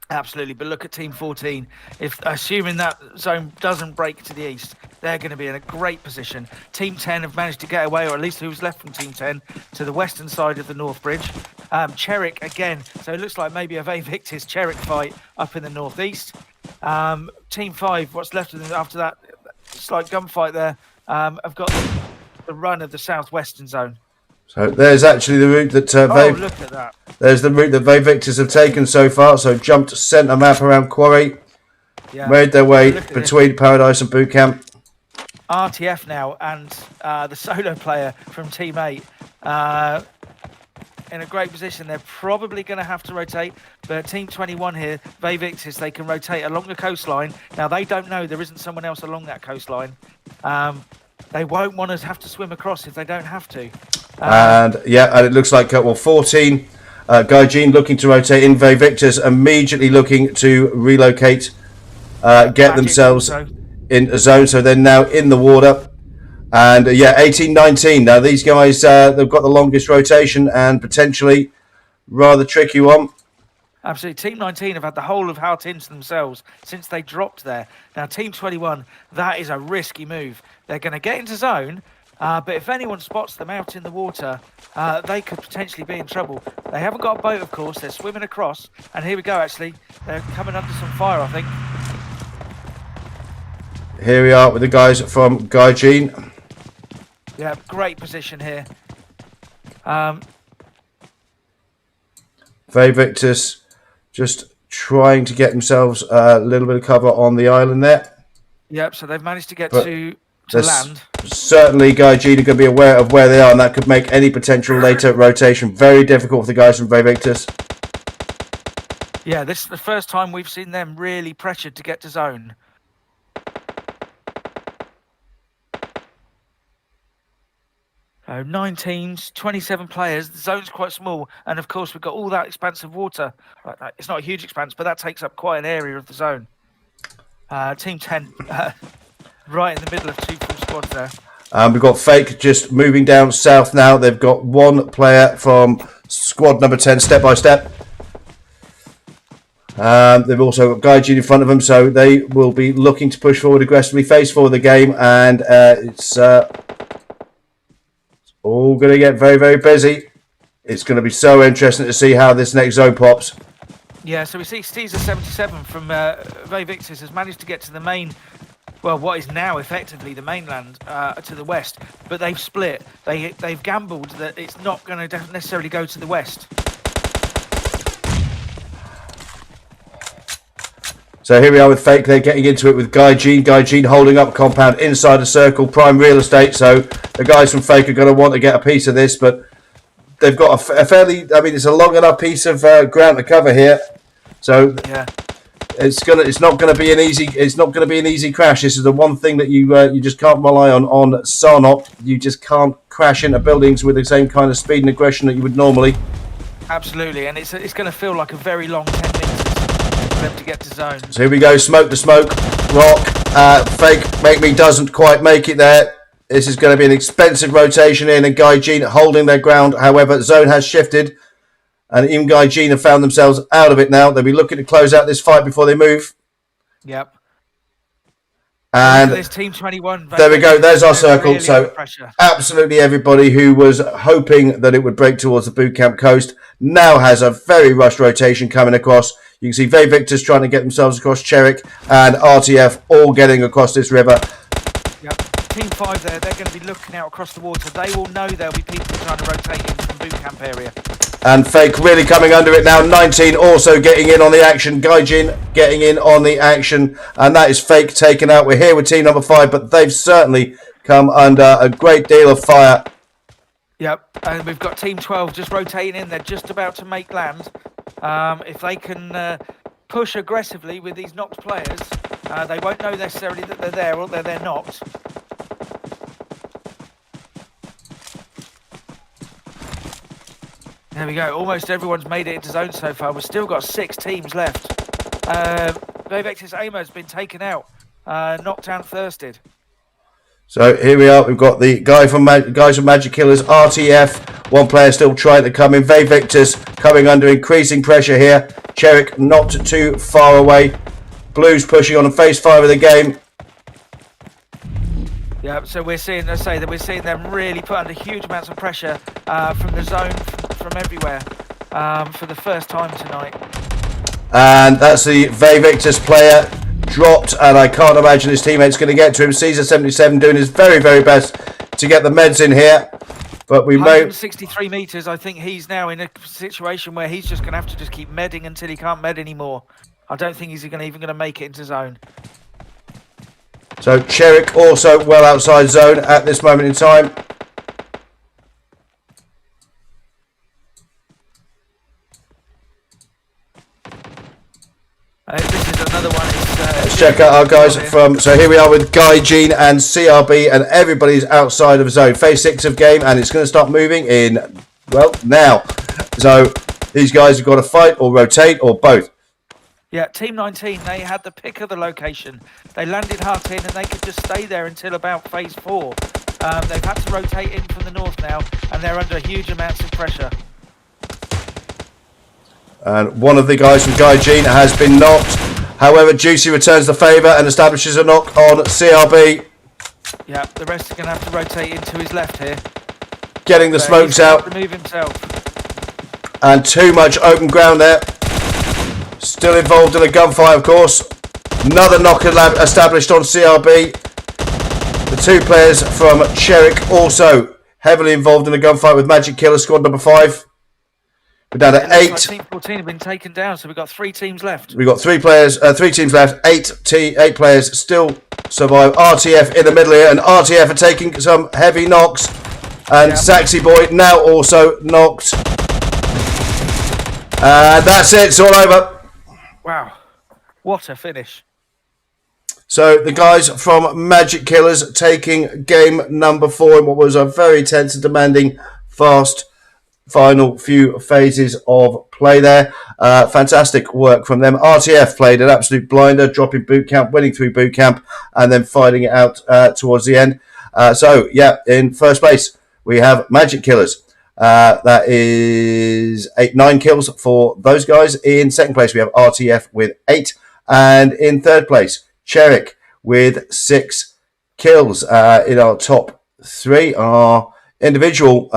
Absolutely, but look at Team 14. If assuming that zone doesn't break to the east, they're going to be in a great position. Team 10 have managed to get away, or at least who's left from Team 10, to the western side of the North Bridge. Cherrick again, so it looks like maybe a Victus Cherrick fight up in the northeast. Team 5, what's left of them after that slight gunfight there, have got the run of the southwestern zone. So there's actually the route that look at that. There's the route that Victus have taken so far. So jumped centre map around Quarry, made their way between Paradise and Boot Camp. RTF now and the solo player from Team 8 in a great position. They're probably going to have to rotate, but Team 21 here, Victus, they can rotate along the coastline. Now they don't know there isn't someone else along that coastline. They won't want to have to swim across if they don't have to. And it looks like 14 Gaijin looking to rotate in. Victus immediately looking to relocate, get themselves in a zone, so they're now in the water. And 18-19. Now these guys, they've got the longest rotation and potentially rather tricky one. Absolutely. Team 19 have had the whole of Hartin to themselves since they dropped there. Now Team 21, that is a risky move. They're going to get into zone, but if anyone spots them out in the water, they could potentially be in trouble. They haven't got a boat, of course. They're swimming across. And here we go, actually. They're coming under some fire, I think. Here we are with the guys from Gaijin. Yeah, great position here. Victus just trying to get themselves a little bit of cover on the island there. Yep, so they've managed to get to land. Certainly Gaijin are going to be aware of where they are, and that could make any potential later rotation very difficult for the guys from Victus. Yeah, this is the first time we've seen them really pressured to get to zone. 9 teams, 27 players. The zone's quite small, and of course we've got all that expanse of water. It's not a huge expanse, but that takes up quite an area of the zone. Team 10, right in the middle of 2 full squads there. We've got Fake just moving down south now. They've got one player from squad number 10, step by step. They've also got Gaijin in front of them, so they will be looking to push forward aggressively, face forward the game, and it's all going to get very, very busy. It's going to be so interesting to see how this next zone pops. Yeah, so we see Caesar 77 from Victus has managed to get to the main, well, what is now effectively the mainland to the west, but they've split. They've gambled that it's not going to necessarily go to the west. So here we are with Fake. They're getting into it with Gaijin. Gaijin holding up compound inside a circle, prime real estate. So the guys from Fake are going to want to get a piece of this, but they've got a fairly, I mean, it's a long enough piece of ground to cover here. So yeah, it's not going to be an easy crash. This is the one thing that you just can't rely on Sarnop. You just can't crash into buildings with the same kind of speed and aggression that you would normally. Absolutely, and it's going to feel like a very long 10 minutes for them to get to zone. So here we go, smoke to smoke, rock, Fake, make me doesn't quite make it there. This is going to be an expensive rotation in, and Gaijin holding their ground. However, zone has shifted, and even Gaijin have found themselves out of it now. They'll be looking to close out this fight before they move. Yep. And this team 21. There we go. There's our circle. Really so absolutely everybody who was hoping that it would break towards the boot camp coast now has a very rushed rotation coming across. You can see Victus trying to get themselves across Cherik, and RTF all getting across this river. Yep. Team 5 there, they're going to be looking out across the water. They will know there'll be people trying to rotate in from boot camp area. And Fake really coming under it now. 19 also getting in on the action. Gaijin getting in on the action. And that is Fake taken out. We're here with team number 5, but they've certainly come under a great deal of fire. Yep, and we've got team 12 just rotating in. They're just about to make land. If they can push aggressively with these knocked players, they won't know necessarily that they're there or they're knocked. There we go. Almost everyone's made it into zone so far. We've still got 6 teams left. Vivectis Amo has been taken out, knocked down, thirsted. So here we are. We've got the guys from Magic Killers, RTF. One player still trying to come in. Victus coming under increasing pressure here. Cherik not too far away. Blues pushing on and face 5 of the game. Yeah, so we're seeing, let's say that we're seeing them really put under huge amounts of pressure from the zone, from everywhere, for the first time tonight. And that's the Victus player dropped, and I can't imagine his teammates going to get to him. Caesar 77 doing his very, very best to get the meds in here. But we may 163 meters. I think he's now in a situation where he's just going to have to just keep medding until he can't med anymore. I don't think he's even going to make it into zone. So Cherik also well outside zone at this moment in time. This is another one. Let's check out our guys from. So here we are with Gaijin and CRB, and everybody's outside of zone. Phase 6 of game, and it's going to start moving in. Well, now. So these guys have got to fight or rotate or both. Yeah, Team 19, they had the pick of the location. They landed hard in and they could just stay there until about phase 4. They've had to rotate in from the north now, and they're under huge amounts of pressure. And one of the guys from Gaijin has been knocked. However, Juicy returns the favour and establishes a knock on CRB. Yeah, the rest are going to have to rotate into his left here. Getting the smokes out. Remove himself. And too much open ground there. Still involved in a gunfight, of course. Another knock established on CRB. The 2 players from Cherik also heavily involved in a gunfight with Magic Killer squad number 5. We're down to 8. Like team 14 have been taken down, so we've got 3 teams left. We've got 3 teams left. 8 players still survive. RTF in the middle here, and RTF are taking some heavy knocks. And Saxy Boy now also knocked. And that's it. It's all over. Wow, what a finish. So the guys from Magic Killers taking game number 4 in what was a very tense and demanding fast final few phases of play there. Fantastic work from them. RTF played an absolute blinder, dropping boot camp, winning through boot camp, and then fighting it out towards the end. In first place, we have Magic Killers. That is 9 kills for those guys. In second place, we have RTF with 8. And in third place, Cherik with 6 kills. In our top 3, our individual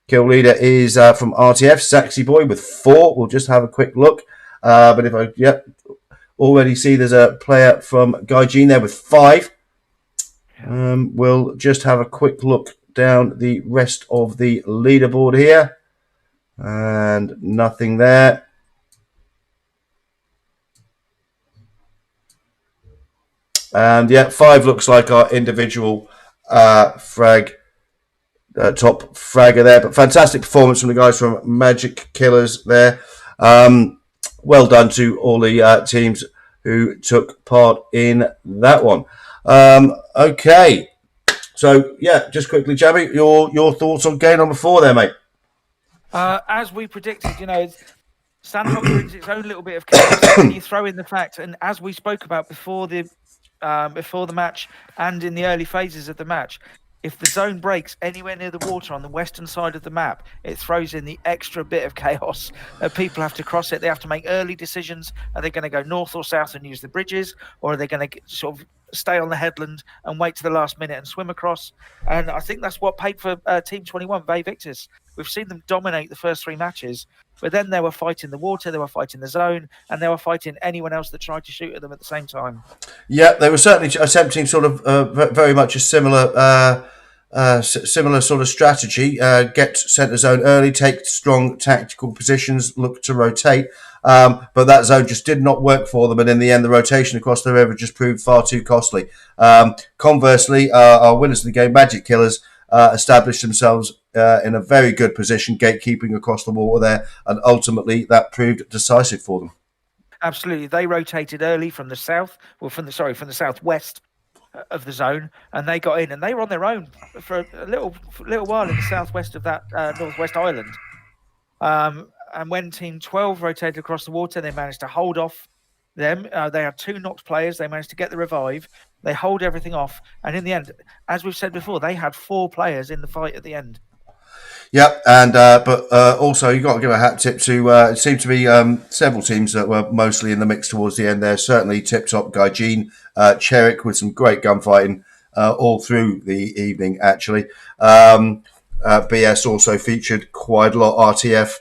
kill leader is from RTF, Saxy Boy with 4. We'll just have a quick look. But if I already see there's a player from Gaijin there with 5. We'll just have a quick look down the rest of the leaderboard here. And nothing there. And 5 looks like our individual top fragger there. But fantastic performance from the guys from Magic Killers there. Well done to all the teams who took part in that one. Okay. So, just quickly, Jamie, your thoughts on game number 4 there, mate? As we predicted, Sandhog brings its own little bit of chaos. And you throw in the fact, and as we spoke about before the match and in the early phases of the match, if the zone breaks anywhere near the water on the western side of the map, it throws in the extra bit of chaos. People have to cross it. They have to make early decisions. Are they going to go north or south and use the bridges? Or are they going to sort of stay on the headland and wait to the last minute and swim across? And I think that's what paid for Team 21, Bay Victors. We've seen them dominate the first 3 matches, but then they were fighting the water, they were fighting the zone, and they were fighting anyone else that tried to shoot at them at the same time. Yeah, they were certainly attempting sort of very much a similar sort of strategy. Get centre zone early, take strong tactical positions, look to rotate. But that zone just did not work for them, and in the end, the rotation across the river just proved far too costly. Conversely, our winners of the game, Magic Killers, established themselves in a very good position, gatekeeping across the water there, and ultimately that proved decisive for them. Absolutely, they rotated early from the south, from the southwest of the zone, and they got in, and they were on their own for a little while in the southwest of that northwest island. And when Team 12 rotated across the water, they managed to hold off them. They had 2 knocked players. They managed to get the revive. They hold everything off. And in the end, as we've said before, they had 4 players in the fight at the end. Yep, and but also you've got to give a hat tip to it seemed to be several teams that were mostly in the mix towards the end there. Certainly TipTop, Gaijin, Cherik with some great gunfighting all through the evening actually. BS also featured quite a lot. RTF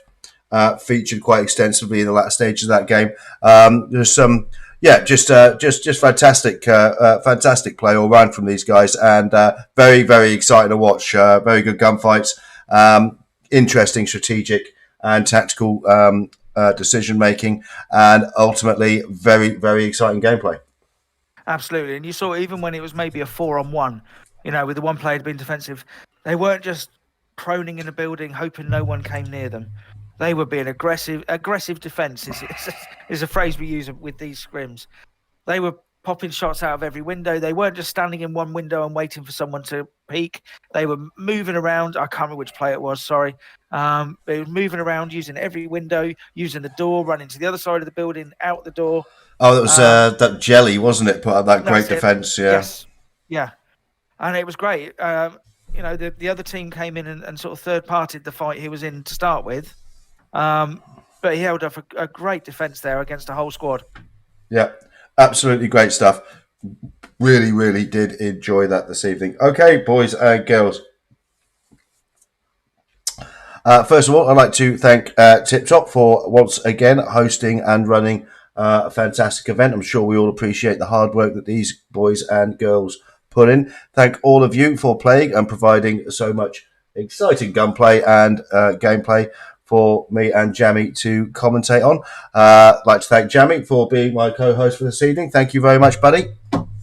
featured quite extensively in the latter stages of that game. There's some just fantastic play all round from these guys, and very, very exciting to watch. Very good gunfights. Interesting strategic and tactical decision making, and ultimately very, very exciting gameplay. Absolutely, and you saw even when it was maybe a 4-on-1, with the one player being defensive, they weren't just proning in a building hoping no one came near them. They were being aggressive. Aggressive defense is a phrase we use with these scrims. They were popping shots out of every window. They weren't just standing in one window and waiting for someone to peek. They were moving around. I can't remember which player it was, sorry. They were moving around, using every window, using the door, running to the other side of the building, out the door. Oh, that was that Jelly, wasn't it? Put up that great defence, yeah. Yes, yeah. And it was great. The other team came in and sort of third-partied the fight he was in to start with. But he held up a great defence there against a whole squad. Yeah. Absolutely great stuff. Really, really did enjoy that this evening. Okay, boys and girls. First of all, I'd like to thank TipTop for once again hosting and running a fantastic event. I'm sure we all appreciate the hard work that these boys and girls put in. Thank all of you for playing and providing so much exciting gunplay and gameplay for me and Jamie to commentate on. I'd like to thank Jamie for being my co-host for this evening. Thank you very much, buddy.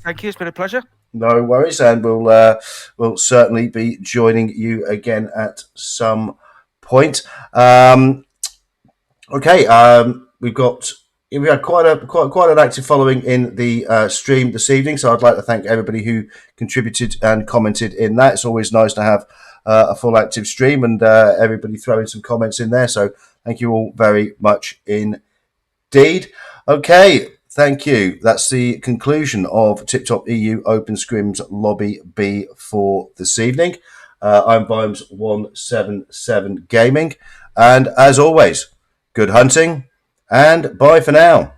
Thank you. It's been a pleasure. No worries, and we'll certainly be joining you again at some point. We've got we had quite an active following in the stream this evening, so I'd like to thank everybody who contributed and commented in that. It's always nice to have a full active stream and everybody throwing some comments in there. So thank you all very much indeed. Okay, thank you. That's the conclusion of TipTop EU Open Scrims Lobby B for this evening. I'm Vimes177 Gaming, and as always, good hunting. And bye for now.